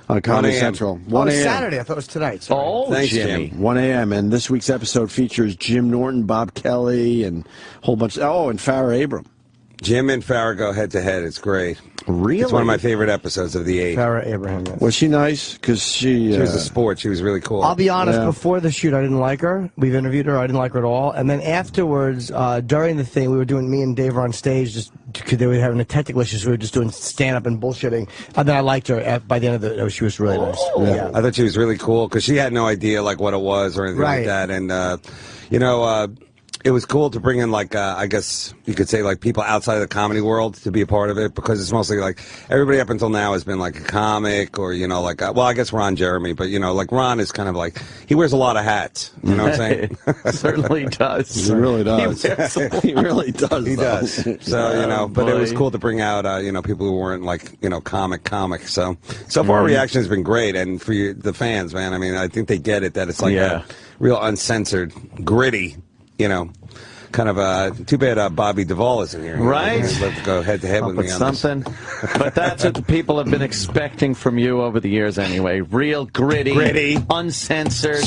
on Comedy Central. 1 a.m. Saturday. I thought it was tonight. Sorry. Oh, Thanks, Jimmy. Jim. 1 a.m. And this week's episode features Jim Norton, Bob Kelly, and a whole bunch. Oh, and Farrah Abram. Jim and Farrah go head to head. It's great. Really? It's one of my favorite episodes of the 8. Farrah Abraham. Yes. Was she nice? Because she was a sport. She was really cool. I'll be honest, before the shoot, I didn't like her. We've interviewed her. I didn't like her at all. And then afterwards, during the thing, me and Dave were on stage just because they were having a technical issue, so we were just doing stand-up and bullshitting. And then I liked her. By the end of the she was really nice. Yeah. I thought she was really cool because she had no idea like what it was or anything like that. And, it was cool to bring in, like, I guess you could say, like, people outside of the comedy world to be a part of it, because it's mostly, like, everybody up until now has been, like, a comic or, like, well, I guess Ron Jeremy, but, like, Ron is kind of like, he wears a lot of hats, you know what I'm saying? Certainly does. He really does. He really does. He does. So, but it was cool to bring out, people who weren't, like, comic. So far, reaction has been great, and for the fans, man, I mean, I think they get it, that it's, like, a real uncensored, gritty, kind of too bad Bobby Duvall isn't here. Right? Let's go head to head with me on something. But that's what the people have been expecting from you over the years anyway. Real gritty, uncensored,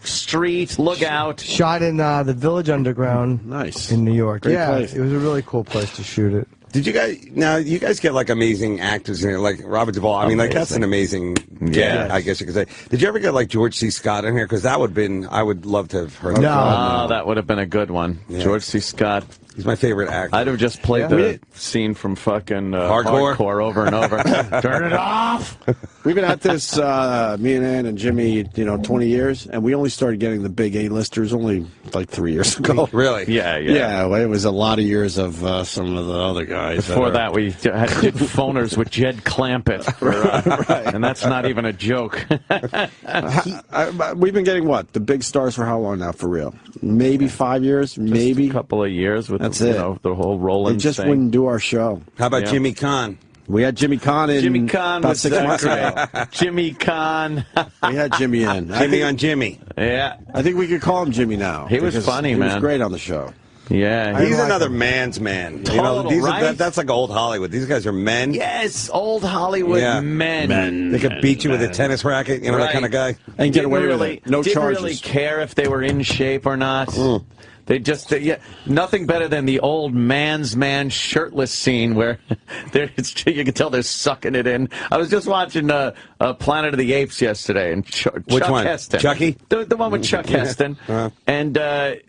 street, look out. Shot in the Village Underground. Nice. In New York. Great place. It was a really cool place to shoot it. Did you guys get like amazing actors in here, like Robert Duvall? I mean, like that's an amazing get, I guess you could say. Did you ever get like George C. Scott in here? Because I would love to have heard. That would have been a good one. Yeah. George C. Scott. He's my favorite actor. I'd have just played the scene from fucking hardcore over and over. Turn it off. We've been at this, me and Ann and Jimmy, 20 years, and we only started getting the big A-listers only like 3 years ago. Really? Yeah. Yeah, well, it was a lot of years of some of the other guys. Before that, we did phoners with Jed Clampett, and that's not even a joke. We've been getting what? The big stars for how long now, for real? Maybe 5 years? Maybe? A couple of years with that's the whole Roland They just thing. wouldn't do our show. How about Jimmy Kahn? We had Jimmy Kahn in about 6 months ago. Jimmy Kahn. We had Jimmy in. Jimmy on Jimmy. Yeah. I think we could call him Jimmy now. He was funny, man. He was great on the show. Yeah. He's another man's man. That's like old Hollywood. These guys are men. Yes, old Hollywood men. They could beat you with a tennis racket, that kind of guy. And get away with it. No didn't charges. Really care if they were in shape or not. They just, nothing better than the old man's man shirtless scene where you can tell they're sucking it in. I was just watching Planet of the Apes yesterday, and Chuck Heston. Chucky? The one with Chuck Heston. And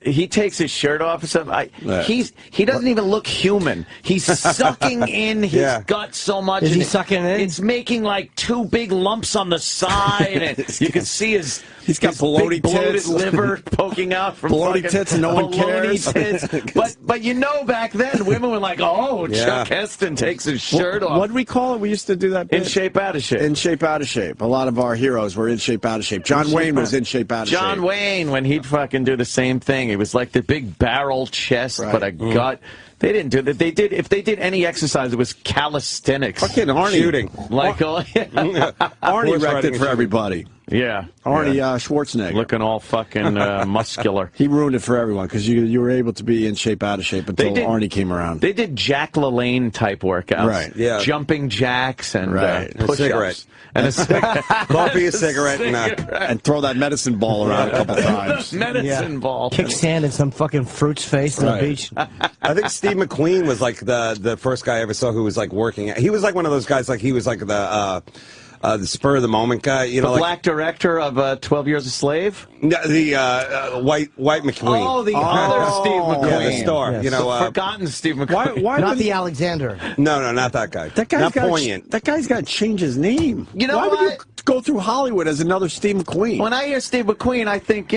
he takes his shirt off or something. He doesn't even look human. He's sucking in his gut so much. Is he sucking in? It's making like 2 big lumps on the side, and you can see his... He's got bloated tits, liver poking out from bloated tits, and no one cares. Tits. But back then, women were like, "Oh, Chuck Heston takes his shirt off." What did we call it? We used to do that. In shape, out of shape. In shape, out of shape. A lot of our heroes were in shape, out of shape. John Wayne was in shape, out of shape. John Wayne, when he'd fucking do the same thing, it was like the big barrel chest, but a gut. They didn't do that. If they did any exercise, it was calisthenics. Fucking Arnie. Shooting. Arnie wrecked it for everybody. Yeah. Arnie Schwarzenegger. Looking all fucking muscular. He ruined it for everyone because you were able to be in shape, out of shape until Arnie came around. They did Jack LaLanne type workouts. Right. Yeah. Jumping jacks and push-ups. Cigarette. And a cigarette. Coffee, a cigarette, and throw that medicine ball around a couple times. Medicine ball. Kick sand in some fucking fruit's face on the beach. I think Steve McQueen was like the first guy I ever saw who was like working. He was like one of those guys, like he was like the the spur of the moment guy. You know, the black director of 12 Years a Slave. No, the white McQueen. Oh, the other Steve McQueen. Yeah, the star. Yes. You know, The forgotten Steve McQueen. Why not the Alexander? No, not that guy. That guy's not got poignant. That guy's got to change his name. You know why what? would you go through Hollywood as another Steve McQueen? When I hear Steve McQueen, I think,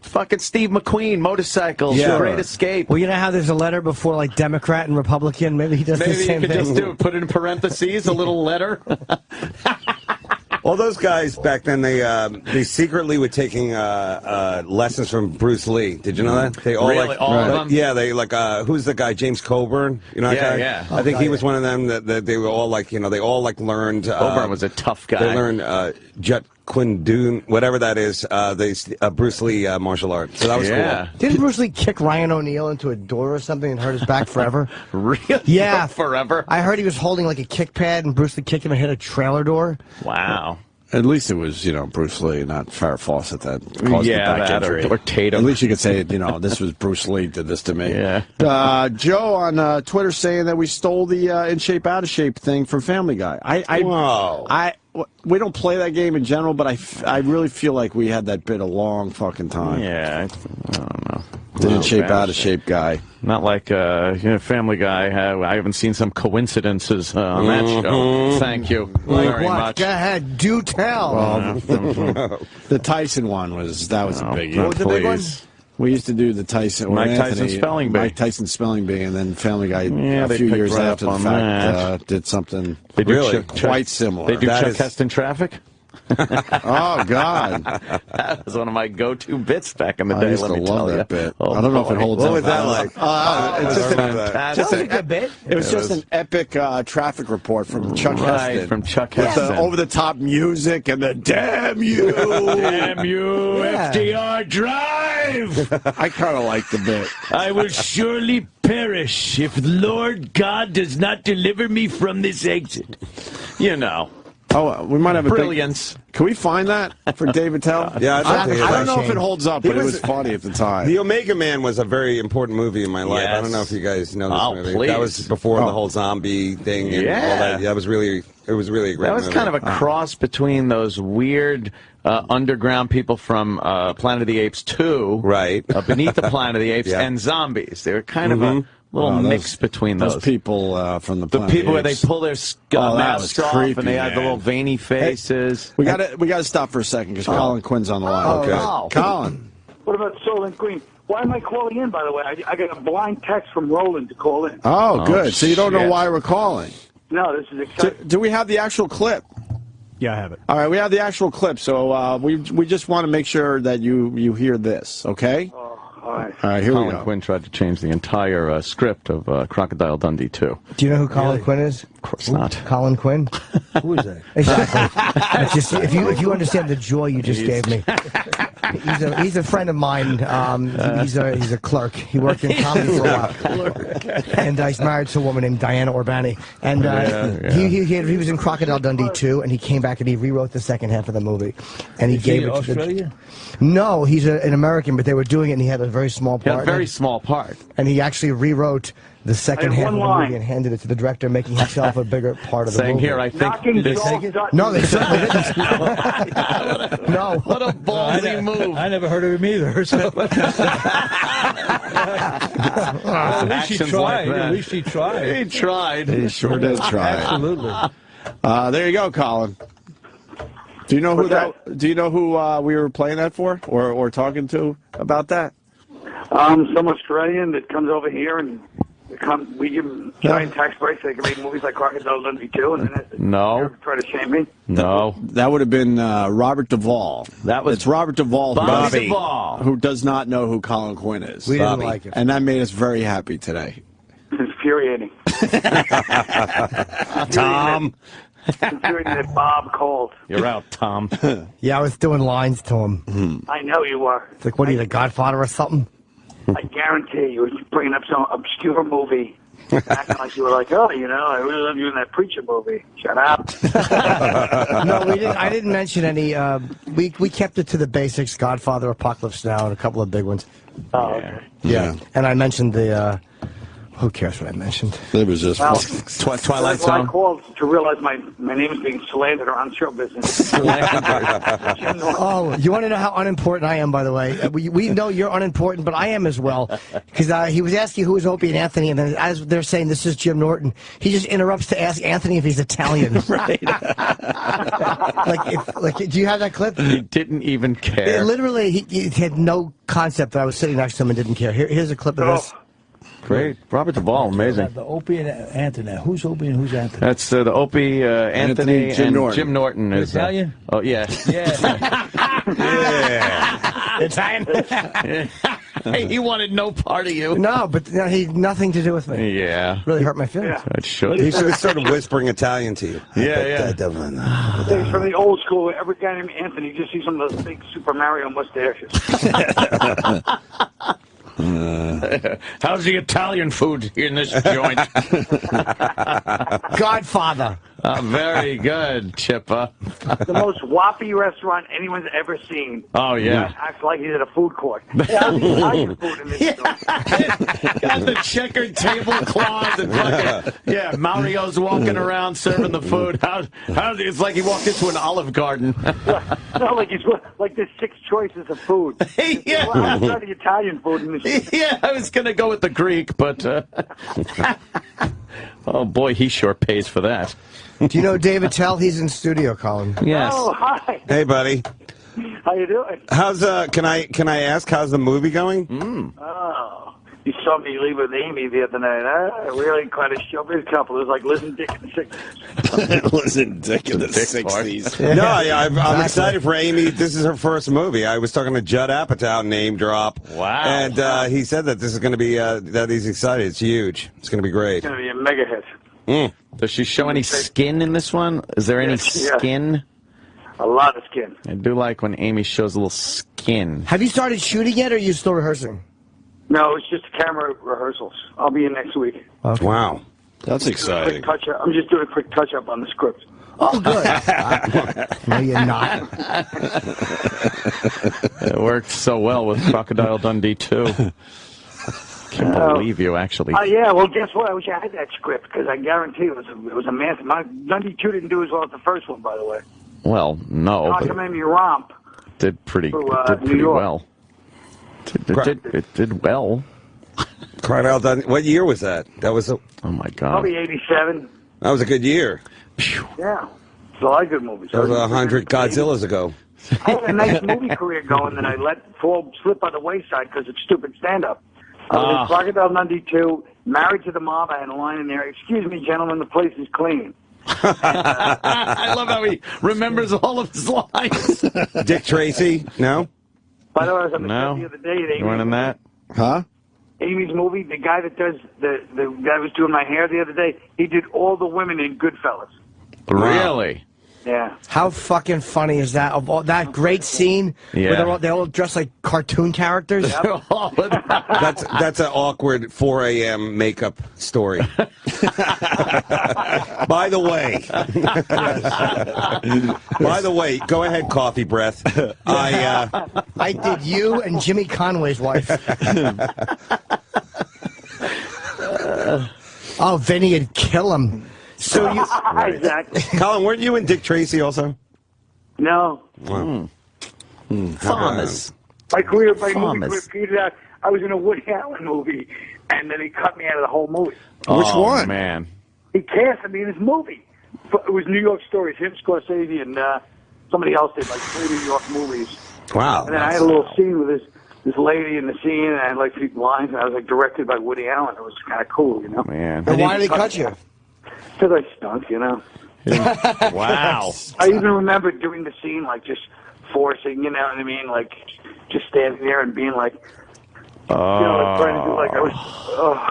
fucking Steve McQueen, motorcycles, Great Escape. Well, you know how there's a letter before, like, Democrat and Republican? Maybe he does the Maybe same you could thing. just put it in parentheses, a little letter. All those guys back then, they secretly were taking lessons from Bruce Lee. Did you know that? They all Really? All of them? Yeah, they who's the guy? James Coburn. You know that guy? Yeah. I think he was one of them that they were all like, they all like learned. Coburn was a tough guy. They learned Jet Kune-Dun, whatever that is, Bruce Lee martial arts. So that was cool. Didn't Bruce Lee kick Ryan O'Neal into a door or something and hurt his back forever? Really? Yeah. Forever? I heard he was holding like a kick pad and Bruce Lee kicked him and hit a trailer door. Wow. At least it was, Bruce Lee, not Farrah Fawcett that caused the back injury. Or Tatum. At least you could say, this was Bruce Lee did this to me. Yeah. Joe on Twitter saying that we stole the In Shape, Out of Shape thing from Family Guy. We don't play that game in general, but I really feel like we had that bit a long fucking time. Yeah, I don't know. The In Shape, Out of Shape guy. Not like Family Guy. I haven't seen some coincidences on that show. Thank you very much. Go ahead, do tell. Well, the Tyson one was a biggie. What was the big one? We used to do the Tyson, Mike Tyson spelling bee. Mike Tyson spelling bee, and then Family Guy a they few picked years right after up the on fact did something quite similar. They do Chuck Heston Traffic? Oh, God. That was one of my go-to bits back in the day, I used let to me love tell that you. bit. Oh, I don't know if it holds What up. was that like? It's just fantastic. a good bit. It was just an epic traffic report from Chuck Heston. From Chuck With Heston. the over-the-top music and the damn you. Damn you, FDR, drive! I kind of like the bit. I will surely perish if the Lord God does not deliver me from this exit. Oh, we might have a brilliance. Can we find that for David Tell? Yeah, I'd like to hear I that. don't know if it holds up, but it was funny at the time. The Omega Man was a very important movie in my life. I don't know if you guys know this movie. Please. That was before the whole zombie thing and all that. That was really a great movie. That was kind of a cross between those weird underground people from Planet of the Apes 2, right? Beneath the Planet of the Apes, and zombies. They were kind of a little mix between those. Those people from the The people where they pull their masks off creepy, and they have the little veiny faces. Hey, we got to stop for a second because Colin Quinn's on the line. Okay. Colin. What about Soul and Queen? Why am I calling in, by the way? I got a blind text from Roland to call in. Oh, good. So you don't know why we're calling. No, this is exciting. Do we have the actual clip? Yeah, I have it. All right, we have the actual clip, so we just want to make sure that you hear this, okay? All right. All right, here we Colin go. Quinn tried to change the entire script of Crocodile Dundee 2. Do you know who Colin Quinn is? Of course not. Colin Quinn? Who is that? Exactly. It's just, if you understand the joy you just gave me. He's a friend of mine. He's a clerk. He worked in comedy for a while. And he's married to a woman named Diana Urbani. And he was in Crocodile Dundee 2, and he came back and he rewrote the second half of the movie. And he gave it to Australia? No, he's an American, but they were doing it, and he had a very small part. Yeah, a very small part. And he actually rewrote the second half of the line. movie and handed it to the director, making himself a bigger part of the Saying movie. here, I think No, they certainly didn't. No. What a ballsy move. I never heard of him either. So. At least he tried. At least he tried. He tried. He sure did try. Absolutely. There you go, Colin. Do you know who Do you know who we were playing that for, or talking to about that? Some Australian that comes over here and we give them giant tax breaks so they can make movies like Crocodile Dundee 2, and then No. try to shame me. No. That would have been Robert Duvall. It's Robert Duvall, Bobby Duvall, who does not know who Colin Quinn is. We didn't like him. And that made us very happy today. It's infuriating. Tom. Infuriating that Bob called. You're out, Tom. Yeah, I was doing lines to him. I know you are. It's like, what are you, the Godfather or something? I guarantee you, you're bringing up some obscure movie, acting like you were like, oh, I really love you in that Preacher movie. Shut up. No, we didn't. I didn't mention any. We kept it to the basics: Godfather, Apocalypse Now, and a couple of big ones. Oh, okay. Yeah, and I mentioned the Who cares what I mentioned? It was just Well, Twilight that's why I Zone. called to realize my name is being slandered around show business. Oh, you want to know how unimportant I am, by the way? We know you're unimportant, but I am as well. Because he was asking who is Opie and Anthony, and then as they're saying this is Jim Norton, he just interrupts to ask Anthony if he's Italian. Right. Do you have that clip? He didn't even care. Literally, he had no concept that I was sitting next to him and didn't care. Here's a clip of this. Great. Robert Duvall, amazing. The Opie and Anthony. Who's Opie and who's Anthony? That's the Opie, Anthony, Jim Norton. Jim Norton is Italian? Oh, yeah. Yeah. Italian. Hey, he wanted no part of you. No, but he had nothing to do with me. Yeah. Really hurt my feelings. Yeah. It should. He should have started whispering Italian to you. Yeah. He's from the old school. Every guy named Anthony, you just see some of those big Super Mario mustaches. How's the Italian food in this joint? Godfather. Very good, Chippa. The most wappy restaurant anyone's ever seen. Oh, yeah. Acts like he's at a food court. How's the Italian food in this store? Got the checkered tablecloth and fucking, Mario's walking around serving the food. It's like he walked into an Olive Garden. No, like there's 6 choices of food. Yeah. Well, how's the Italian food in this? Yeah, I was going to go with the Greek, but... oh, boy, he sure pays for that. Do you know David Attell? He's in studio, Colin. Yes. Oh, hi. Hey, buddy. How you doing? How's can I ask how's the movie going? Oh, you saw me leave with Amy the other night. Really quite a showbiz couple. It was like Listen Dick in the 60s. Listen, Dick in the 60s. No, I'm excited for Amy. This is her first movie. I was talking to Judd Apatow, name drop. Wow. And he said that this is going to be, that he's excited. It's huge. It's going to be great. It's going to be a mega hit. Does she show any skin in this one? Is there any skin? A lot of skin. I do like when Amy shows a little skin. Have you started shooting yet, or are you still rehearsing? No, it's just camera rehearsals. I'll be in next week. Okay. Wow. That's exciting. I'm just doing a quick touch-up on the script. Oh, good. No, you're not. It worked so well with Crocodile Dundee, too. Can't believe you actually. Yeah, well, guess what? I wish I had that script, because I guarantee it was a man. My Dundee 2 didn't do as well as the first one, by the way. Well, no. Documentary Romp. Did pretty New well. It did well. Crocodile Dundee. What year was that? That was oh my God. Probably 87. That was a good year. Yeah. It's a lot of good movies. That was 100 Godzillas ago. I had a nice movie career going that I let slip by the wayside because of stupid stand-up. I was in Crocodile Dundee 2, Married to the Mob. I had a line in there, "Excuse me, gentlemen, the place is clean." I love how he remembers all of his lines. Dick Tracy? No? By the way, I was on the show the other day. You weren't in that? Huh? Amy's movie, the guy that does, the guy who was doing my hair the other day, he did all the women in Goodfellas. Really? Yeah. How fucking funny is that? Of all, that great scene where they're all dressed like cartoon characters. Yep. That's an awkward 4 a.m. makeup story. By the way, go ahead, coffee breath. I did you and Jimmy Conway's wife. Oh, Vinny would kill him. So you, exactly. Colin, weren't you in Dick Tracy also? No. Wow. Thomas. My movie career petered out. I was in a Woody Allen movie, and then he cut me out of the whole movie. Which one? Man. He casted me in his movie. It was New York Stories. Him, Scorsese, and somebody else did like 3 New York movies. Wow. And then I had a little scene with this lady in the scene, and I had like 3 lines, and I was like directed by Woody Allen. It was kind of cool, you know. Man. And why did he cut you? Because I stunk, you know. Wow. I even remember doing the scene, like, just forcing, you know what I mean? Like, just standing there and being like, you know, like, trying to do, like, I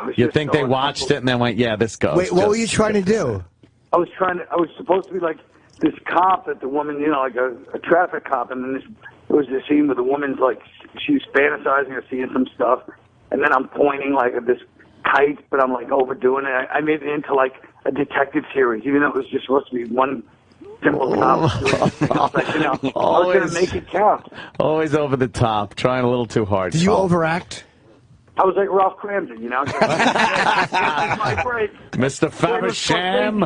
was You just think they watched it and then went, yeah, this goes. Wait, what were you trying to do? I was supposed to be like this cop that the woman, you know, like a traffic cop, and then there was this scene where the woman's like, she was fantasizing or seeing some stuff, and then I'm pointing, like, at this kite, but I'm, like, overdoing it. I made it into, like, a detective series, even though it was just supposed to be one simple cop. Like, you know, I was going to make it count. Always over the top, trying a little too hard. Did you overact? I was like Ralph Cramden, you know. This is my break. Mr. Faversham.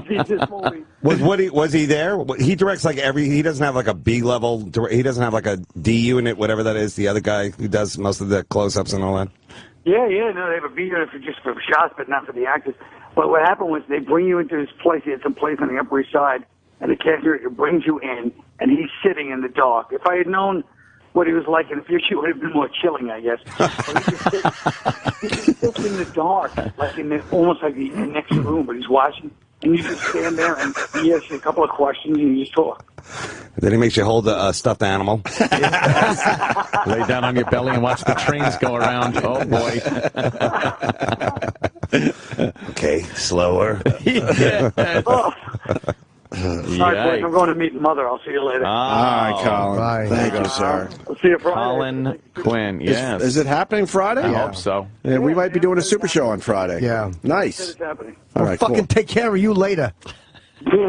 Was he there? He directs like he doesn't have like a B level. He doesn't have like a D unit, whatever that is. The other guy who does most of the close-ups and all that. Yeah, no, they have a B unit for shots, but not for the actors. But what happened was they bring you into this place. He had some place on the Upper East Side, and the cashier brings you in, and he's sitting in the dark. If I had known what he was like in the future, it would have been more chilling, I guess. But he just sits in the dark, like almost like the next room, but he's watching. And you just stand there, and he asks you a couple of questions, and you just talk. Then he makes you hold a stuffed animal. Lay down on your belly and watch the trains go around. Oh, boy. Okay, slower. All right, boys, I'm going to meet Mother. I'll see you later. All right, Colin. Bye. Thank you, sir. I'll see you Friday. Colin Quinn, yes. Is it happening Friday? I hope so. Yeah, we might be doing a super show on Friday. Yeah. Nice. It's happening. All We'll right, fucking take care of you later. All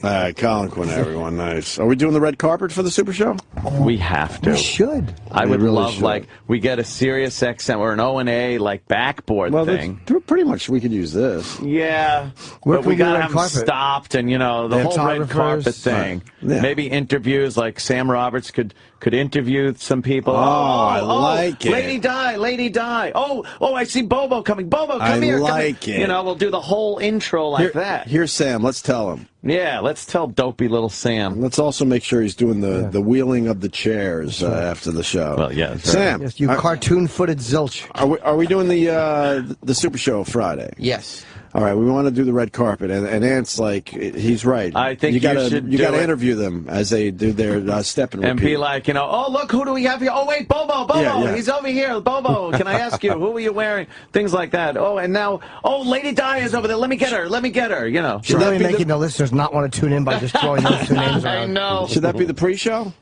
right, Colin Quinn, everyone. Nice. Are we doing the red carpet for the super show? We have to. We should. I would really love, should. like, we get a Sirius XM or an O&A, like, backboard thing. Pretty much we could use this. Yeah. Where But can we we do got to red have them carpet? stopped and, you know, the whole red carpet thing. Yeah. Maybe interviews, like Sam Roberts could interview some people. Oh, I like it. Lady Di. Oh, I see Bobo coming. Bobo, come here. I like come here. it. You know, we'll do the whole intro like that. Here's Sam. Let's tell him. Yeah, let's tell dopey little Sam. Let's also make sure he's doing the wheeling of the chairs after the show. Well, yeah. Sam. Yes, you cartoon-footed zilch. Are we doing the super show Friday? Yes. All right, we want to do the red carpet, and Ant's like, he's right. I think you gotta should you do gotta it. interview them as they do their step and repeat. And be like, you know, oh, look, who do we have here? Oh, wait, Bobo, Yeah. he's over here. Bobo, can I ask you, who are you wearing? Things like that. Oh, and now, Lady Di is over there. Let me get her, you know. You're really making the listeners not want to tune in by just throwing those two names around. I know. Should that be the pre-show?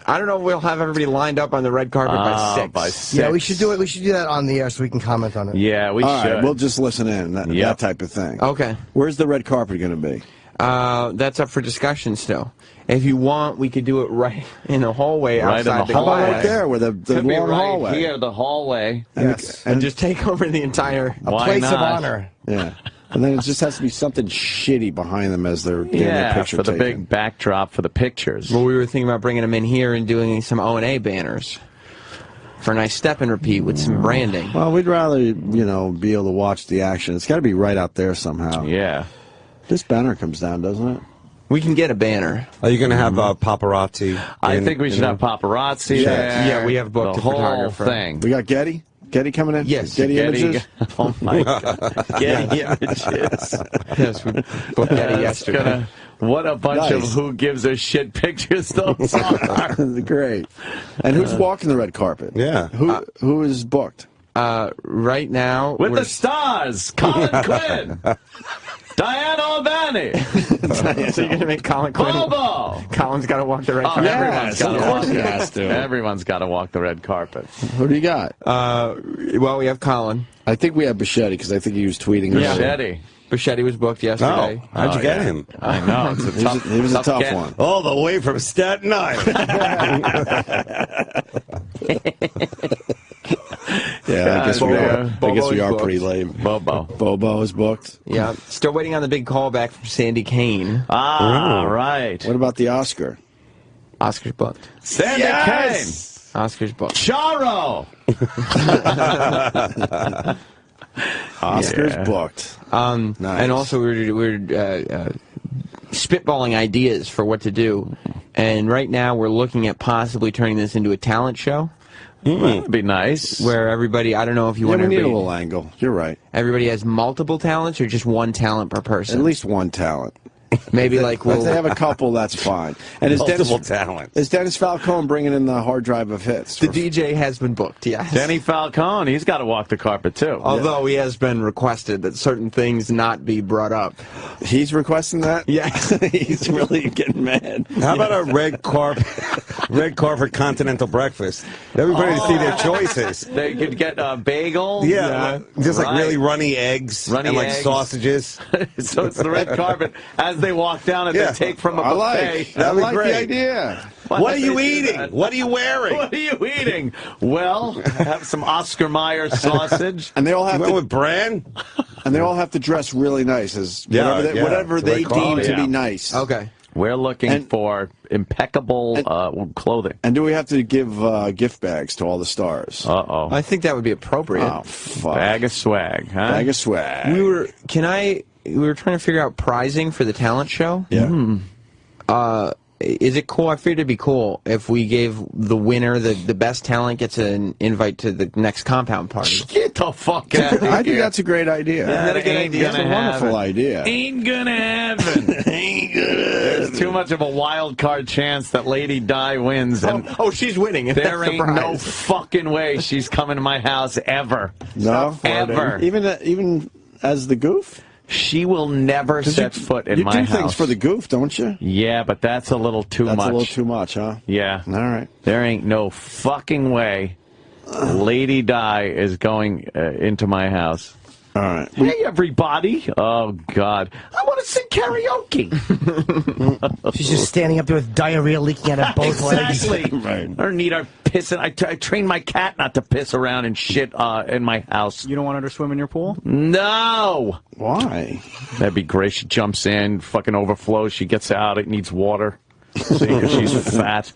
I don't know if we'll have everybody lined up on the red carpet by 6. Yeah, we should do it. We should do that on the air so we can comment on it. Yeah, we All should. right, we'll just listen in, that type of thing. Okay. Where's the red carpet going to be? That's up for discussion still. If you want, we could do it right in the hallway outside the How about hallway. right there where the Could be long right hallway? here, the hallway. And just take over the entire Why Place not? of honor. Yeah. And then it just has to be something shitty behind them as they're getting their picture for the taken. big backdrop for the pictures. Well, we were thinking about bringing them in here and doing some O&A banners for a nice step and repeat with some branding. Well, we'd rather, be able to watch the action. It's got to be right out there somehow. Yeah. This banner comes down, doesn't it? We can get a banner. Are you going to have paparazzi? I think we should have paparazzi there. Yeah, we have booked the a whole photographer. thing. We got Getty? Getty coming in? Yes. Getty Images? Oh, my God. Getty Images. Yes, we booked Getty yesterday. What a bunch of Nice. who gives a shit pictures those are. Great. And who's walking the red carpet? Yeah. Who is booked? Right now... With the stars, Colin Quinn, Diane Albany, So you're going to make Colin Quinn... Bobo. Colin's got to walk the red carpet. Everyone's got of to course walk. he has to. Everyone's got to walk the red carpet. Who do you got? Well, we have Colin. I think we have Bichetti because I think he was tweeting. Bichetti. Bichetti was booked yesterday. Oh, how'd you get him? I know. It's a tough, He was a tough get. one. All the way from Staten Island. Yeah, I guess we are. I guess we are booked. pretty lame. Bobo. Bobo is booked. Yeah. Still waiting on the big callback from Sandy Kane. Right. What about the Oscar? Oscar's booked. Sandy Yes! Oscar's booked. Charo. Oscar's booked. Nice. And also we're spitballing ideas for what to do. And right now we're looking at possibly turning this into a talent show. That'd be nice. Where everybody, I don't know if you Yeah, want we need a everybody, little angle. You're right. everybody has multiple talents or just one talent per person. At least one talent. Maybe like If we'll... they have a couple, that's fine. And is Multiple talent. Is Dennis Falcone bringing in the hard drive of hits? The DJ has been booked, yes. Danny Falcone, he's got to walk the carpet, too. Although he has been requested that certain things not be brought up. He's requesting that? Yeah. He's really getting mad. How about a red carpet continental breakfast? Everybody to see their choices. They could get a bagel. Yeah, just like Right. really runny eggs Runny and like eggs. sausages. So it's the red carpet as they walk down and they take from a buffet. I like the idea. What are you eating? What are you wearing? What are you eating? Well, have some Oscar Mayer sausage. And they all have to with bran. And they all have to dress really nice, as whatever they deem to be nice. Okay. We're looking for impeccable clothing. And do we have to give gift bags to all the stars? Uh-oh. I think that would be appropriate. Oh, fuck. Bag of swag, huh? Bag of swag. We were trying to figure out pricing for the talent show. Yeah. Is it cool? I figured it'd be cool if we gave the winner, the best talent, gets an invite to the next compound party. Get the fuck out of here. I think that's a great idea. Isn't that a good idea? That's a wonderful idea. Ain't gonna happen. There's too much of a wild card chance that Lady Di wins. And she's winning. There ain't no fucking way she's coming to my house ever. No? Ever. Even as the goof? She will never set foot in my house. You do things for the goof, don't you? Yeah, but that's a little too much. That's a little too much, huh? Yeah. All right. There ain't no fucking way Lady Di is going into my house. All right. Hey, everybody. Oh, God. I want to sing karaoke. She's just standing up there with diarrhea leaking out of both legs. Exactly. Right. I don't need her pissing. I train my cat not to piss around and shit in my house. You don't want her to swim in your pool? No. Why? That'd be great. She jumps in, fucking overflows. She gets out. It needs water. See, because she's fat.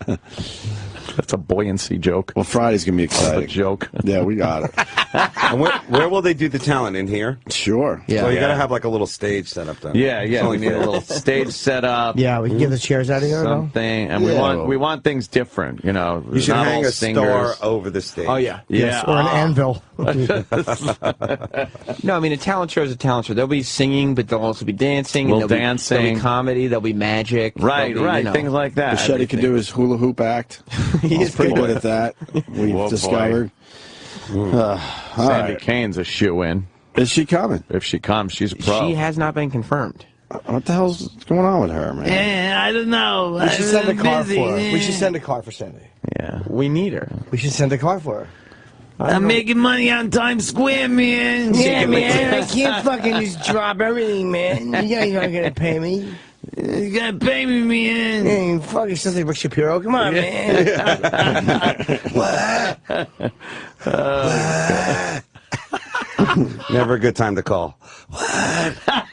That's a buoyancy joke. Well, Friday's going to be exciting. A joke. Yeah, we got it. And where will they do the talent? In here? Sure. Yeah. So you got to have like a little stage set up then. Yeah. We need a little stage set up. Yeah, we can give the chairs out of here. Something, and we want things different. You know, you should not hang all a singers. star over the stage. Oh yeah. Yes, or an anvil. No, I mean a talent show is a talent show. They'll be singing, but they'll also be dancing. We'll and there'll dancing. Be comedy. There'll be magic. Right. There'll be, Things like that. Shetty can do his hula hoop act. He's pretty good at that. We've discovered. Sandy Kane's a shoe-in. Is she coming? If she comes, she's a pro. She has not been confirmed. What the hell's going on with her, man? I don't know. We should send a car for her. We should send a car for Sandy. Yeah. We need her. We should send a car for her. I'm making money on Times Square, man. Yeah, man. I can't fucking just drop everything, man. You're not going to pay me. You gotta pay me, man. Hey, you fucking something Rick Shapiro. Come on, man. Never a good time to call.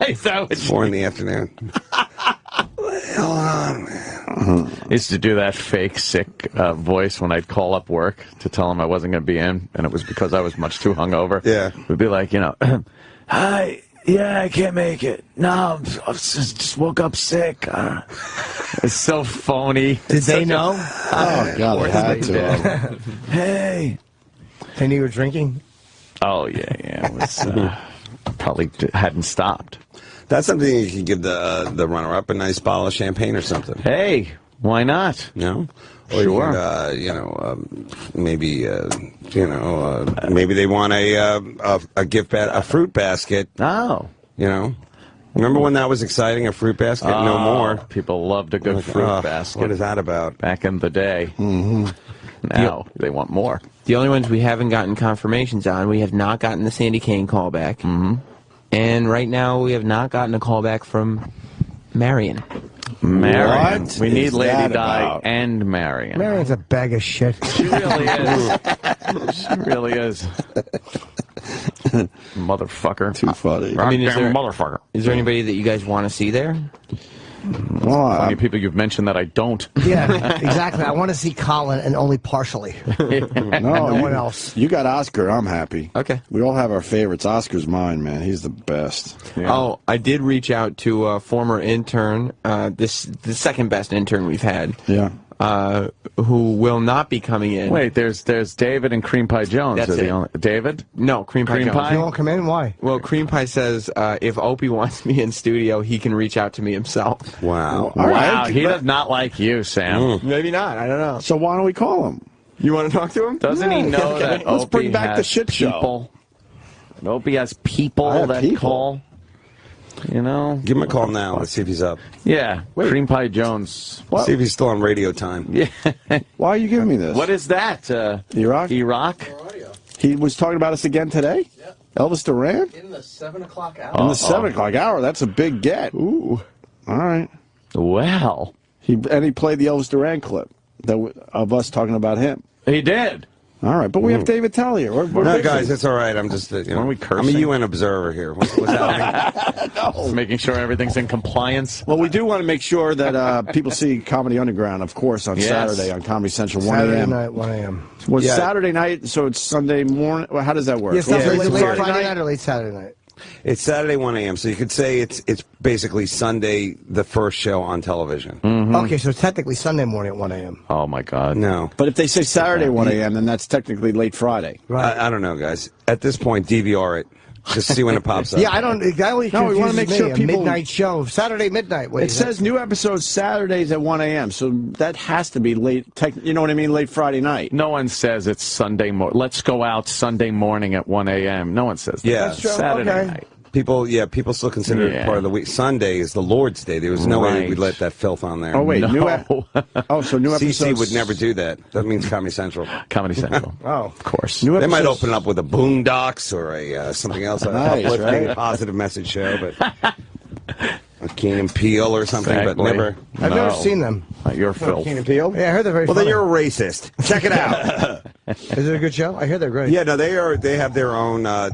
Is that what 4 in the afternoon. Hold on, man. I used to do that fake sick voice when I'd call up work to tell them I wasn't going to be in, and it was because I was much too hungover. Yeah. We'd be like, hi. Yeah, I can't make it. No, I just woke up sick. It's so phony. Did they know? Oh, God, they had to. Hey. They knew you were drinking? Oh, yeah. It was, probably hadn't stopped. That's something you can give the runner-up, a nice bottle of champagne or something. Hey, why not? No? Or sure. Maybe maybe they want a gift a fruit basket. Oh, remember when that was exciting? A fruit basket? No more. People loved a good fruit basket. What is that about? Back in the day. Mm-hmm. Now they want more. The only ones we haven't gotten confirmations on, we have not gotten the Sandy Kane callback, and right now we have not gotten a callback from Marion. Marion. What we need is Lady that Di about? and Marion. Marion's a bag of shit. She really is. She really is. Motherfucker. Too funny. I mean, motherfucker. Is there anybody that you guys want to see there? Well, How many people you've mentioned that I don't? Yeah, exactly. I want to see Colin, and only partially. No one else. You got Oscar. I'm happy. Okay. We all have our favorites. Oscar's mine, man. He's the best. Yeah. Oh, I did reach out to a former intern, the second best intern we've had. Yeah. Who will not be coming in. Wait, there's David and Cream Pie Jones. That's it. David? No, Cream Pie Jones. You won't come in? Why? Well, Cream Pie says if Opie wants me in studio, he can reach out to me himself. Wow. All right. He does not like you, Sam. Maybe not. I don't know. So why don't we call him? You want to talk to him? Doesn't he know that Let's bring Opie back the has shit show. people? Opie has people I have that people. call. You know? Give him a call now. Let's see if he's up. Yeah. Cream Pie Jones. See if he's still on radio time. Yeah. Why are you giving me this? What is that? Iraq? Iraq? He was talking about us again today? Yep. Elvis Duran? In the 7 o'clock hour. In the 7 o'clock hour. That's a big get. Ooh. All right. Well. He played the Elvis Duran clip of us talking about him. He did. All right, but we have David Attell here. No, guys, it's all right. I'm just, Are we cursing? I'm a UN observer here. What's happening? Just making sure everything's in compliance. Well, we do want to make sure that people see Comedy Underground, of course, on Saturday on Comedy Central, 1 a.m. Saturday night, 1 a.m. Well, Saturday night, so it's Sunday morning. Well, how does that work? Yes, late Friday night or late Saturday night? It's Saturday 1 a.m. So you could say it's basically Sunday, the first show on television. Okay, so it's technically Sunday morning at 1 a.m. Oh my God. No. But if they say Saturday 1 a.m., then that's technically late Friday. Right. I don't know, guys. At this point, DVR it. Just see when it pops up. Yeah, I don't. That always we want to make sure a people. Midnight show, Saturday midnight. Wait, it says new episodes Saturdays at 1 a.m. So that has to be late. You know what I mean? Late Friday night. No one says it's Sunday morning. Let's go out Sunday morning at 1 a.m. No one says that. Yeah, that's true. Saturday night. People still consider it part of the week. Sunday is the Lord's Day. There was no way we'd let that filth on there. Oh wait, so new episodes. CC would never do that. That means Comedy Central. Comedy Central. Oh, of course. They might open up with a Boondocks or a something else, a positive message show, but a Key and Peele or something, but never. I've never seen them. Your filth. Key and Peele. Yeah, I heard they're very. Well, funny. then you're a racist. Check it out. Is it a good show? I hear they're great. Yeah, no, they are. They have their own. I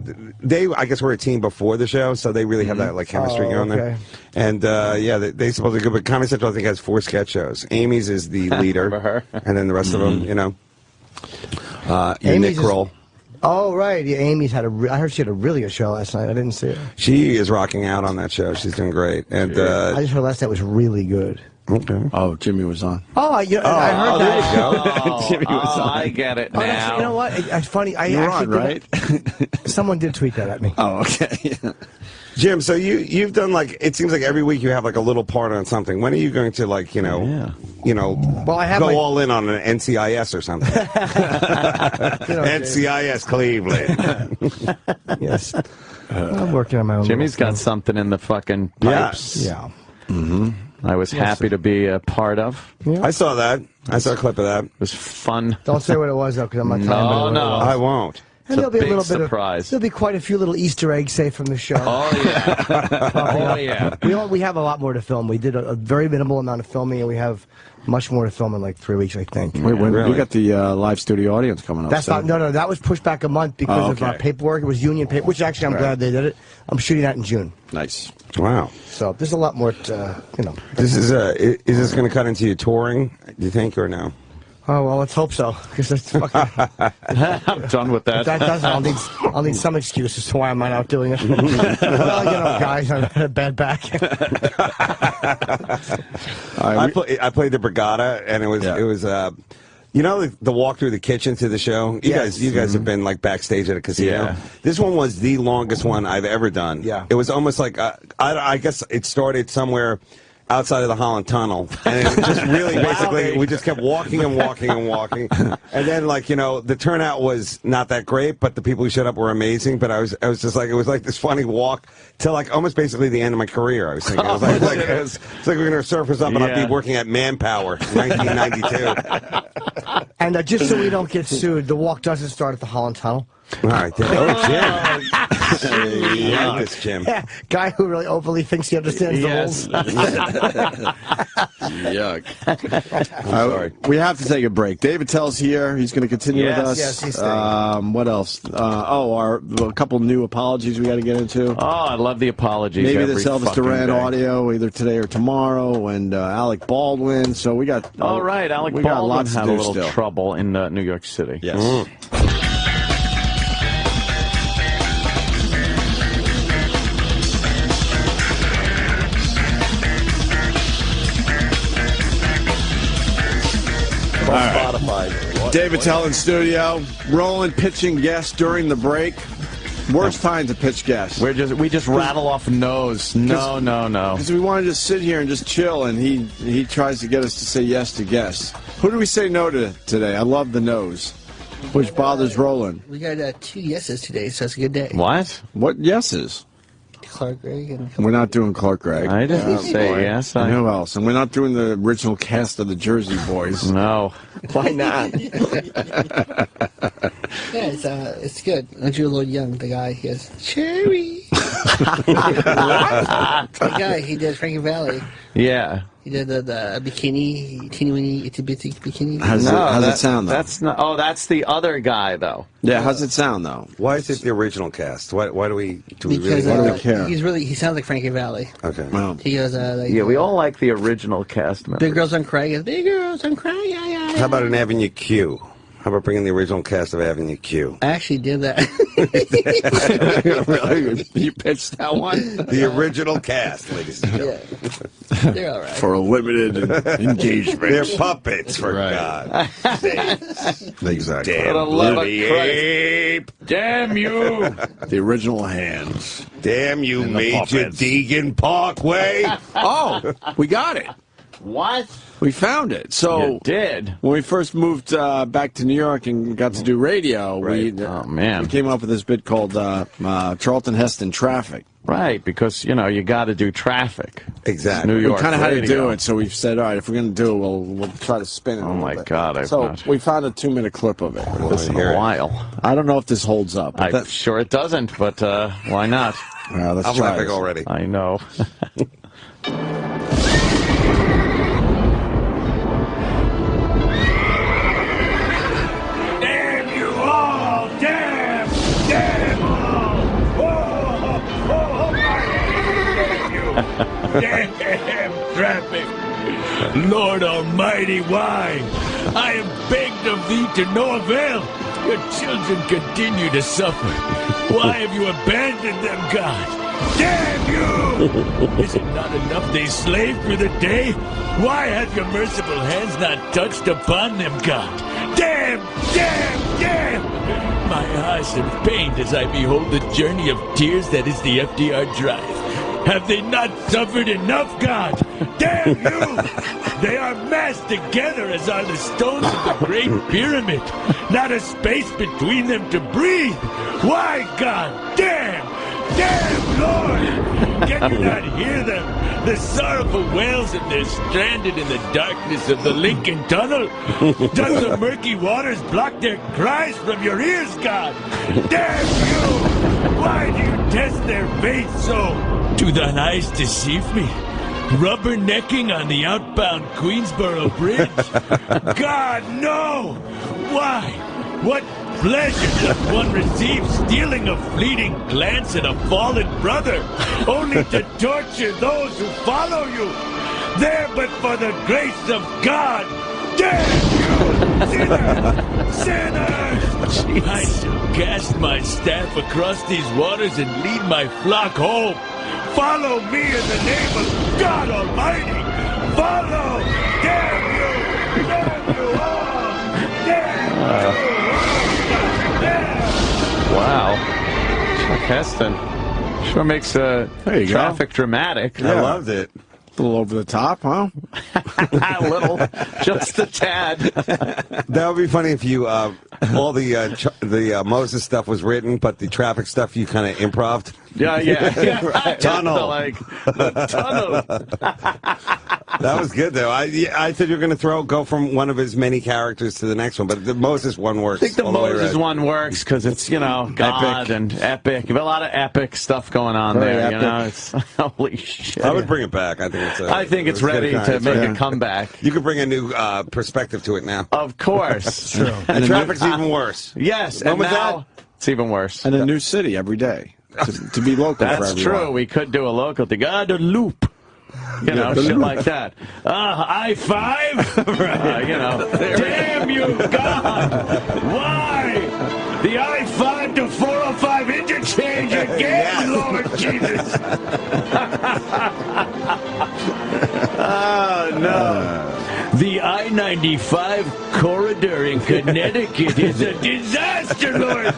guess were a team before the show, so they really have that like chemistry going there. And they supposed to go. But Comedy Central, I think, has 4 sketch shows. Amy's is the leader, and then the rest of them, Amy's Nick Kroll. Oh right, yeah. Amy's had I heard she had a really good show last night. I didn't see it. She is rocking out on that show. She's doing great. And I just heard last night was really good. Okay. Oh, Jimmy was on. Oh, I heard that. There you go. Jimmy was on. I get it now. You know what? It's funny. You're on, right? Someone did tweet that at me. Oh, okay. Jim, so you've done it seems like every week you have like a little part on something. When are you going to well, I have go all in on an NCIS or something? NCIS Cleveland. Yes. I'm working on my own. Jimmy's got something in the fucking pipes. Yeah. I was happy to be a part of. Yeah. I saw that. I saw a clip of that. It was fun. Don't say what it was, though, because I'm not telling you. No, I won't. And there'll be a little surprise. There'll be quite a few little Easter eggs saved from the show. Oh yeah. Oh yeah. We have a lot more to film. We did a very minimal amount of filming, and we have much more to film in like 3 weeks, I think. Wait, we got the live studio audience coming up. That's not. No. That was pushed back a month because of paperwork. It was union paper, which actually I'm glad they did it. I'm shooting that in June. Nice. Wow. So there's a lot more. This is this going to cut into you touring? Do you think, or no? Oh well, let's hope so. Because that's fucking. I'm done with that. That doesn't. I'll need some excuse as to why I'm not out doing it. Well, guys, I had a bad back. I played the Brigada, and it was the walk through the kitchen to the show. You guys have been like backstage at a casino. Yeah. This one was the longest one I've ever done. Yeah. It was almost like I guess it started somewhere outside of the Holland Tunnel, and it just really basically we just kept walking and walking and walking, and then the turnout was not that great, but the people who showed up were amazing. But I was just like, it was like this funny walk till like almost basically the end of my career. I was thinking, it's like we're gonna surface up and I'd be working at Manpower, 1992. And just so we don't get sued, the walk doesn't start at the Holland Tunnel. All right, Jim. Yeah, this Jim. Yeah, guy who really overly thinks he understands the rules. Yuck. Sorry. We have to take a break. David Attell's here. He's going to continue with us. Yes, he's staying. What else? A couple new apologies we got to get into. Oh, I love the apologies. Maybe this Elvis Duran audio either today or tomorrow, and Alec Baldwin. So we got. All right, Alec Baldwin had a little trouble in New York City. Yes. David Attell in studio, rolling pitching guests during the break. Worst time to pitch guests. We just rattle off no's. No. Because we want to just sit here and just chill, and he tries to get us to say yes to guests. Who do we say no to today? I love the no's, which bothers Roland. We got 2 yeses today, so it's a good day. What? What yeses? Clark Gregg. And we're not doing Clark Gregg. I didn't say yes. And who else? And we're not doing the original cast of the Jersey Boys. No. Why not? Yeah, it's good. Andrew Lloyd Young, the guy, he has Cherry. The guy, he did Frankie Valli. Yeah. He did the bikini, teeny weeny, itsy bitsy bikini. How's it sound, though? That's not. Oh, that's the other guy, though. Yeah, how's it sound, though? Why is it the original cast? Why do we Because really care? he sounds like Frankie Valli. Okay. Well, he goes, yeah, we all like the original cast members. Big Girls Don't Cry. He goes, Big Girls Don't Cry. Yeah, yeah. How about an Avenue Q? How about bringing the original cast of Avenue Q? I actually did that. Really? You pitched that one? The original cast, ladies and gentlemen. Yeah. They're all right. For a limited engagement. They're puppets, for God. Exactly. Damn For the love of bloody Christ. ape. Damn you! The original hands. Damn you, And the Major puppets. Deegan Parkway. Oh, we got it. What? We found it. So You did? when we first moved back to New York and got to do radio, we came up with this bit called Charlton Heston Traffic. Right, because, you got to do traffic. Exactly. New York We kind of had to radio. do it, so we've said, all right, if we're going to do it, we'll try to spin it. Oh, my God. So we found a 2-minute clip of it. This in a while. I don't know if this holds up. But I'm sure it doesn't, but why not? let's I'm try laughing this. already. I know. Damn you all! Damn! Damn all! Damn traffic! Lord Almighty, why? I have begged of thee to no avail. Your children continue to suffer. Why have you abandoned them, God? Damn you! Is it not enough they slave through the day? Why have your merciful hands not touched upon them, God? Damn! Damn! Damn! My eyes are pained as I behold the journey of tears that is the FDR Drive. Have they not suffered enough, God? Damn you! They are massed together as are the stones of the Great Pyramid. Not a space between them to breathe. Why, God? Damn! Damn, Lord! Can you not hear them? The sorrowful wails of their stranded in the darkness of the Lincoln Tunnel? Does the murky waters block their cries from your ears, God? Damn you! Why do you test their faith so? Do thine eyes deceive me? Rubbernecking on the outbound Queensboro Bridge? God, no! Why? What pleasure does one receive stealing a fleeting glance at a fallen brother, only to torture those who follow you? There but for the grace of God! Damn you! Sinners! Sinners! I shall cast my staff across these waters and lead my flock home. Follow me in the name of God Almighty! Follow! Damn you! Damn you all! Damn you all! Damn! Wow. Chuck Heston sure makes traffic dramatic. I loved it. A little over the top, huh? A little. Just a tad. That would be funny if you, all the Moses stuff was written, but the traffic stuff you kind of improv'd. Yeah. Right. Tunnel. Like the tunnel. That was good, though. I thought you were going to go from one of his many characters to the next one, but the Moses one works. I think the all way Moses around. one works because it's, God Epic. and epic. A lot of epic stuff going on Very there, epic. It's holy shit. I would bring it back. I think it's ready to make a comeback. You could bring a new perspective to it now. Of course. True. And the traffic's even worse. Yes, When and was now that? it's even worse. And a new city every day to be local for That's everyone. true. We could do a local thing. The loop. The Shit loop. like that. I-5? Damn you, God! Why? The I-5 to 405 interchange again, Lord Jesus! Oh, no. The I-95 corridor in Connecticut is a disaster, Lord!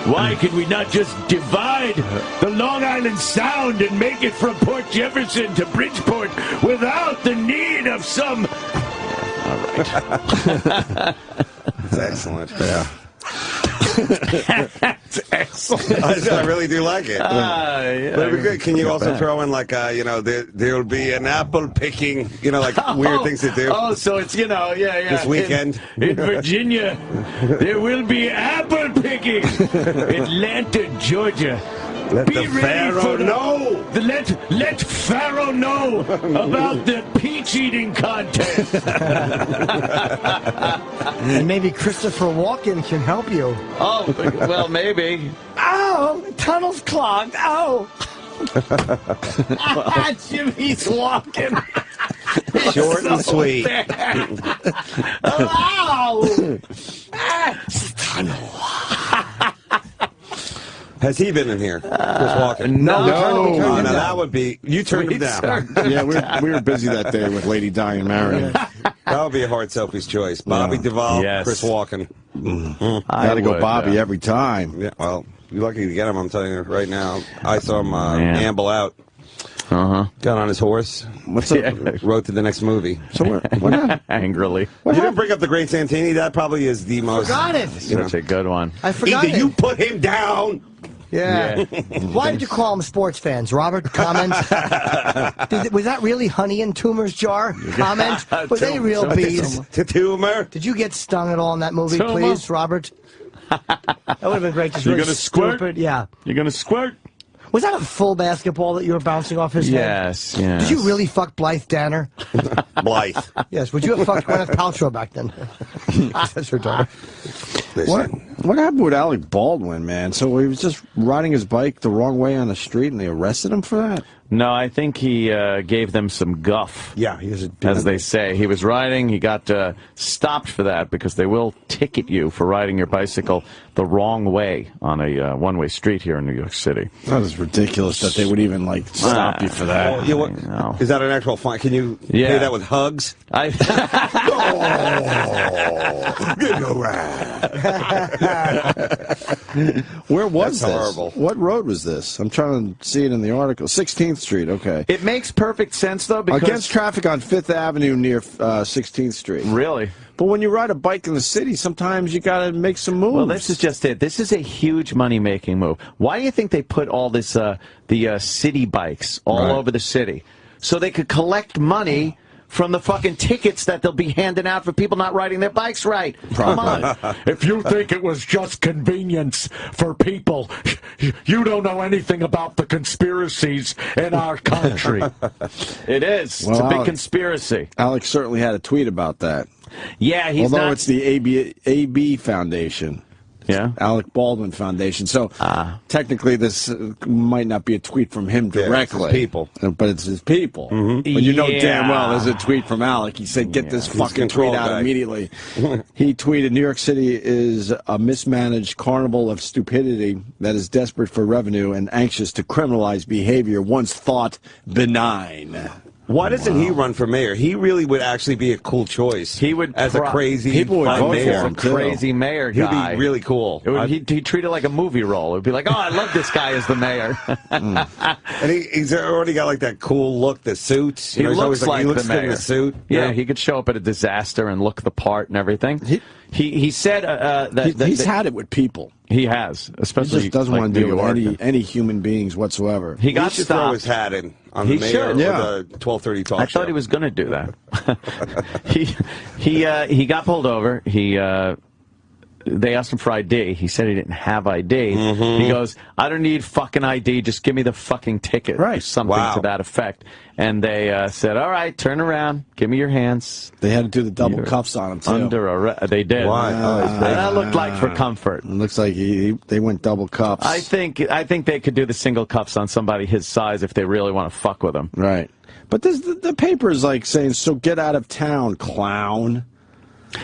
Why can we not just divide the Long Island Sound and make it from Port Jefferson to Bridgeport without the need of some... All right. That's excellent. Yeah. That's excellent. I really do like it. Yeah, But it'd be good. Can you also back. throw in there'll be an apple picking, weird things to do? Oh, so it's, This weekend. In Virginia, there will be apple picking. Atlanta, Georgia. Let Be the ready Pharaoh for know. Let Pharaoh know about the peach eating contest. And maybe Christopher Walken can help you. Oh, well, maybe. Oh, the tunnel's clogged. Oh. Jimmy's walking. Short and sweet. Oh. Has he been in here? Chris Walken? No. Oh, now that would be... You turned him down. Yeah, we were busy that day with Lady Di and Marion. That would be a hard Sophie's choice. Bobby Duvall, Yes. Chris Walken. Gotta go Bobby every time. Yeah, well, you're lucky to get him, I'm telling you right now. I saw him amble out. Got on his horse. What's up? Wrote to the next movie. So what happened? Angrily. You didn't bring up the Great Santini? That probably is the most... Forgot it. Such a good one. I forgot Either it. you put him down... Yeah. Why did you call them sports fans? Robert, comment. Was that really honey in Toomer's jar? Comment. Were they real bees? To Toomer? Did you get stung at all in that movie, Toomer? please, Robert? That would have been great. Just You're really gonna squirt? stupid. Yeah. You're going to squirt? Was that a full basketball that you were bouncing off his head? Yes. Did you really fuck Blythe Danner? Blythe. Yes. Would you have fucked Gwyneth Paltrow back then? That's her daughter. What happened with Alec Baldwin, man? So he was just riding his bike the wrong way on the street, and they arrested him for that? No, I think he gave them some guff. Yeah, he was as they say. He was riding. He got stopped for that because they will ticket you for riding your bicycle the wrong way on a one-way street here in New York City. That is ridiculous that they would even, like, stop you for that. Is that an actual fine? Can you pay that with hugs? Where was That's this? horrible. What road was this? I'm trying to see it in the article. 16th Street, okay. It makes perfect sense, though, because... Against traffic on 5th Avenue near 16th Street. Really? But when you ride a bike in the city, sometimes you got to make some moves. Well, this is just it. This is a huge money-making move. Why do you think they put all this, the city bikes all over the city? So they could collect money from the fucking tickets that they'll be handing out for people not riding their bikes right. Come on. If you think it was just convenience for people, you don't know anything about the conspiracies in our country. It is. Well, it's a big Alex, conspiracy. Alex certainly had a tweet about that. Yeah, he's Although not... it's the AB Foundation. Yeah? Alec Baldwin Foundation. So technically this might not be a tweet from him directly. It's his people. But it's his people. But you know damn well there's a tweet from Alec. He said, get this fucking tweet out immediately. He tweeted, New York City is a mismanaged carnival of stupidity that is desperate for revenue and anxious to criminalize behavior once thought benign. Why doesn't he run for mayor? He really would actually be a cool choice. He would as a crazy people would vote mayor. for him, crazy mayor guy. He'd be really cool. He'd treat it like a movie role. It would be like, oh, I love this guy as the mayor. And he's already got like that cool look, the suits. He looks like he looks the good in mayor. the suit. Yeah, he could show up at a disaster and look the part and everything. He said that he's had it with people. He has, especially he just doesn't like want to deal New with York. any human beings whatsoever. He got should stopped. throw his hat in on He the mayor should, for yeah. the 12:30 talk I show. thought he was going to do that. He got pulled over. They asked him for ID. He said he didn't have ID. He goes, I don't need fucking ID. Just give me the fucking ticket. Right. Or something to that effect. And they said, all right, turn around. Give me your hands. They had to do the double cuffs on him, too. They did. Why? That looked like for comfort. It looks like they went double cuffs. I think they could do the single cuffs on somebody his size if they really want to fuck with him. Right. But the paper's like saying, so get out of town, clown.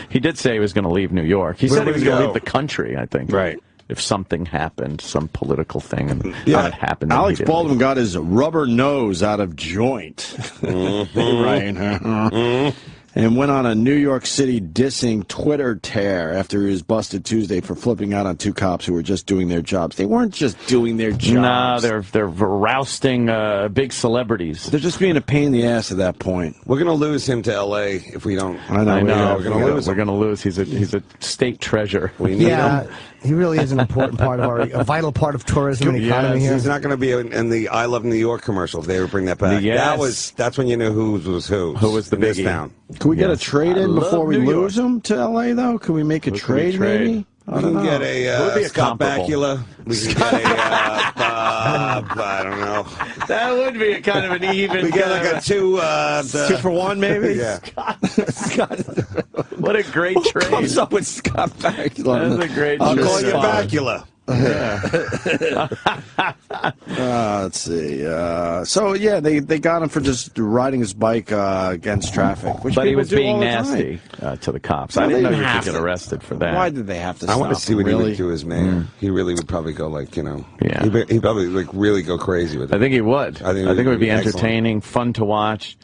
He did say he was going to leave New York. He said he was going to leave the country, I think. Right. If something happened, some political thing, and it happened. Alex Baldwin got his rubber nose out of joint. Right. And went on a New York City dissing Twitter tear after he was busted Tuesday for flipping out on two cops who were just doing their jobs. They weren't just doing their jobs. No, they're rousting big celebrities. They're just being a pain in the ass at that point. We're going to lose him to L.A. if we don't. I know. We're going to lose him. We're going to lose. He's a state treasure. We need him. He really is an important part of a vital part of tourism and economy here. He's not going to be in the I Love New York commercial if they ever bring that back. Yes. That's when you knew who was who. Who was the biggie? Town. Can we get a trade in before we New lose him to L.A., though? Can we make a trade, maybe? We can get a Scott Bakula. We can get a I don't know. That would be a kind of an even. We get like a 2 for 1, maybe. Yeah. Scott. What a great trade. Who comes up with Scott Bakula? That's a great I'll trade. call you Bakula. Let's see. So yeah, they got him for just riding his bike against traffic. Which But he was do being all the nasty to the cops. Well, I didn't know they you have could get to. arrested for that. Why did they have to? I want to stop see what him? he Really? would do as mayor. He really would probably go like, Yeah. he'd probably like really go crazy with it. I think he would. I think it would be excellent. entertaining, fun to watch.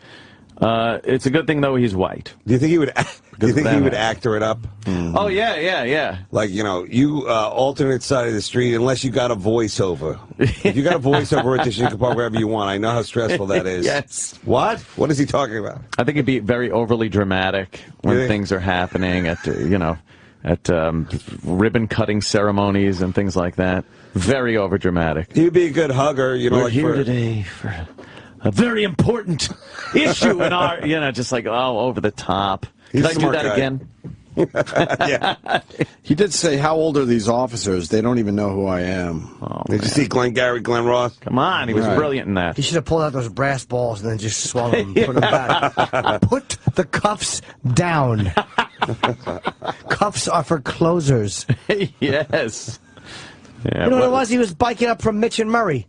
It's a good thing though he's white. Do you think he would? Do you think he would actor it up? Oh yeah. Like, you alternate side of the street, unless you got a voiceover. If you got a voiceover edition, you can park wherever you want. I know how stressful that is. Yes. What? What is he talking about? I think it'd be very overly dramatic when Really? things are happening at ribbon cutting ceremonies and things like that. Very overdramatic. He'd be a good hugger, We're like here today for a very important issue in our, just like, over the top. He's Can I a do smart that guy. again? Yeah. He did say, "How old are these officers? They don't even know who I am." Oh, Did you see Glenn Ross? Come on, he was Right. brilliant in that. He should have pulled out those brass balls and then just swung them, put them back. Put the cuffs down. Cuffs are for closers. Yes. Yeah, You know what it was? He was biking up from Mitch and Murray.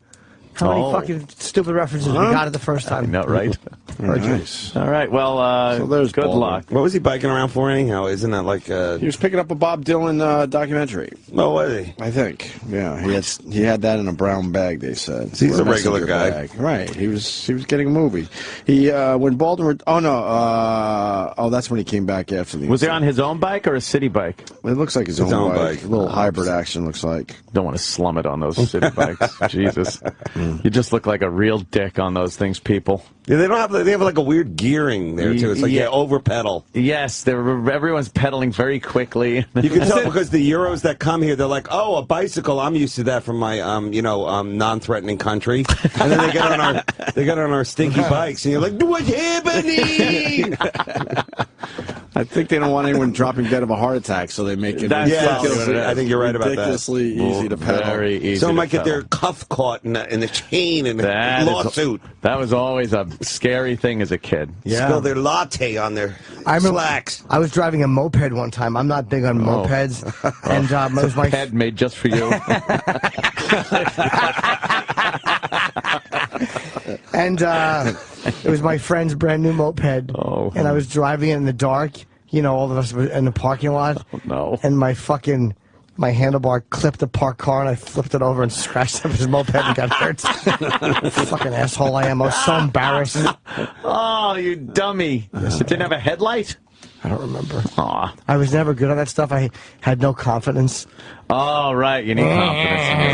How many Oh. fucking stupid references we got it the first time? I know, right? Nice. All right, well, So there's good Baldwin. luck. What was he biking around for anyhow? Isn't that like He was picking up a Bob Dylan documentary. Oh, was he? I think. Yeah, he had that in a brown bag. They said. So he's Or a regular messenger guy. bag. Right? He was getting a movie. He when Baldwin. That's when he came back after the. Was he on his own bike or a city bike? It looks like his own bike. A little hybrid action looks like. Don't want to slum it on those city bikes. Jesus, you just look like a real dick on those things, people. Yeah, they have like a weird gearing there too. It's like you over pedal. Yes, everyone's pedaling very quickly. You can tell because the Euros that come here, they're like, "Oh, a bicycle. I'm used to that from my non-threatening country." And then they get on our stinky bikes, and you're like, "What's happening?" I think they don't want anyone dropping dead of a heart attack, so they make it I think you're right about that. ridiculously easy to pedal. Very easy. Someone to might get their pedal. cuff caught in the chain and a lawsuit. That was always a scary thing as a kid. Yeah. Spill their latte on their slacks. I was driving a moped one time. I'm not big on mopeds. And it was my Ped made just for you. And it was my friend's brand new moped. Oh. And I was driving it in the dark. All of us were in the parking lot. Oh, no. And my handlebar clipped the parked car, and I flipped it over and scratched up his moped and got hurt. Fucking asshole I am. I was so embarrassed. Oh, you dummy. It didn't have a headlight? I don't remember. Aw. I was never good on that stuff. I had no confidence. Oh, right. You need confidence in your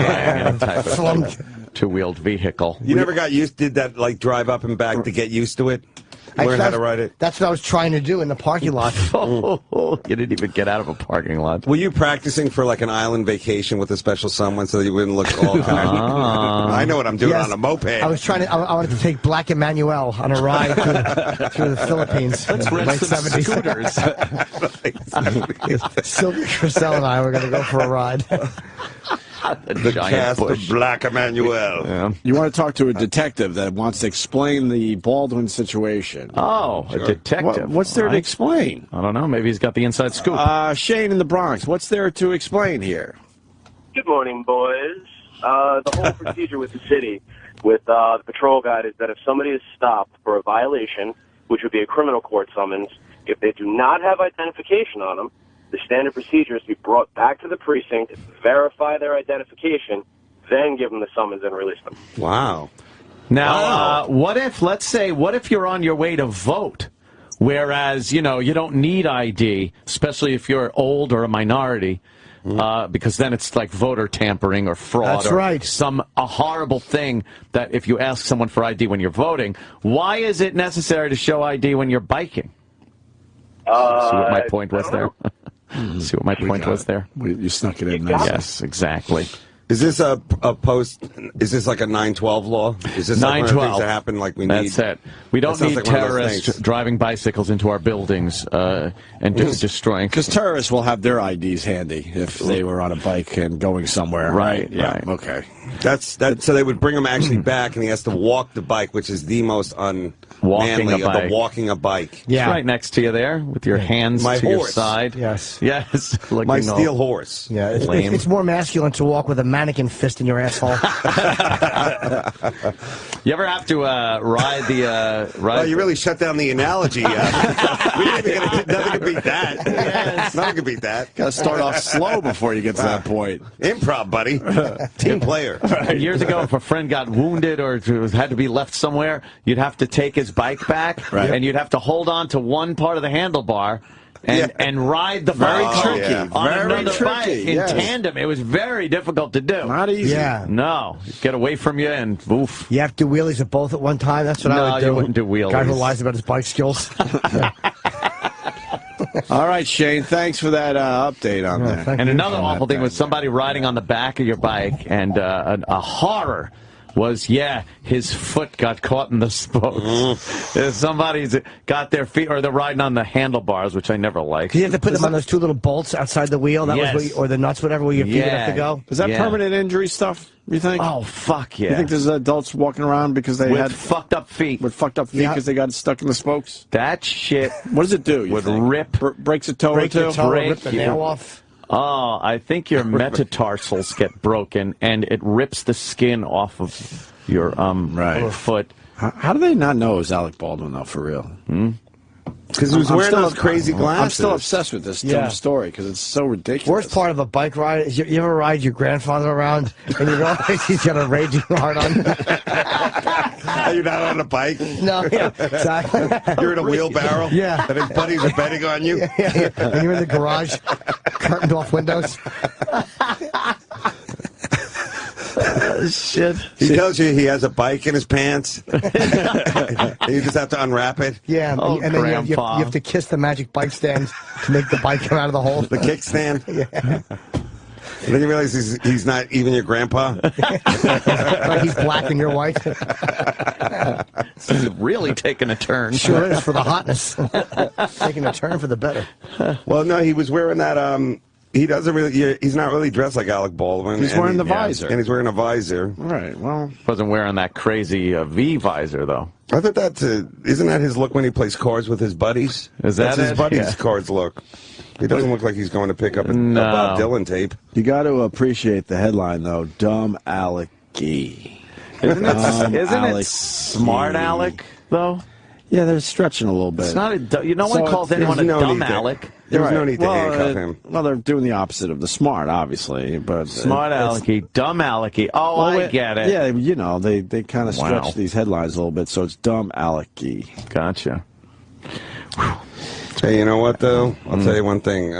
any type of two-wheeled vehicle. You never did that, like, drive up and back to get used to it? Learn how to ride it? That's what I was trying to do in the parking lot. Oh, you didn't even get out of a parking lot. Were you practicing for, like, an island vacation with a special someone so that you wouldn't look all kind of... I know what I'm doing on a moped. I was trying to. I wanted to take Black Emmanuel on a ride through the Philippines. Let's in the rent late some 70s. scooters. Sylvia Christel and I were going to go for a ride. The cast of Black Emmanuel. Yeah. You want to talk to a detective that wants to explain the Baldwin situation. Oh, a detective. What's there to explain? I don't know. Maybe he's got the inside scoop. Shane in the Bronx, what's there to explain here? Good morning, boys. The whole procedure with the city, with the patrol guide, is that if somebody is stopped for a violation, which would be a criminal court summons, if they do not have identification on them, the standard procedure is to be brought back to the precinct, verify their identification, then give them the summons and release them. Wow. Now, what if you're on your way to vote, whereas, you don't need ID, especially if you're old or a minority, because then it's like voter tampering or fraud. That's right. A horrible thing that if you ask someone for ID when you're voting, why is it necessary to show ID when you're biking? See what my point was there? See what my point was there? You snuck it in. got there. Yes, exactly. Is this a post? Is this like a 9/12 law? Is this like one of the things that happen? Like we need. That's it. We don't need terrorists driving bicycles into our buildings and destroying. Because terrorists will have their IDs handy if they were on a bike and going somewhere. Right. Yeah. Right. Okay. That's that. So they would bring him actually back, and he has to walk the bike, which is the most unmanly of the walking a bike. Yeah. It's right next to you there with your hands My to horse. your side. Yes. Yes. My steel horse. Yeah. It's more masculine to walk with a mannequin fist in your asshole. You ever have to ride the ride? Well, you really shut down the analogy. Nothing could beat that. Yes. Nothing could beat that. Got to start off slow before you get to that point. Improv, buddy. Team player. Years ago, if a friend got wounded or had to be left somewhere, you'd have to take his bike back, and you'd have to hold on to one part of the handlebar and ride the bike on another bike in tandem. It was very difficult to do. Not easy. Yeah. No. Get away from you and oof. You have to do wheelies at both at one time? That's what I would do. No, you wouldn't do wheelies. Guy who lies about his bike skills. All right, Shane, thanks for that update on that. And another awful thing was somebody riding on the back of your bike, and a horror was, his foot got caught in the spokes. Somebody's got their feet, or they're riding on the handlebars, which I never liked. You have to put them on those two little bolts outside the wheel, that was where or the nuts, whatever, where your feet have to go. Is that permanent injury stuff, you think? Oh, fuck yeah. You think there's adults walking around because they had fucked up feet? With fucked up feet because they got stuck in the spokes? That shit. What does it do? Would rip. Breaks a toe or two? Rip the nail off. Oh, I think your metatarsals get broken, and it rips the skin off of your foot. How do they not know it was Alec Baldwin, though, for real? Because he was wearing those crazy glasses. I'm still obsessed with this story because it's so ridiculous. Worst part of a bike ride is you ever ride your grandfather around and you realize he's got a raging heart on. You're not on a bike? No, exactly. You're in a wheelbarrow? Yeah. And his buddies are betting on you? Yeah. And you're in the garage, curtained off windows. Shit. He tells you he has a bike in his pants. And you just have to unwrap it. Yeah, and then you have to kiss the magic bike stand to make the bike come out of the hole. The kickstand? Yeah. And then you realize he's not even your grandpa. Like he's black and you're white. This is really taking a turn. Sure is, for the hotness. Taking a turn for the better. Well, no, he was wearing that. He doesn't really. He's not really dressed like Alec Baldwin. He's wearing the visor. And he's wearing a visor. Right. Well, wasn't wearing that crazy V visor though. I thought isn't that his look when he plays cards with his buddies? That's his buddies' cards look. He doesn't look like he's going to pick up a Bob Dylan tape. You got to appreciate the headline though. Dumb Alec-y. Isn't it smart Alec though? Yeah, they're stretching a little bit. It's not no one calls anyone a dumb Alec. There's no need to handcuff him. Well, they're doing the opposite of the smart, obviously. But smart Alec-y, dumb Alec-y. Oh, I get it. Yeah, they kind of stretch these headlines a little bit, so it's dumb Alec-y. Gotcha. Hey, you know what though? I'll tell you one thing.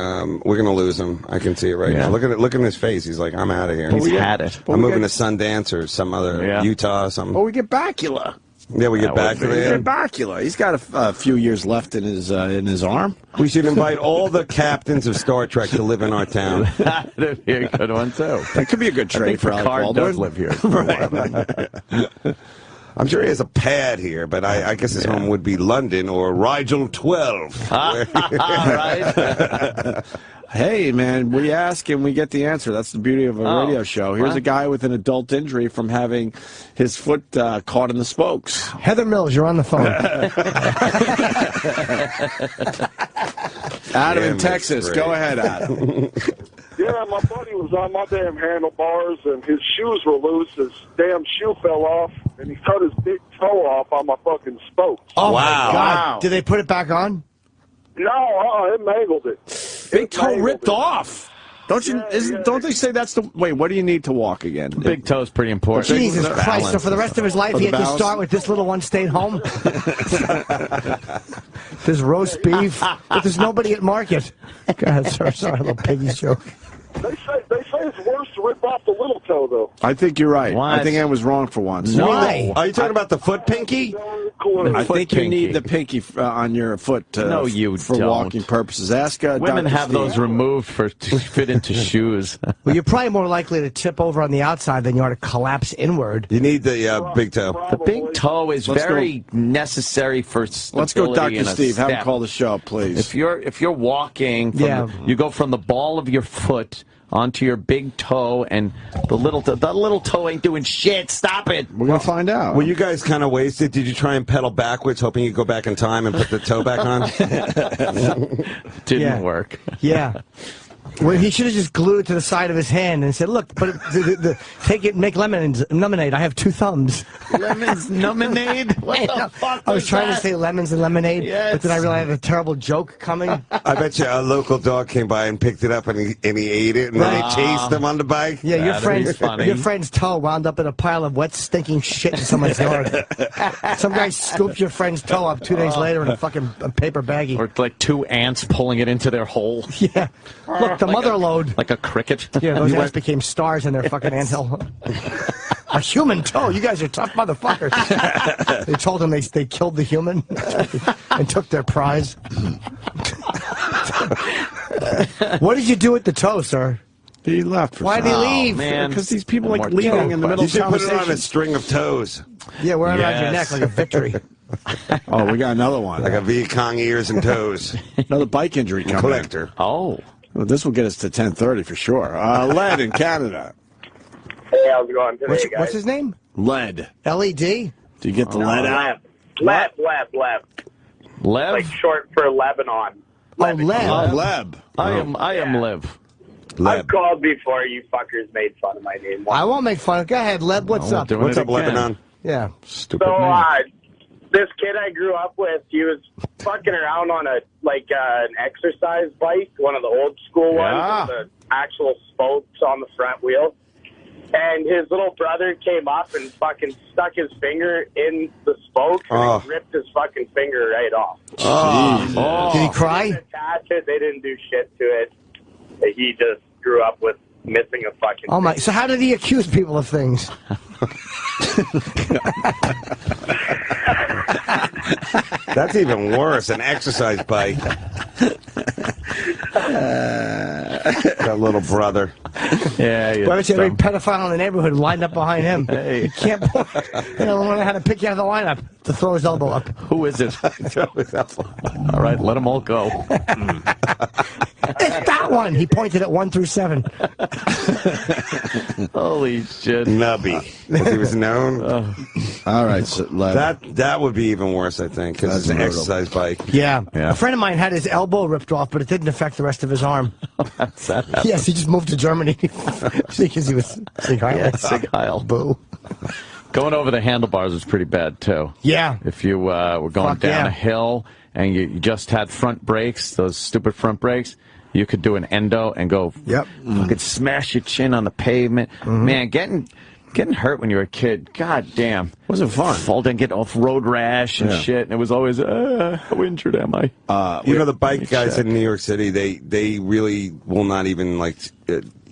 We're gonna lose him. I can see it right now. Look at his face. He's like, I'm out of here. He's had it. I'm moving to Sundance or some other Utah or something. Well, we get Bakula. Yeah, we get back to that. Bakula. He's got a few years left in his arm. We should invite all the captains of Star Trek to live in our town. That'd be a good one too. That could be a good trade for Alec Baldwin. Does live here. Right. I'm sure he has a pad here, but I guess his home would be London or Rigel 12. Right. Hey, man, we ask and we get the answer. That's the beauty of a radio show. Here's a guy with an adult injury from having his foot caught in the spokes. Heather Mills, you're on the phone. Adam in Texas. Go ahead, Adam. Yeah, my buddy was on my damn handlebars, and his shoes were loose. His damn shoe fell off, and he cut his big toe off on my fucking spokes. Oh, wow. My God. Did they put it back on? No, it mangled it. Big toe ripped off. Don't you? Don't they say that's the wait? What do you need to walk again? Big toe's pretty important. Jesus Christ! So for the rest of his life, he had to start with this little one. Stayed home. There's roast beef, but there's nobody at market. Go ahead, sorry, little piggy's joke. They say it's worse to rip off the little toe, though. I think you're right. What? I think I was wrong for once. Why? Are you talking about the foot pinky? I think you need the pinky on your foot No, you for don't. walking purposes. Ask Women Dr. have Steve. those removed to fit into shoes. Well, you're probably more likely to tip over on the outside than you are to collapse inward. You need the big toe. The big toe is very necessary for stability. Let's go, Dr. in a Steve. Have him step. call the show, please. If you're walking, you go from the ball of your foot onto your big toe, and the little toe ain't doing shit. Stop it. We're gonna find out. Were you guys kind of wasted? Did you try and pedal backwards, hoping you'd go back in time and put the toe back on? Didn't work. Yeah. Well, he should have just glued it to the side of his hand and said, "Look, but take it, and make lemonade. I have 2 thumbs." Lemons, lemonade. What the fuck? I was trying to say lemons and lemonade, but then I realized I had a terrible joke coming. I bet you a local dog came by and picked it up and he ate it, and then he chased him on the bike. Yeah, your friend's toe wound up in a pile of wet, stinking shit in someone's yard. Some guy scooped your friend's toe up 2 days later in a fucking paper baggie. Or like 2 ants pulling it into their hole. Yeah. Look, the mother lode. Like a cricket. Yeah, those ants became stars in their fucking anthill. A human toe. You guys are tough motherfuckers. They told him they killed the human and took their prize. What did you do with the toe, sir? He left. Why did he leave? Because these people like leaving in the middle You of should put it conversation. on a string of toes. Yeah, we're around your neck like a victory. Oh, we got another one. Like a Viet Cong ears and toes. Another bike injury coming. Collector. Oh. Well, this will get us to 10:30 for sure. Led in Canada. Hey, how's it going today, guys? What's his name? Led. L-E-D? Do you get the lead out? Leb. Lev? Like short for Lebanon. Leb. Oh, Leb. I am Lev. I've called before. You fuckers made fun of my name. I won't make fun. Go ahead, Leb. What's up? What's up, Lebanon? Yeah. Stupid So, name. this kid I grew up with, he was fucking around on an exercise bike, one of the old school ones with the actual spokes on the front wheel. And his little brother came up and fucking stuck his finger in the spokes and he ripped his fucking finger right off. Did he cry? They didn't attach it. They didn't do shit to it. He just grew up with missing a fucking Oh my! So how did he accuse people of things? That's even worse, an exercise bike. That little brother. Yeah, Why would you have every pedophile in the neighborhood lined up behind him? Hey. You can't. You don't know how to pick you out of the lineup to throw his elbow up. Who is it? All right, let them all go. It's that one. He pointed at 1 through 7. Holy shit. Nubby, as he was known. All right, so that would be even worse, I think, because it's an exercise bike. Yeah. A friend of mine had his elbow ripped off, but it didn't affect the rest of his arm. Yes, he just moved to Germany because he was Sig Heil. Yeah, Sig Heil. Boo. Going over the handlebars was pretty bad, too. Yeah. If you were going down a hill and you just had front brakes, those stupid front brakes, you could do an endo and go. Yep. You could smash your chin on the pavement. Man, getting hurt when you were a kid, god damn. Wasn't fun. Fall down, get off road rash and shit, and it was always, how injured am I? You know, the bike guys in New York City, they really will not even, like,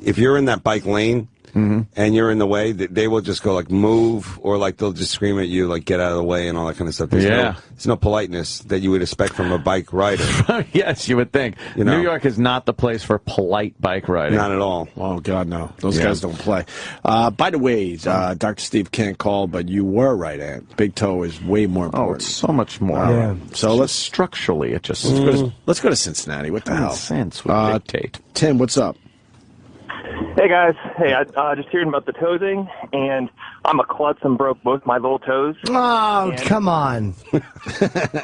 if you're in that bike lane, and you're in the way, they will just go like move, or like they'll just scream at you like get out of the way and all that kind of stuff. There's no politeness that you would expect from a bike rider. Yes, you would think. You know? New York is not the place for polite bike riding. Not at all. Oh God, no. Those guys don't play. By the way, Dr. Steve can't call, but you were right, Ant. Big toe is way more important. Oh, it's so much more. So let's structurally, it just let's go to Cincinnati. What the hell? Sense would dictate. Tim, what's up? Hey guys, I just hearing about the toesing, and I'm a klutz and broke both my little toes. Oh, come on.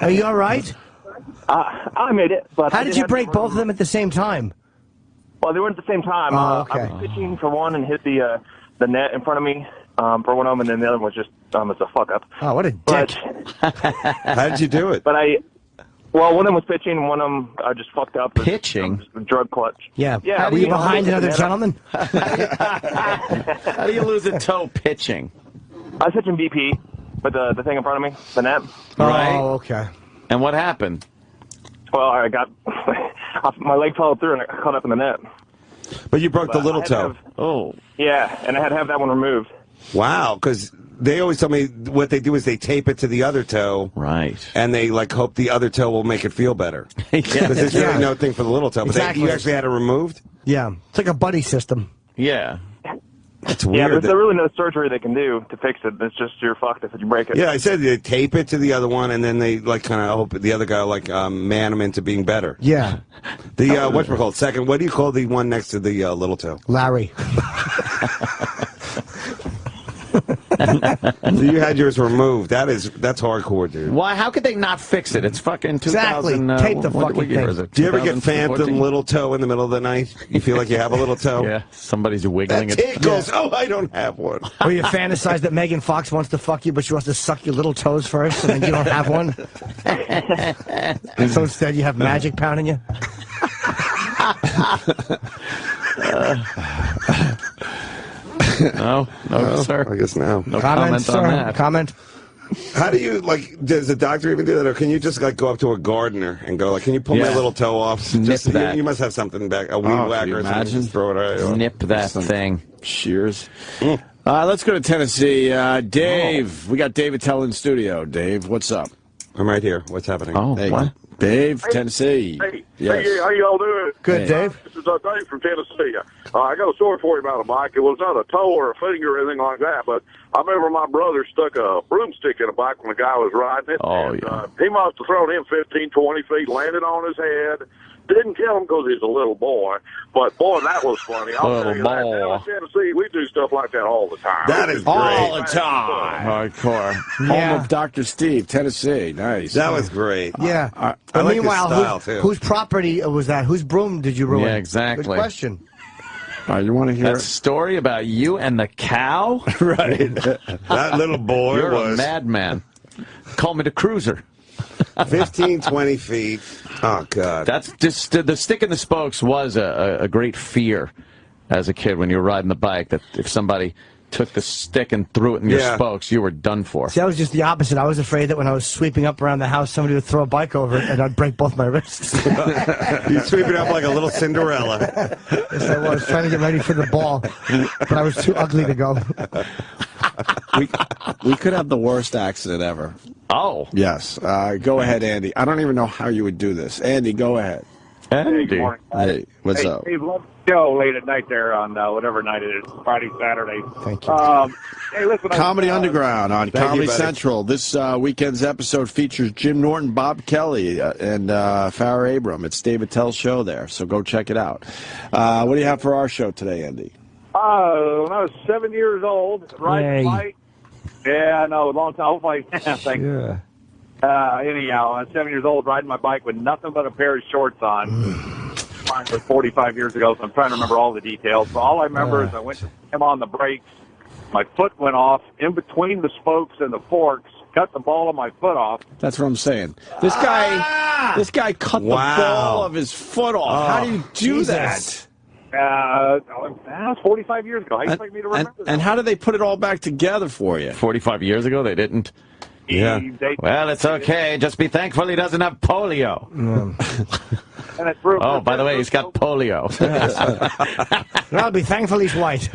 Are you all right? I made it, but how did you break both of them at the same time? Well, they weren't at the same time. Oh, okay. I was pitching for one and hit the net in front of me for one of them, and then the other one was just it's a fuck up. Oh, what a dick! How did you do it? But one of them was pitching, and one of them I just fucked up. Pitching? Drug clutch. Yeah. Yeah. Were you behind another gentleman? How do you lose a toe pitching? I was pitching BP, but the thing in front of me, the net. Right. Oh, okay. And what happened? Well, I got my leg followed through and I caught up in the net. But you broke the little toe. Yeah, and I had to have that one removed. Wow, because they always tell me what they do is they tape it to the other toe. Right. And they, like, hope the other toe will make it feel better. Because there's really no thing for the little toe. But Exactly. you actually had it removed? Yeah. It's like a buddy system. Yeah. That's Yeah, weird. there's really no surgery they can do to fix it. It's just you're fucked if you break it. Yeah, I said they tape it to the other one, and then they, like, kind of hope the other guy, like, man him into being better. Yeah. The, whatchamacallit, second, what do you call the one next to the little toe? Larry. So you had yours removed. That's hardcore, dude. Why? How could they not fix it? It's fucking 2000. Exactly. Tape the fucking what year thing. is it? Do you ever get 2014? phantom little toe in the middle of the night? You feel like you have a little toe? Yeah, somebody's wiggling That it. tickles. Oh, I don't have one. Or you fantasize that Megan Fox wants to fuck you, but she wants to suck your little toes first, and then you don't have one? And so instead you have magic pounding you? No, sir. I guess no. No comment on that. Comment? How do you, like, does the doctor even do that? Or can you just, like, go up to a gardener and go, like, can you pull my little toe off? Nip Just, that. You must have something back, a weed whacker or something. Just throw it out. Nip that thing. Shears. Let's go to Tennessee. Dave. We got David Attell in studio. Dave, what's up? I'm right here. What's happening? Oh, Hey, what? Dave, Tennessee. Hey, Yes. hey, how y'all doing? Good, Dave. This is Dave from Tennessee. I got a story for you about a bike. It was not a toe or a finger or anything like that, but I remember my brother stuck a broomstick in a bike when the guy was riding it. Oh, and, yeah. He must have thrown him 15, 20 feet, landed on his head. Didn't kill him because he's a little boy, but boy, that was funny. I'll tell you that. Down in Tennessee, we do stuff like that all the time. That is All great. the time. Hardcore. Yeah. Home of Dr. Steve, Tennessee. Nice. That was great. Yeah. I But like his meanwhile, style, too. whose property was that? Whose broom did you ruin? Yeah, exactly. Good question. You want to hear That story about you and the cow? Right. That little boy You're was a madman. Call me the cruiser. 15, 20 feet. Oh, God. That's just the stick in the spokes was a great fear as a kid when you were riding the bike, that if somebody took the stick and threw it in your spokes, you were done for. See, I was just the opposite. I was afraid that when I was sweeping up around the house, somebody would throw a bike over it and I'd break both my wrists. You sweep it up like a little Cinderella. Yes, I was trying to get ready for the ball, but I was too ugly to go. we could have the worst accident ever. Oh. Yes. Go ahead, Andy. I don't even know how you would do this. Andy, go ahead. Andy. Good morning. Hey, what's up? Hey, love the show late at night there on whatever night it is, Friday, Saturday. Thank you. Hey, listen. Comedy Underground on Thank Comedy you, buddy. Central. This weekend's episode features Jim Norton, Bob Kelly, and Farrah Abram. It's David Attell's show there, so go check it out. What do you have for our show today, Andy? When I was 7 years old, riding a bike. Yeah, I know, a long time. Hopefully, thanks. Yeah. Anyhow, I was 7 years old, riding my bike with nothing but a pair of shorts on. Mine was 45 years ago, so I'm trying to remember all the details. So all I remember is I went to him on the brakes. My foot went off in between the spokes and the forks, cut the ball of my foot off. That's what I'm saying. This guy cut the ball of his foot off. How do you do that? That was 45 years ago. How do you expect me to remember that? And how did they put it all back together for you? 45 years ago, they didn't. Yeah. Well, it's okay. Just be thankful he doesn't have polio. Oh, by the way, he's got polio. I'll be thankful he's white.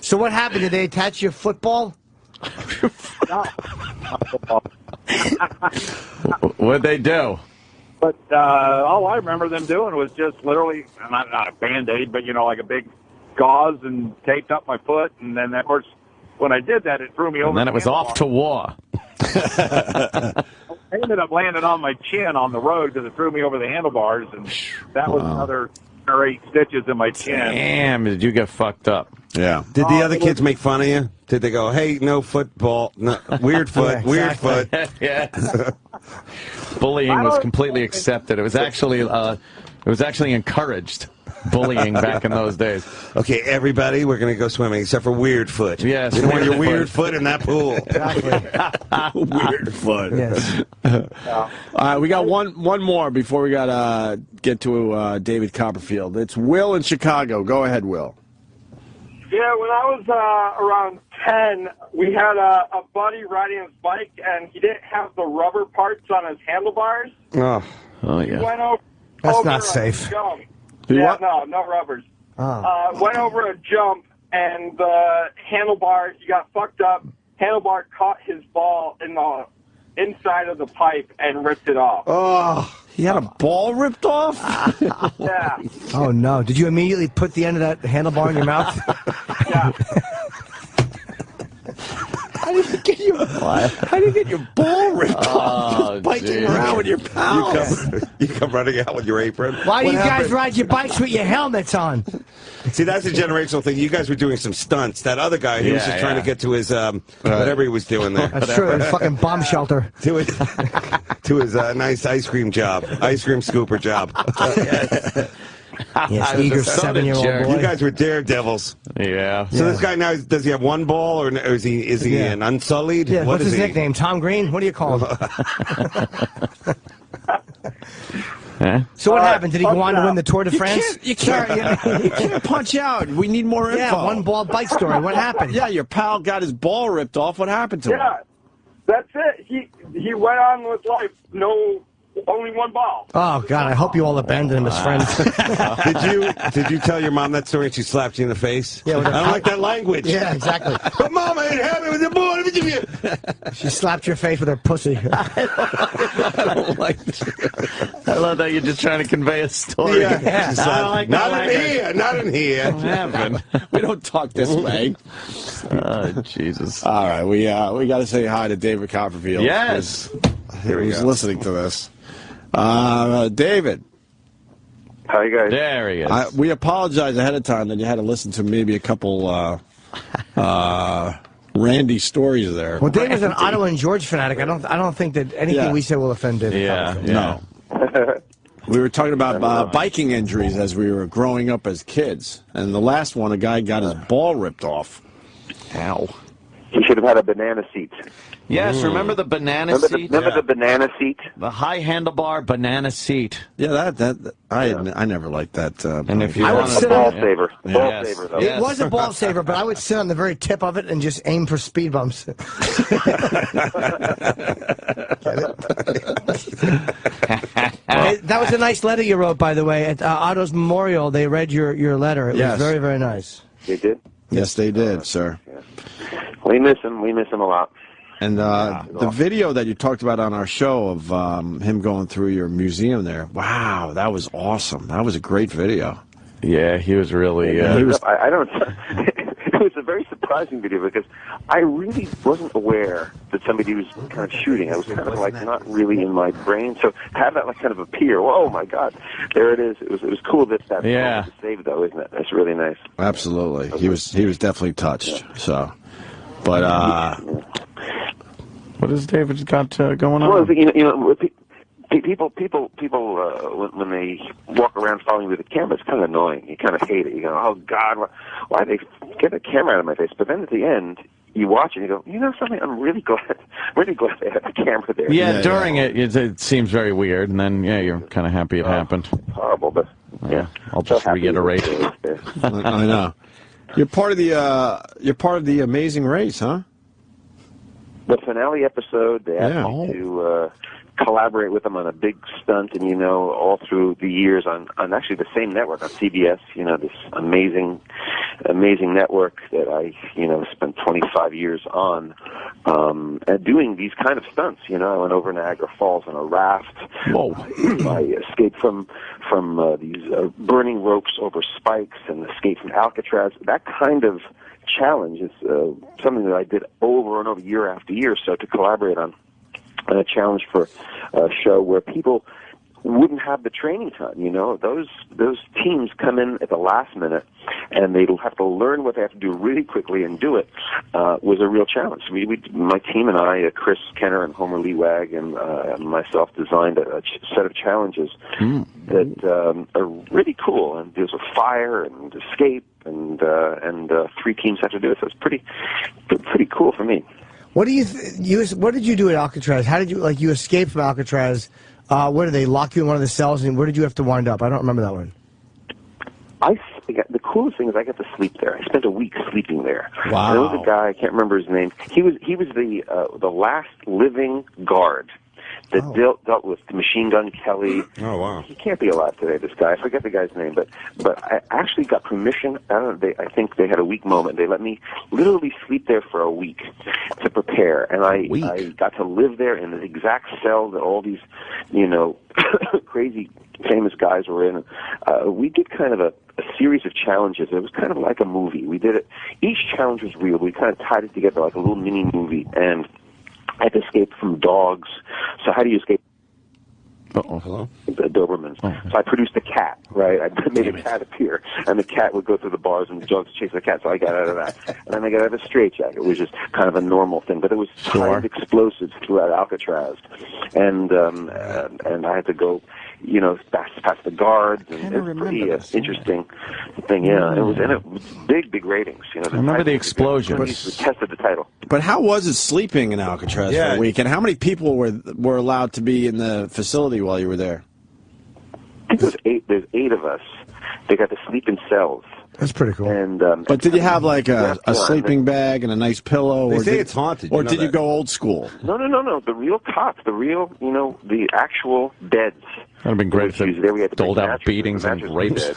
So what happened? Did they attach your football? What'd they do? But all I remember them doing was just literally, not a Band-Aid, but, like a big gauze and taped up my foot. And then, of course, when I did that, it threw me over. And then it was off to war. I ended up landing on my chin on the road because it threw me over the handlebars. And that was another 7 or 8 stitches in my chin. Damn, did you get fucked up? Yeah. Did the other kids make fun of you? Did they go, hey, no football, no, weird foot, weird foot? Yeah. Bullying was completely accepted. It was actually encouraged. Bullying back in those days. Okay, everybody, we're going to go swimming except for Weird Foot. Yes. You don't want your weird foot in that pool. Exactly. Weird foot. Yes. We got one more before we got to get to David Copperfield. It's Will in Chicago. Go ahead, Will. Yeah, when I was around 10, we had a buddy riding his bike, and he didn't have the rubber parts on his handlebars. Oh He went over That's not a safe. jump, Yeah, no rubbers. Went over a jump, and the handlebar, he got fucked up. Handlebar caught his ball in the inside of the pipe and ripped it off. Oh, he had a ball ripped off? Yeah. Oh, no. Did you immediately put the end of that handlebar in your mouth? Yeah. How do you get your ball ripped off? Just biking around with your pals. You come running out with your apron. Why do you guys ride your bikes with your helmets on? See, that's a generational thing. You guys were doing some stunts. That other guy, he was just trying to get to his, whatever he was doing there. That's true. His fucking bomb shelter. To his nice ice cream job. Ice cream scooper job. Yes, eager 7-year-old boy. You guys were daredevils. Yeah. So this guy now, does he have one ball, or is he an unsullied? Yeah, what's his he? nickname? Tom Green? What do you call him? So what happened? Did he go on to win the Tour de France? You can't punch out. We need more info. Yeah, one ball bite story. What happened? Yeah, your pal got his ball ripped off. What happened to him? Yeah, that's it. He went on with life. Only one ball. Oh, God, I hope you all abandoned him as friends. Did you tell your mom that story and she slapped you in the face? Yeah, I don't like that language. Yeah, exactly. But Mom, I ain't happy with the ball. She slapped your face with her pussy. I don't like I love that you're just trying to convey a story. Yeah. I don't like that language. Not in here. What happened? We don't talk this way. Oh, Jesus. All right, we got to say hi to David Copperfield. Yes. Here he's listening to this. David. How you guys? There he is. We apologize ahead of time that you had to listen to maybe a couple Randy stories there. Well, Dave was an Otto and George fanatic. I don't think that anything we say will offend David. No. We were talking about biking injuries as we were growing up as kids, and the last one, a guy got his ball ripped off. Ow. He should have had a banana seat. Yes, remember the banana seat? Remember the banana seat? The high handlebar banana seat. Yeah, I never liked that. And if you I would sit ball saver. Ball Yes. saver, though. It was a ball saver, but I would sit on the very tip of it and just aim for speed bumps. That was a nice letter you wrote, by the way. At Otto's memorial, they read your letter. It was very, very nice. They did? Yes, they did, sir. Yeah. We miss him. We miss him a lot. And the video that you talked about on our show of him going through your museum there, wow, that was awesome. That was a great video. Yeah, he was really... I don't... It was a very surprising video because I really wasn't aware that somebody was kind of shooting. I was kind of like not really in my brain. So to have that like kind of appear, oh my God, there it is. It was cool that was saved though, isn't it? That's really nice. Absolutely, he was definitely touched. So, but what has David got going on? Well, people when they walk around following me with a camera, it's kind of annoying. You kind of hate it. You go, oh God, why they get the camera out of my face? But then at the end, you watch it and you go, you know something? I'm really glad they had the camera there. Yeah, during it seems very weird, and then you're kind of happy it happened. Horrible, but yeah, I'll just reiterate. I know. You're part of the Amazing Race, huh? The finale episode, they asked me to collaborate with them on a big stunt, and all through the years on actually the same network on CBS, this amazing network that I spent 25 years on, and doing these kind of stunts. I went over Niagara Falls on a raft. Whoa! I escaped from these burning ropes over spikes, and escaped from Alcatraz. That kind of challenge is something that I did over and over, year after year. So to collaborate on a challenge for a show where people wouldn't have the training time, those teams come in at the last minute and they'll have to learn what they have to do really quickly and do it, was a real challenge. My team and I, Chris Kenner and Homer Leewag and myself, designed a set of challenges that are really cool, and deals with fire and escape, and 3 teams have to do it. So it's pretty cool for me. What did you do at Alcatraz? How did you escape from Alcatraz? Where did they lock you in one of the cells, and where did you have to wind up? I don't remember that one. The coolest thing is I got to sleep there. I spent a week sleeping there. Wow. And there was a guy, I can't remember his name. He was the last living guard that dealt with Machine Gun Kelly. Oh, wow. He can't be alive today, this guy. I forget the guy's name, but I actually got permission. I think they had a weak moment. They let me literally sleep there for a week to prepare, and I got to live there in the exact cell that all these, crazy famous guys were in. We did kind of a series of challenges. It was kind of like a movie. We did it. Each challenge was real. We kind of tied it together like a little mini movie, and I had to escape from dogs. So how do you escape? Hello? The Dobermans. So I produced a cat, right? I made a cat appear, and the cat would go through the bars, and the dogs chase the cat. So I got out of that, and then I got out of a straitjacket, which is kind of a normal thing. But there was timed explosives throughout Alcatraz, and I had to go, past the guards, and it was pretty interesting thing. Yeah, it was big ratings. I remember the explosions. We tested the title. But how was it sleeping in Alcatraz for a week? And how many people were allowed to be in the facility while you were there? I think there's 8 of us. They got to sleep in cells. That's pretty cool. And but did you have like a sleeping bag and a nice pillow? They say it's haunted. Or did you go old school? No. The real cots, the actual beds. That would have been great if they doled out beatings and rapes.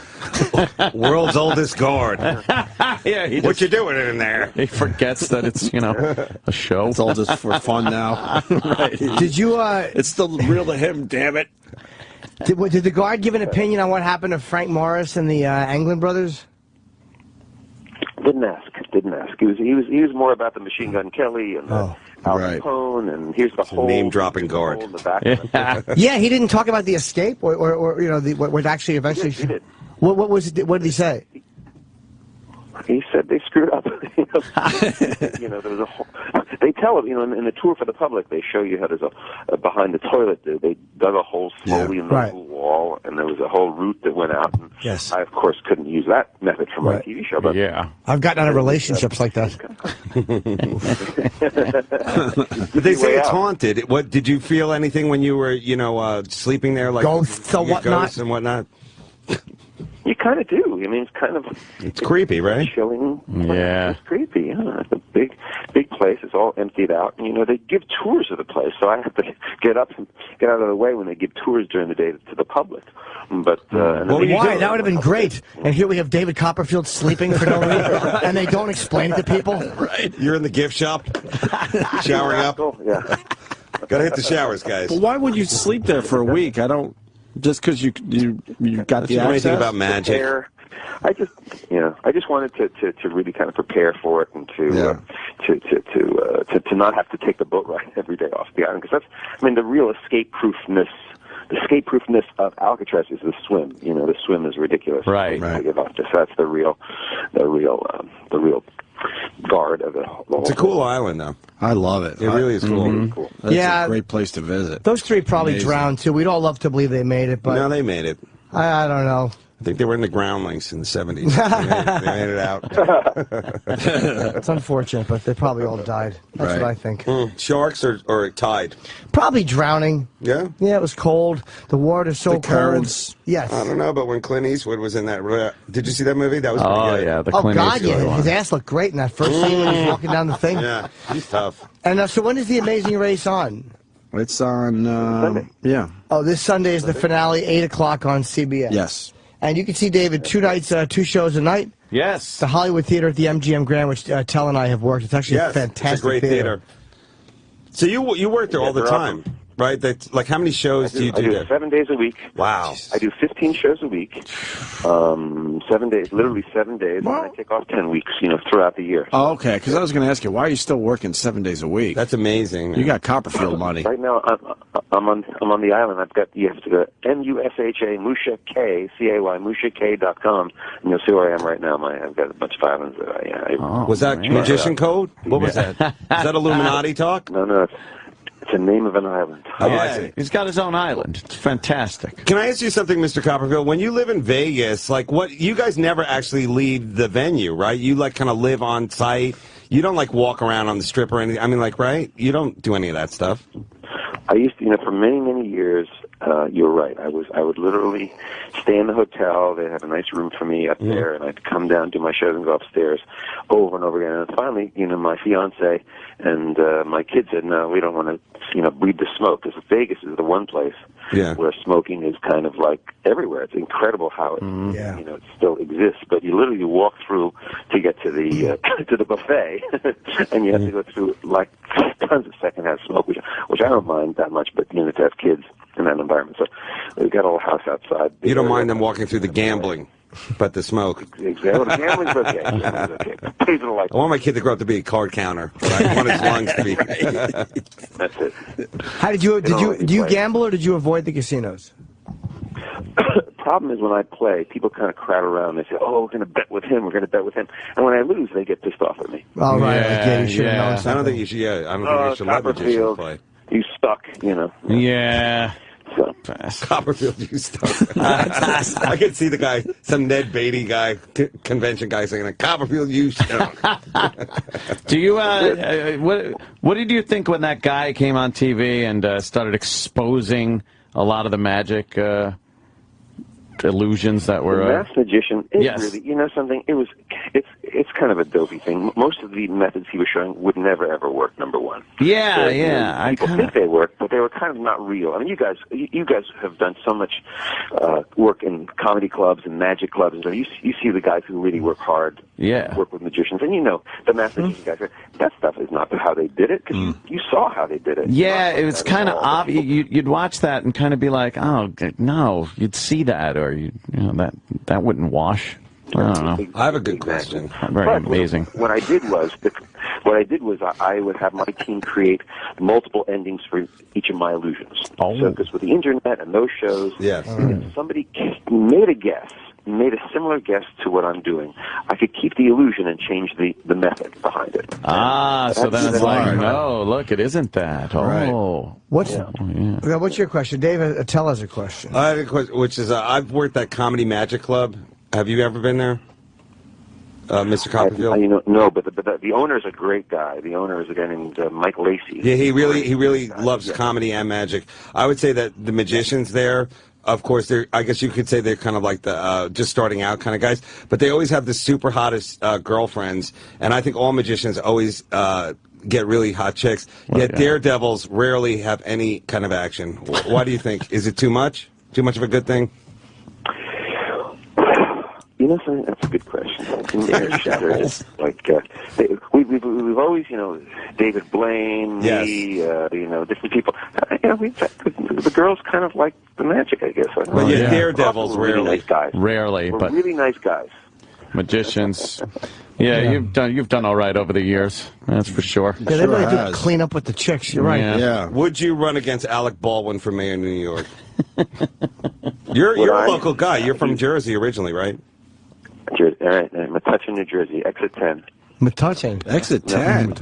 World's oldest guard. Yeah, what you doing in there? He forgets that it's a show. It's all just for fun now. Right. Did you? It's still real to him. Damn it. Did the guard give an opinion on what happened to Frank Morris and the Anglin brothers? Didn't ask. He was more about the Machine Gun Kelly and Al Capone, and here's the whole name-dropping guard. Yeah, he didn't talk about the escape, or what actually eventually. He did. What did he say? He said they screwed up. There was a whole. They tell it, in the tour for the public, they show you how there's behind the toilet. They dug a hole slowly in the wall, and there was a whole route that went out. And yes. I, of course, couldn't use that method for my TV show. But I've gotten out of relationships like that. Did they say it's haunted? What did you feel anything when you were, sleeping there, like ghosts or whatnot? Ghosts and whatnot? You kind of do. I mean, it's creepy, right? Chilling. Yeah. It's creepy. Yeah, it's a big place. It's all emptied out. And, they give tours of the place, so I have to get out of the way when they give tours during the day to the public. But why? That would have been great. And here we have David Copperfield sleeping for no reason, and they don't explain it to people. Right. You're in the gift shop, showering up. Yeah. Gotta hit the showers, guys. But why would you sleep there for a week? I don't. Just because you got the access? Anything about magic? I just wanted to really kind of prepare for it and to not have to take the boat ride every day off the island, because the real escape-proofness. The escape-proofness of Alcatraz is the swim. The swim is ridiculous. Right. That's the real guard of the whole. It's a cool island, though. I love it. It really is cool. Mm-hmm. Cool. That's a great place to visit. Those 3 probably drowned too. We'd all love to believe they made it, but no, they made it. I don't know. I think they were in the groundlings in the 70s. They made it out. It's unfortunate, but they probably all died. That's what I think. Sharks or tide? Probably drowning. Yeah? Yeah, it was cold. The water's so cold. Currents. Yes. I don't know, but when Clint Eastwood was in that... Did you see that movie? That was pretty good. Yeah, the Clint Eastwood one. His ass looked great in that first scene when he's walking down the thing. Yeah, he's tough. And so when is The Amazing Race on? It's on... Sunday. Yeah. Oh, this Sunday is the finale, 8 o'clock on CBS. Yes. And you can see David 2 nights, 2 shows a night. Yes. The Hollywood Theater at the MGM Grand, which Attell and I have worked. It's actually a fantastic it's a great theater. So you work there all the time, right? Like how many shows do you do there? 7 days a week. Wow. I do 15 shows a week. 7 days, literally 7 days. And I take off 10 weeks, throughout the year. Oh, okay. Because I was going to ask you, why are you still working 7 days a week? That's amazing. You got Copperfield money. Right now, I'm on the island. You have to go MUSHA Musha K CAY MushaK.com, and you'll see where I am right now. I've got a bunch of islands that was that magician code? What was that? Is that Illuminati talk? No. It's the name of an island. I see. He's got his own island. It's fantastic. Can I ask you something, Mr. Copperfield? When you live in Vegas, you guys never actually leave the venue, right? You kind of live on site. You don't walk around on the strip or anything. I mean, right? You don't do any of that stuff. I used to, for many, many years, you're right. I would literally stay in the hotel. They had a nice room for me up there, and I'd come down, do my shows, and go upstairs over and over again. And finally, my fiance and my kids said, "No, we don't want to, breathe the smoke." Because Vegas is the one place where smoking is kind of like everywhere. It's incredible how it, it still exists. But you literally walk through to get to the to the buffet, and you have to go through like tons of secondhand smoke, which I don't mind that much. But to have kids in that environment, so we've got a little house outside. You don't mind them walking through the gambling, but the smoke. Exactly. Well, the gambling's okay. I want my kid to grow up to be a card counter. But I want his lungs to be. That's it. How do you gamble or did you avoid the casinos? The problem is when I play, people kind of crowd around. They say, "Oh, we're going to bet with him. We're going to bet with him." And when I lose, they get pissed off at me. Oh, right. You should have known something. I don't think you should. I don't think you should let magicians play. You stuck. Yeah. So. Copperfield, you stuck. I could see the guy, some Ned Beatty guy, convention guy, saying, "Copperfield, you stuck." Do you? What did you think when that guy came on TV and started exposing a lot of the magic illusions that were? The Masked Magician is really, something. It's kind of a dopey thing. Most of the methods he was showing would never ever work. Number one. Yeah. People think they work, but they were kind of not real. I mean, you guys have done so much work in comedy clubs and magic clubs, and so you see the guys who really work hard. Work with magicians, and the Masked Magician guys. That stuff is not how they did it, because you saw how they did it. Yeah, it was kind of obvious. You'd watch that and kind of be like, "Oh no," you'd see that, or that wouldn't wash. I don't know. I have a good question. Very amazing. What I did was I would have my team create multiple endings for each of my illusions. Oh. So, because with the internet and those shows, if somebody made a similar guess to what I'm doing, I could keep the illusion and change the method behind it. So then it's like, no, look, it isn't that. Oh. Right. What's your question? David, Attell has a question. I have a question, which is, I've worked at Comedy Magic Club. Have you ever been there, Mr. Copperfield? No, but the owner is a great guy. The owner is a guy named Mike Lacey. Yeah, he really loves comedy and magic. I would say that the magicians there, of course, I guess you could say they're kind of like the just starting out kind of guys, but they always have the super hottest girlfriends, and I think all magicians always get really hot chicks. Yet daredevils rarely have any kind of action. Why do you think? Is it too much? Too much of a good thing? Something? That's a good question. We've always, David Blaine, me, different people. The girls kind of like the magic, I guess. Daredevils rarely. Really nice guys. Rarely, but really nice guys. Magicians. You've done all right over the years. That's for sure. Yeah, they really do clean up with the chicks. You're right. Yeah. Would you run against Alec Baldwin for mayor of New York? You're a local guy. You're from Jersey originally, right? Metuchen, New Jersey, exit 10. Metuchen. Exit 10.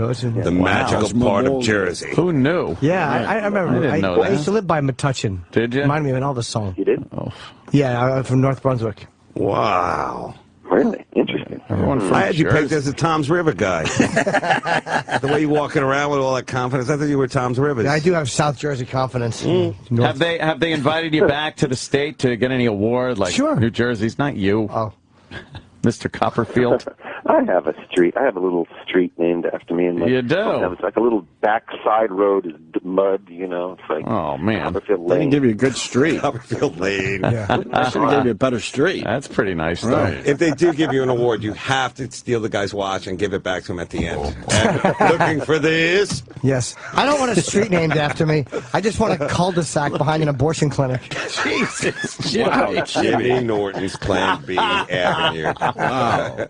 The magical part of Jersey. Who knew? Yeah, I remember. I didn't know that. I used to live by Metuchen. Did you? Reminded me of an Elvis song. You did? Oh. Yeah, I'm from North Brunswick. Wow. Really? Interesting. I had you pegged as a Tom's River guy. The way you're walking around with all that confidence, I thought you were Tom's River. Yeah, I do have South Jersey confidence. Have they invited you back to the state to get any award? Like New Jersey's, not you. Oh. Mr. Copperfield. I have a little street named after me. And you do? It's like a little backside road is mud, It's like, oh, man. Copperfield Lane. They can give you a good street. Copperfield Lane. I should have given you a better street. That's pretty nice, though. Right. If they do give you an award, you have to steal the guy's watch and give it back to him at the end. Looking for this? Yes. I don't want a street named after me. I just want a cul-de-sac behind an abortion clinic. Jesus. Wow, Jimmy Norton's Plan B Avenue. Wow.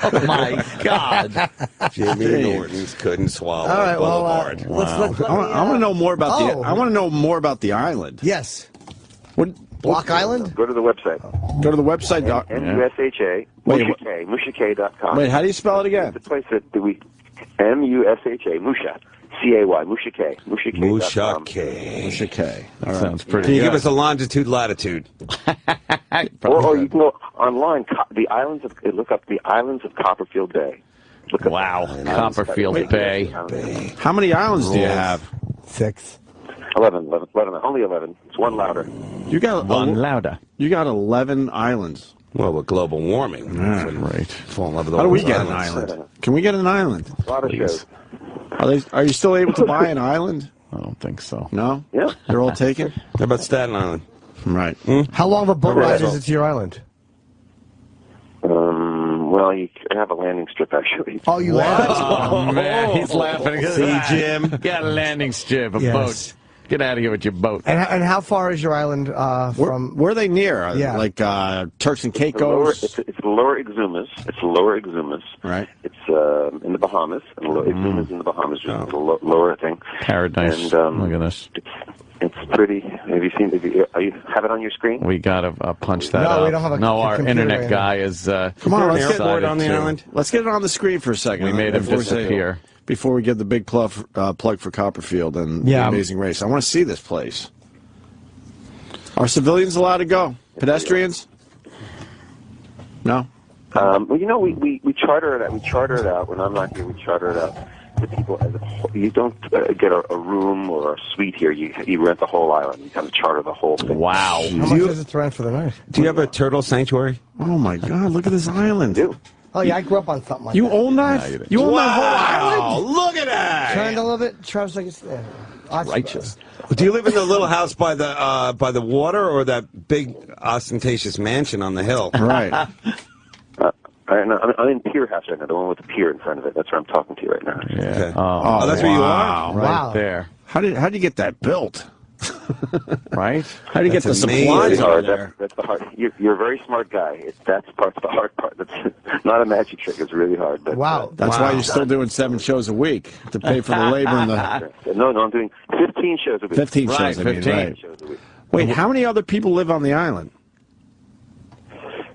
Oh, my God. Jimmy Norton's couldn't swallow Boulevard. I want to know more about I want to know more about the island. Yes. Block Island? Go to the website. Go to the website. MUSHA. Mushake. Wait, how do you spell it again? The place that we MUSHA. Musha. C-A-Y. Mushake. Mushake. That sounds pretty Can you good. give us a longitude, latitude? or you can go online. Look up the islands of Copperfield Bay. Wow. Copperfield Bay. How many islands do you have? 6. 11, only 11. It's one louder. You got one louder. You got 11 islands. Well, with global warming, right? Fall in love with How all do we those get an islands. island? Can we get an island? A lot of shows. Are you still able to buy an island? I don't think so. No? Yeah. They're all taken? How about Staten Island? Right. How long of a boat ride is it to your island? Well, you have a landing strip, actually. Oh, you land? Oh, man, he's laughing. See, Jim? Got a landing strip, a Yes. boat. Get out of here with your boat. And how far is your island from? Where are they near? Yeah. Like Turks and It's Caicos? it's Lower Exumas. It's Lower Exumas. Right. It's in the Bahamas. And Exumas in the Bahamas, just the lower thing. Paradise. And, Look at this. It's pretty. Have you seen? You have it on your screen? We gotta punch that No, up. we don't have a No, our computer internet right guy is. Come on, let's get decided on the to- island. Let's get it on the screen for a second. We made him Before- disappear. Before we give the big plug for Copperfield and Yeah. the Amazing Race. I want to see this place. Are civilians allowed to go? Pedestrians? No? Well, you know, we charter it out. We charter it out when I'm not here. We charter it out to people as a whole. You don't get a room or a suite here. You rent the whole island. You kind of charter the whole thing. Wow. How much is it to rent for the night? Do you have a turtle sanctuary? Oh, my God. Look at this island. Oh yeah, I grew up on something like You that. own that? No, you you own that whole Wow, island? look at that! Turned a little bit. Travis, like it's there. Righteous. Do you live in the little house by the water, or that big ostentatious mansion on the hill? Right. I'm in Pier House right now, the one with the pier in front of it. That's where I'm talking to you right now. Yeah. Okay. Oh, that's where you are? Right Wow. there. How did you get that built? Right? How do you get the That's supplies amazing. over Hard. there? That's the hard. You're a very smart guy. That's part of the hard part. That's not a magic trick. It's really hard. But, Wow. That's why you're still doing 7 shows a week to pay for the labor and the No, I'm doing 15 shows a week. 15 Right, shows. I mean, 15. right. Shows a week. Wait, how many other people live on the island?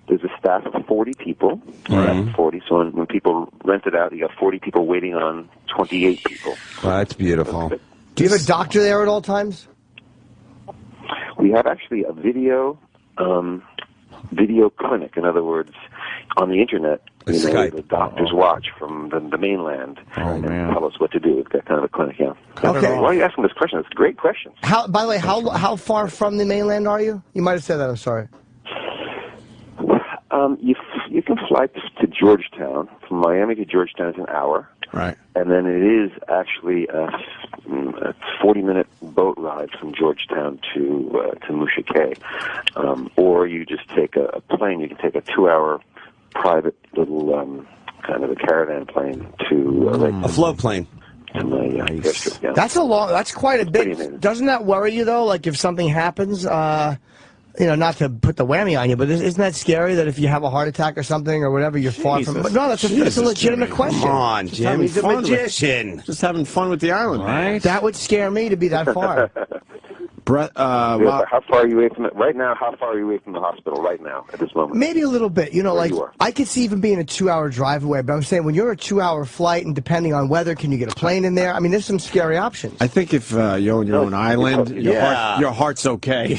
There's a staff of 40 people. Right. 40. So when people rent it out, you got 40 people waiting on 28 people. Well, that's beautiful. Do you have a doctor there at all times? We have actually a video clinic. In other words, on the internet, Skype. the doctors watch from the mainland and tell us what to do. We've got kind of a clinic, yeah. Okay. Why are you asking this question? It's a great question. By the way, how far from the mainland are you? You might have said that. I'm sorry. You can fly to Georgetown. From Miami to Georgetown is an hour. Right. And then it is actually a 40-minute boat ride from Georgetown to Musha Cay. Or you just take a plane. You can take a 2-hour private little kind of a caravan plane to A float plane. to my district. Yeah. That's quite a pretty bit. amazing. Doesn't that worry you though? Like if something happens, not to put the whammy on you, but isn't that scary that if you have a heart attack or something or whatever, you're far from? But no, that's a legitimate Jimmy. question. Come on, Jim. He's a fun with- magician. Just having fun with the island, Right? That would scare me to be that far. Brett, How far are you away from it right now? How far are you away from the hospital right now at this moment? Maybe a little bit. Where Like you are. I could see even being a 2-hour drive away, but I'm saying when you're a 2-hour flight and depending on weather, can you get a plane in there? I mean, there's some scary options. I think if you own your own island, your heart's okay.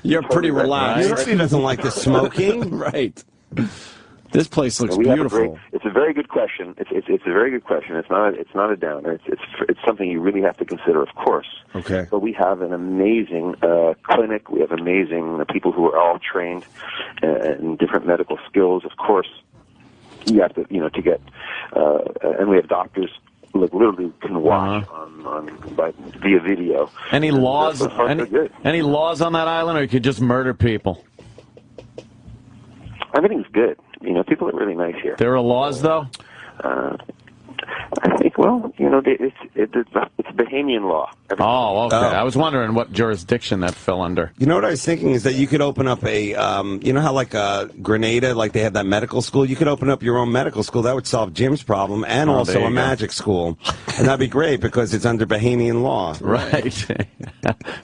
you're pretty relaxed. University doesn't like the smoking. Right. This place looks We have beautiful. it's a very good question. It's a very good question. It's not a downer. It's something you really have to consider, of course. Okay. But we have an amazing clinic. We have amazing people who are all trained in different medical skills. Of course, you have to to get and we have doctors literally can watch via video. Any laws? So far, so good. Any laws on that island, or you could just murder people? Everything's good. People are really nice here. There are laws, though. I think, it's Bahamian law. Oh, okay. I was wondering what jurisdiction that fell under. You know what I was thinking is that you could open up a, you know how like Grenada, like they have that medical school? You could open up your own medical school. That would solve Jim's problem and also there you a go. magic school. And that'd be great because it's under Bahamian law. Right.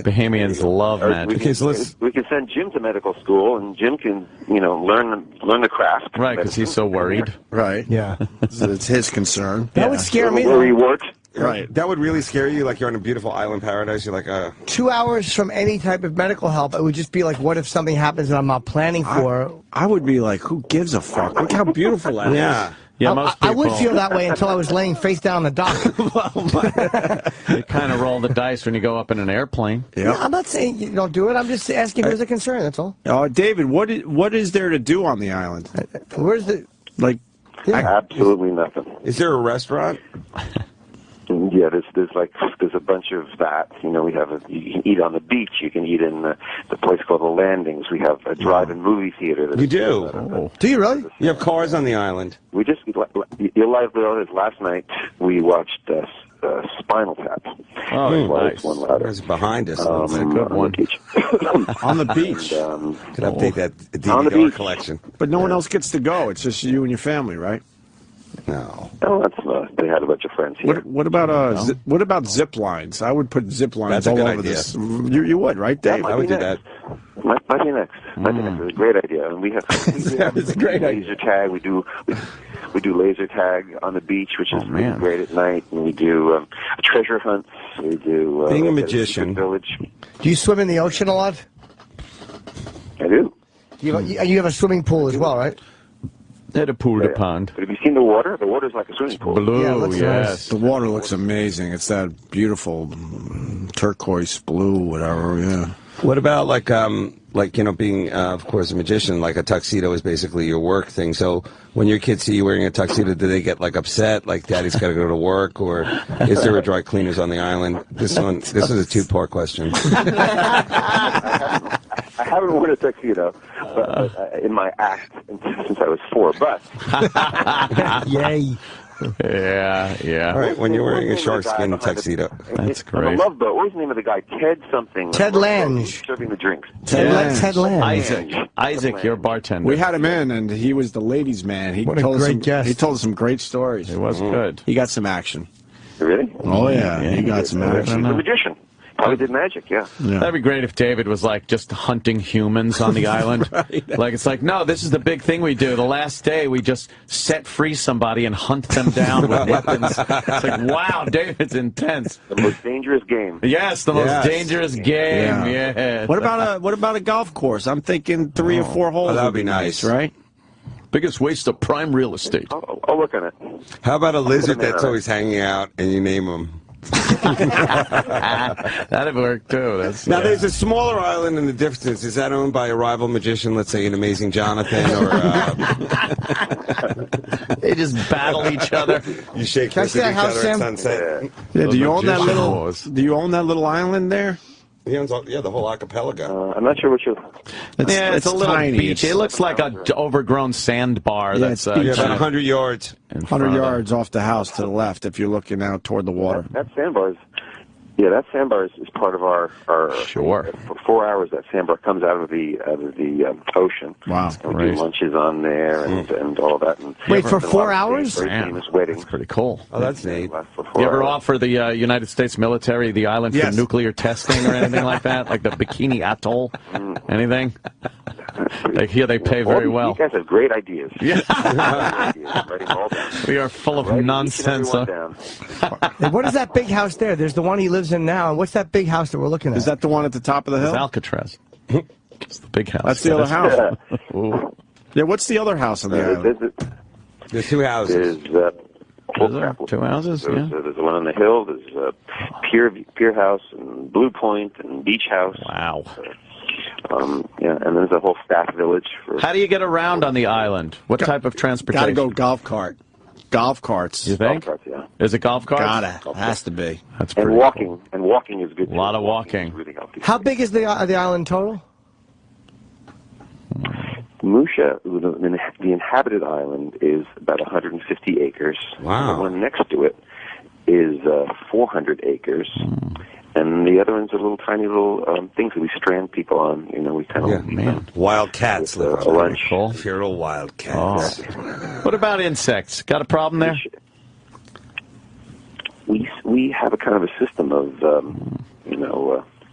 Bahamians love magic. Okay, so we can send Jim to medical school, and Jim can, learn the craft. Right, because he's so worried. Right. Yeah. It's his concern. That would scare me. Where he works. Right. That would really scare you, like you're on a beautiful island paradise. You're like, 2 hours from any type of medical help, it would just be like, what if something happens that I'm not planning for? I would be like, who gives a fuck? Look how beautiful that is. yeah. Yeah, most I would people- feel that way until I was laying face down on the dock. You kind of roll the dice when you go up in an airplane. No, I'm not saying you don't do it. I'm just asking if there's a concern. That's all. David, what is there to do on the island? Where's the Absolutely nothing. Is there a restaurant? Yeah, there's a bunch of that. You know, you can eat on the beach. You can eat in the place called the Landings. We have a drive-in movie theater. You do? Do you really? You have cars on the island? We just last night we watched Spinal Tap. Oh, nice. One louder. It's behind us. That's a good one. On the beach. And, Could update that on the DVD beach. collection. But no one else gets to go. It's just you and your family, right? No. Oh, that's they had a bunch of friends here. What about zip lines? I would put zip lines That's a all good over idea. this. You would, right, Dave? I would do that. Might be next. It's a great idea. And we have It's a great idea. laser tag. We do laser tag on the beach, which is really great at night. And we do treasure hunts. We do Being a magician. Village. Do you swim in the ocean a lot? I do. You have a swimming pool as well, right? At a pool pond. But have you seen the water? The water's like a swimming pool. Blue, Yeah, it looks yes. The water looks amazing. It's that beautiful turquoise blue, whatever. Yeah. What about being, of course, a magician? Like a tuxedo is basically your work thing. So when your kids see you wearing a tuxedo, do they get upset? Like Daddy's got to go to work, or is there a dry cleaners on the island? This is a two-part question. I haven't worn a tuxedo but, in my act since I was 4. But Yay! Yeah. All right, when you're wearing a shark skin tuxedo, that's on great. the Love Boat. What was the name of the guy? Ted something. Ted Lange. Serving the drinks. Ted Lange. Isaac, your bartender. We had him in, and he was the ladies' man. He What a told us great some, guest. He told us some great stories. It was good. He got some action. Really? Oh yeah, he got some He's action. a magician. Probably did magic. Yeah. That'd be great if David was just hunting humans on the island. It's like, no, this is the big thing we do. The last day we just set free somebody and hunt them down with weapons. It's like, wow, David's intense. The most dangerous game. Yes, the most dangerous game. Yeah. What about a golf course? I'm thinking 3 or 4 holes. that would be nice, right? Biggest waste of prime real estate. I'll look on it. How about a lizard that's always hanging out and you name him? That'd work too. There's a smaller island in the distance. Is that owned by a rival magician? Let's say an Amazing Jonathan, or they just battle each other. You shake Can I hands see with that each house, other at Sam? sunset. Yeah, do you own that magician little? wars. Do you own that little island there? He owns the whole archipelago. I'm not sure what you. It's a little tiny. beach. It looks like a overgrown sandbar. Yeah, That's it's beach. About 100 yards. 100 yards off the house to the left if you're looking out toward the water. That sandbar is. Yeah, that sandbar is part of our Sure. For 4 hours, that sandbar comes out of the ocean. Wow. And we do lunches on there and all that. And Wait, for 4 hours? Very famous weddings. pretty cool. Oh, that's neat. You ever offer the United States military the island for nuclear testing or anything like that? Like the Bikini Atoll? Anything? I hear they pay very well. You guys have great ideas. Yeah. Writing all down. We are full of nonsense. Hey, what is that big house there? There's the one he lives in now. What's that big house that we're looking at? Is that the one at the top of the It's hill? Alcatraz. It's the big house. That's the other house. Yeah. Yeah, what's the other house on the island? There's 2 houses. Is there 2 houses? Yeah. There's one on the hill. There's Pier House and Blue Point and Beach House. Wow. And there's a whole staff village. How do you get around on the island? What type of transportation? Gotta go golf cart. Golf carts. You think? Golf carts, yeah. Is it golf carts? Gotta. Has to be. That's And pretty walking. cool. And walking is good. A lot of walking. Really healthy. How big is the island total? Musha, the inhabited island, is about 150 acres. Wow. The one next to it is 400 acres. And the other ones are little tiny little things that we strand people on. You know, we kind of Wild cats live a lunch. Feral wild cats. What about insects? Got a problem there? We have a kind of a system of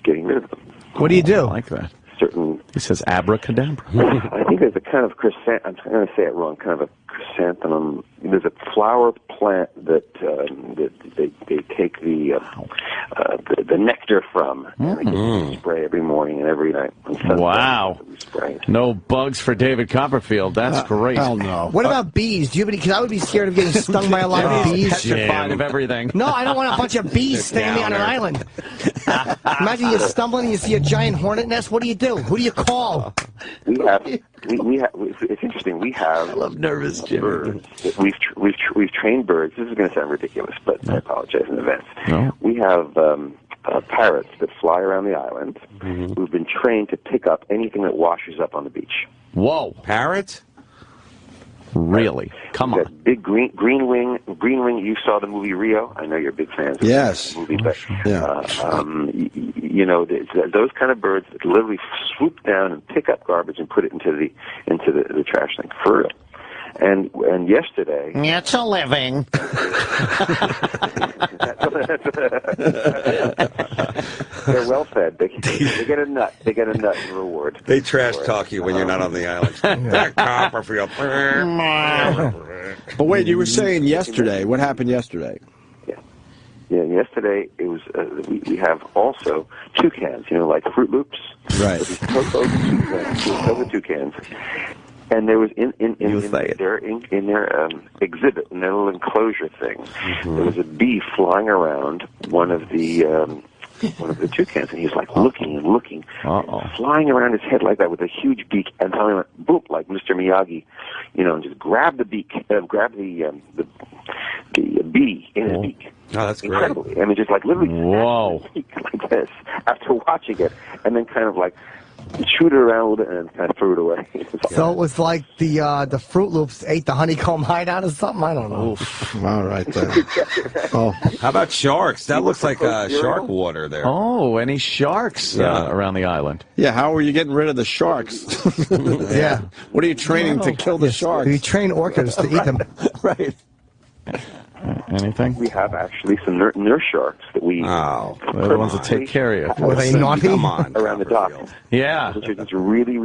getting rid of them. What do you do? I like that. Certain. He says abracadabra. I think there's a kind of I'm going to say it wrong. Kind of a chrysanthemum. There's a flower plant that they take the nectar from, and they get to spray every morning and every night. Wow. No bugs for David Copperfield. That's great. Hell no. What about bees? Do you have any? Because I would be scared of getting stung by a lot of bees. Petrified of everything. No, I don't want a bunch of bees stinging me on an island. Imagine you're stumbling and you see a giant hornet nest. What do you do? Who do you call? We have. It's interesting. We have. I love nervous birds. We've trained birds. This is going to sound ridiculous, but I apologize in advance. No. We have parrots that fly around the island who've been trained to pick up anything that washes up on the beach. Whoa, parrots? Really? Come on. That big green wing. You saw the movie Rio. I know you're a big fan of yes. the movie, but you know, those kind of birds that literally swoop down and pick up garbage and put it into the trash thing for real. And yesterday, it's a living. They're well fed. They get a nut. They get a nut in reward. They trash talk you when you're not on the island. Copperfield. But wait, you were saying yesterday. What happened yesterday? Yeah, yesterday it was. We have also toucans. You know, like Fruit Loops. Right. Over toucans. And there was in their exhibit, in their little enclosure thing, there was a bee flying around one of the toucans, and he was like looking and looking, flying around his head like that with a huge beak, and finally went boop, like Mr. Miyagi, you know, and just grabbed the beak, grabbed the bee in his beak. Oh, that's incredibly. great. I mean, just like literally whoa, like this after watching it, and then kind of like chewed it around a little bit and kind of threw it away. So it was like the Fruit Loops ate the honeycomb hideout or something? I don't know. All right, then. Oh, how about sharks? That looks like shark water there. Oh, any sharks around the island? Yeah, how are you getting rid of the sharks? Yeah. What are you training to kill the sharks? You train orcas to eat them. Right. Anything? We have actually some nurse sharks that we. They're the ones that take care of you. Were they naughty? Come on, around the dock. Yeah. It's really,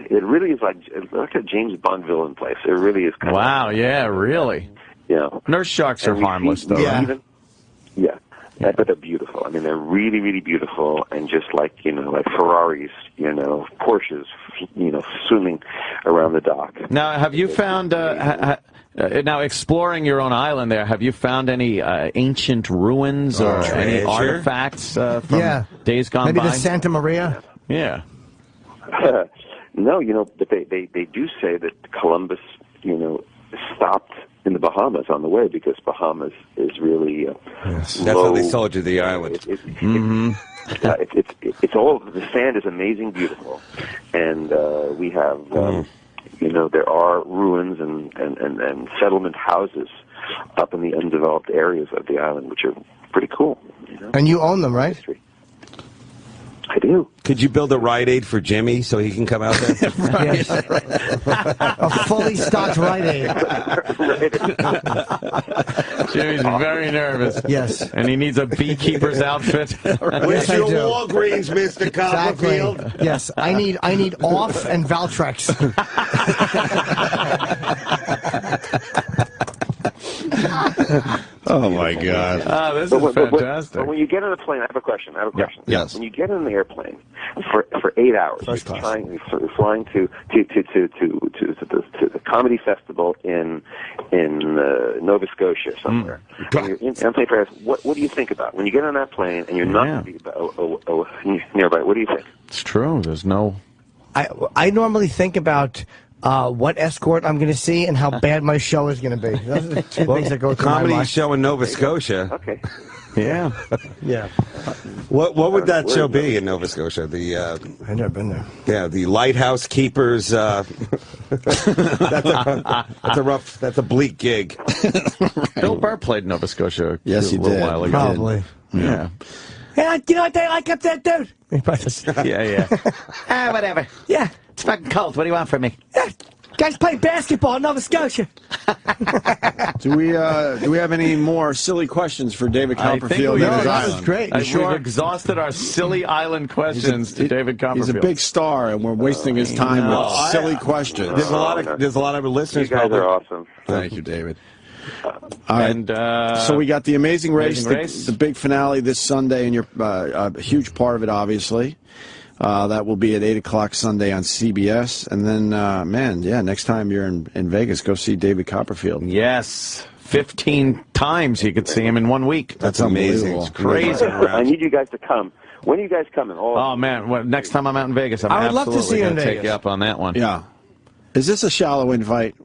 it really is like a James Bond villain place. It really is kind wow, yeah, really. Yeah. Nurse sharks are harmless, though. Yeah. Right? Yeah, but they're beautiful. I mean, they're really, really beautiful, and just like, you know, like Ferraris, you know, Porsches, you know, swimming around the dock. Now, have you found? Now, exploring your own island there, have you found any ancient ruins or any artifacts from days gone by? Maybe the Santa Maria? Yeah. No, you know, but they do say that Columbus, you know, stopped in the Bahamas on the way because Bahamas is really that's how they sold you the island. It's all, the sand is amazing, beautiful, and we have. You know, there are ruins and settlement houses up in the undeveloped areas of the island, which are pretty cool. You know? And you own them, right? I do. Could you build a Rite Aid for Jimmy so he can come out there? Right. A fully stocked Rite Aid. Jimmy's very nervous. Yes. And he needs a beekeeper's outfit. Where's your Walgreens, Mr. Copperfield? Exactly. Yes, I need off and Valtrex. Oh my God! This is fantastic. But when you get on a plane, I have a question. Yes. When you get on the airplane for 8 hours, you're flying to the comedy festival in Nova Scotia somewhere. You're in plane for what do you think about when you get on that plane and you're not nearby? What do you think? It's true. There's no. I normally think about what escort I'm going to see and how bad my show is going to be. Those are the two things that go through my comedy mind. show in Nova Scotia. Okay. Yeah. Yeah. What would that show be in Nova Scotia? I've never been there. Yeah, the Lighthouse Keepers. That's a bleak gig. Bill Burr played in Nova Scotia. Yes, he a little did. while ago. Probably. Yeah. Yeah, you know what they like up there, dude? Yeah. Whatever. Yeah. It's fucking cold. What do you want from me? Yeah. Guys play basketball in Nova Scotia. Do we have any more silly questions for David Copperfield? That was great. We've exhausted our silly island questions to David Copperfield. He's a big star, and we're wasting his time with silly questions. There's a lot of listeners. You guys are awesome. Thank you, David. All right. And, so we got the Amazing Race, the big finale this Sunday, and you're a huge part of it, obviously. That will be at 8 o'clock Sunday on CBS. And then, next time you're in Vegas, go see David Copperfield. Yes. 15 times you could see him in 1 week. That's amazing. It's crazy. I need you guys to come. When are you guys coming? Oh, man. Well, next time I'm out in Vegas, I'm absolutely going to take you up on that one. Yeah. Is this a shallow invite?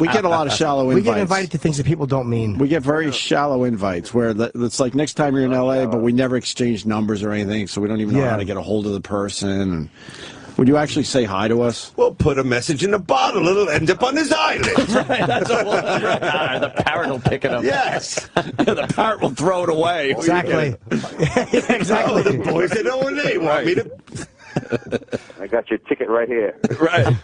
We get a lot of shallow invites. We get invited to things that people don't mean. We get very shallow invites where it's like next time you're in L.A., but we never exchange numbers or anything, so we don't even know how to get a hold of the person. Would you actually say hi to us? We'll put a message in a bottle. It'll end up on his island. Right, that's what the parrot will pick it up. Yes. The parrot will throw it away. Exactly. Exactly. Oh, the boys at O&A want me to... I got your ticket right here. Right.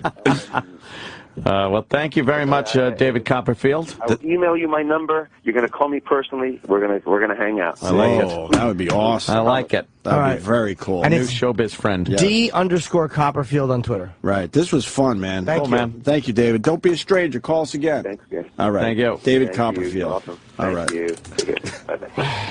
Well, thank you very much, David Copperfield. I will email you my number. You're going to call me personally. We're gonna hang out. I like it. That would be awesome. I like it. That would be very cool. And New it's showbiz friend. D_Copperfield on Twitter. Right. This was fun, man. Thank you. Man. Thank you, David. Don't be a stranger. Call us again. Thanks, guys. All right. Thank you. David Thank Copperfield. You. Awesome. All right. Thank you.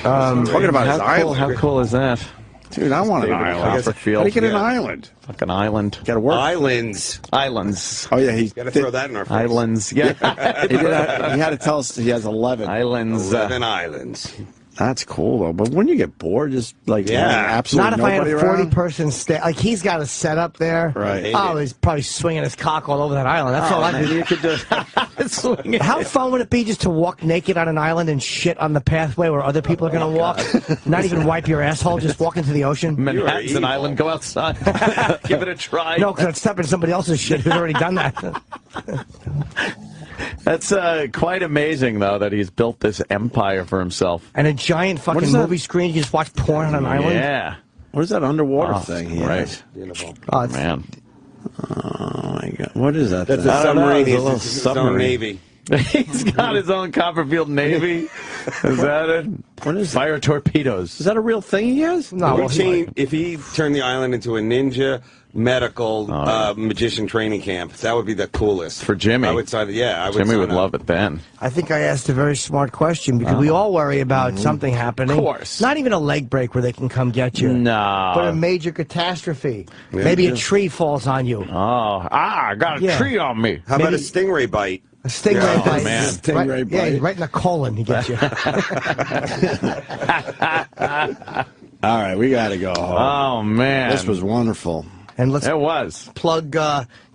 Talking about his island. How cool is that? Dude, I want an island. How do you get an island? Fucking island. Got to work. Islands. Oh, yeah. He's got to throw that in our face. Islands. Yeah. he had to tell us he has 11. Islands. 11 islands. That's cool, though. But wouldn't you get bored just, like, absolutely Not if I had a around? 40-person stay. Like, he's got a setup there. Right. Oh, he's probably swinging his cock all over that island. That's all I do. You could just swing it. How fun would it be just to walk naked on an island and shit on the pathway where other people are going to walk? Not even wipe your asshole, just walk into the ocean? Manhattan's an island. Go outside. Give it a try. No, because it's stepping somebody else's shit who's already done that. That's quite amazing, though, that he's built this empire for himself. And a giant fucking movie screen. You just watch porn on an island. Yeah. What is that underwater thing? Right. Oh, man. Oh, my God. What is that That's thing? a submarine. It's a little His submarine. own Navy. He's got his own Copperfield Navy. Is that it? What is Fire torpedoes. Is that a real thing he has? No, If he turned the island into a ninja medical magician training camp, that would be the coolest. For Jimmy. I would sign, Jimmy would love it then. I think I asked a very smart question because we all worry about something happening. Of course. Not even a leg break where they can come get you. No. But a major catastrophe. Maybe a tree falls on you. I got a tree on me. How about a stingray bite? A stingray bite. man. Stingray bite. Yeah, right in the colon he gets you. All right, we got to go home. Oh, man. This was wonderful. And let's It was. plug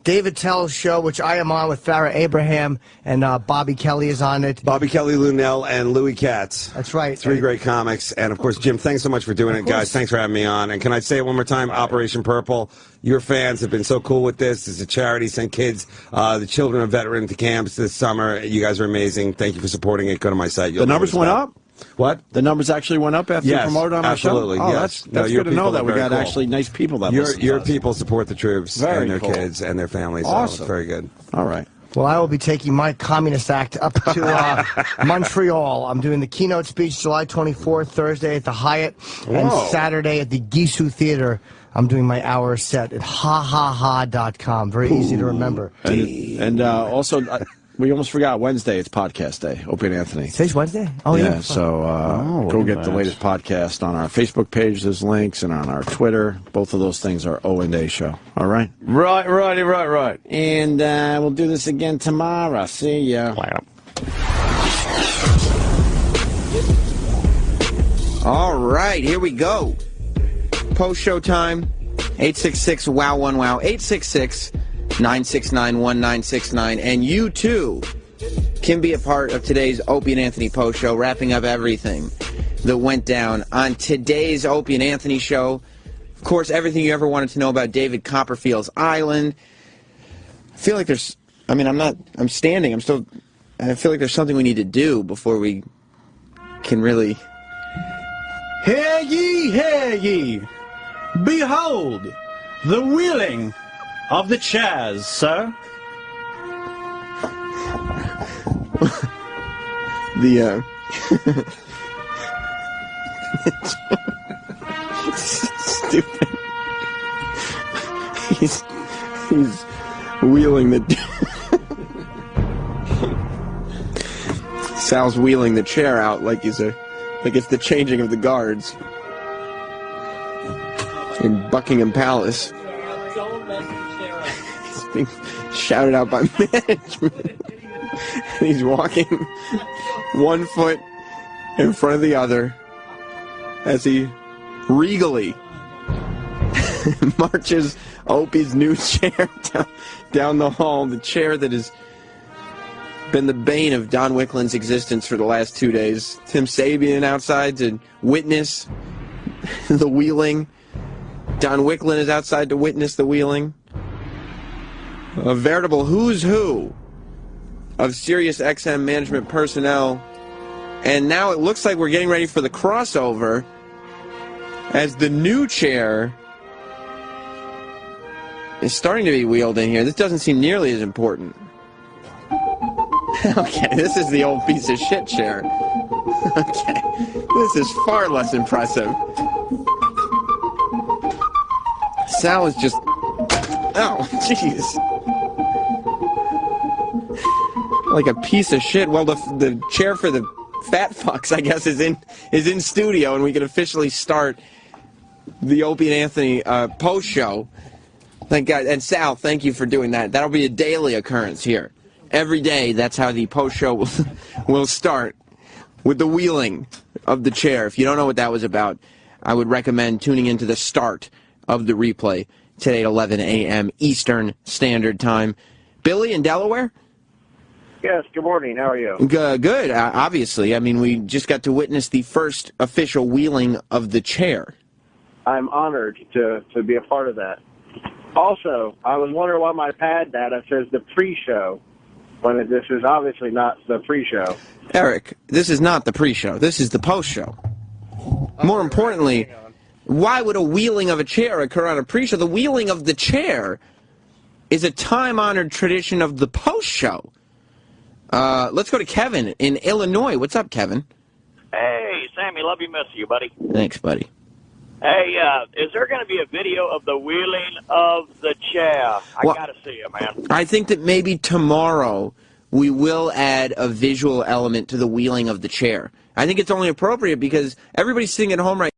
David Attell's show, which I am on with Farrah Abraham, and Bobby Kelly is on it. Bobby Kelly, Lunell, and Louis Katz. That's right. 3 great comics. And, of course, Jim, thanks so much for doing it, guys. Thanks for having me on. And can I say it one more time? Operation Purple, your fans have been so cool with this. It's a charity. Send kids, the children of veterans to camps this summer. You guys are amazing. Thank you for supporting it. Go to my site. The numbers went up? What? The numbers actually went up after you promoted on my show? Absolutely, Oh, yes. that's good to know that we got cool. actually nice people that listen to Your us. people support the troops Very and their cool. kids and their families. Awesome. So very good. All right. Well, I will be taking my communist act up to Montreal. I'm doing the keynote speech July 24th, Thursday at the Hyatt, and Saturday at the Gisu Theater. I'm doing my hour set at hahaha.com. Very easy to remember. And also, we almost forgot Wednesday. It's podcast day. Opie and Anthony. Today's Wednesday? Oh, yeah. So go get the latest podcast on our Facebook page. There's links, and on our Twitter. Both of those things are O&A show. All right? Right. And we'll do this again tomorrow. See ya. All right, here we go. Post-show time, 866-WOW1-WOW, 866-969-1969, and you, too, can be a part of today's Opie and Anthony post-show, wrapping up everything that went down on today's Opie and Anthony show. Of course, everything you ever wanted to know about David Copperfield's island. I feel like there's, I feel like there's something we need to do before we can really... Hear ye, behold, the wheeling of the chairs, sir. Stupid. He's wheeling the... Sal's wheeling the chair out like it's the changing of the guards in Buckingham Palace. He's being shouted out by management. And he's walking 1 foot in front of the other as he regally marches Opie's new chair down the hall, the chair that has been the bane of Don Wickland's existence for the last 2 days. Tim Sabian outside to witness the wheeling. Don Wickland is outside to witness the wheeling. A veritable who's who of Sirius XM management personnel. And now it looks like we're getting ready for the crossover as the new chair is starting to be wheeled in here. This doesn't seem nearly as important. Okay, this is the old piece of shit chair. Okay, this is far less impressive. Sal is just... Oh, jeez. Like a piece of shit. Well, the chair for the fat fucks, I guess, is in studio, and we can officially start the Opie and Anthony post show. Thank God. And Sal, thank you for doing that. That'll be a daily occurrence here. Every day, that's how the post show will start, with the wheeling of the chair. If you don't know what that was about, I would recommend tuning into the start of the replay today at 11 a.m. Eastern Standard Time. Billy in Delaware? Yes, good morning. How are you? Good, obviously. I mean, we just got to witness the first official wheeling of the chair. I'm honored to be a part of that. Also, I was wondering why my pad data says the pre-show, when this is obviously not the pre-show. Eric, this is not the pre-show. This is the post-show. More importantly, why would a wheeling of a chair occur on a pre-show? The wheeling of the chair is a time-honored tradition of the post-show. Let's go to Kevin in Illinois. What's up, Kevin? Hey, Sammy, love you, miss you, buddy. Thanks, buddy. Hey, is there going to be a video of the wheeling of the chair? I got to see it, man. I think that maybe tomorrow we will add a visual element to the wheeling of the chair. I think it's only appropriate because everybody's sitting at home right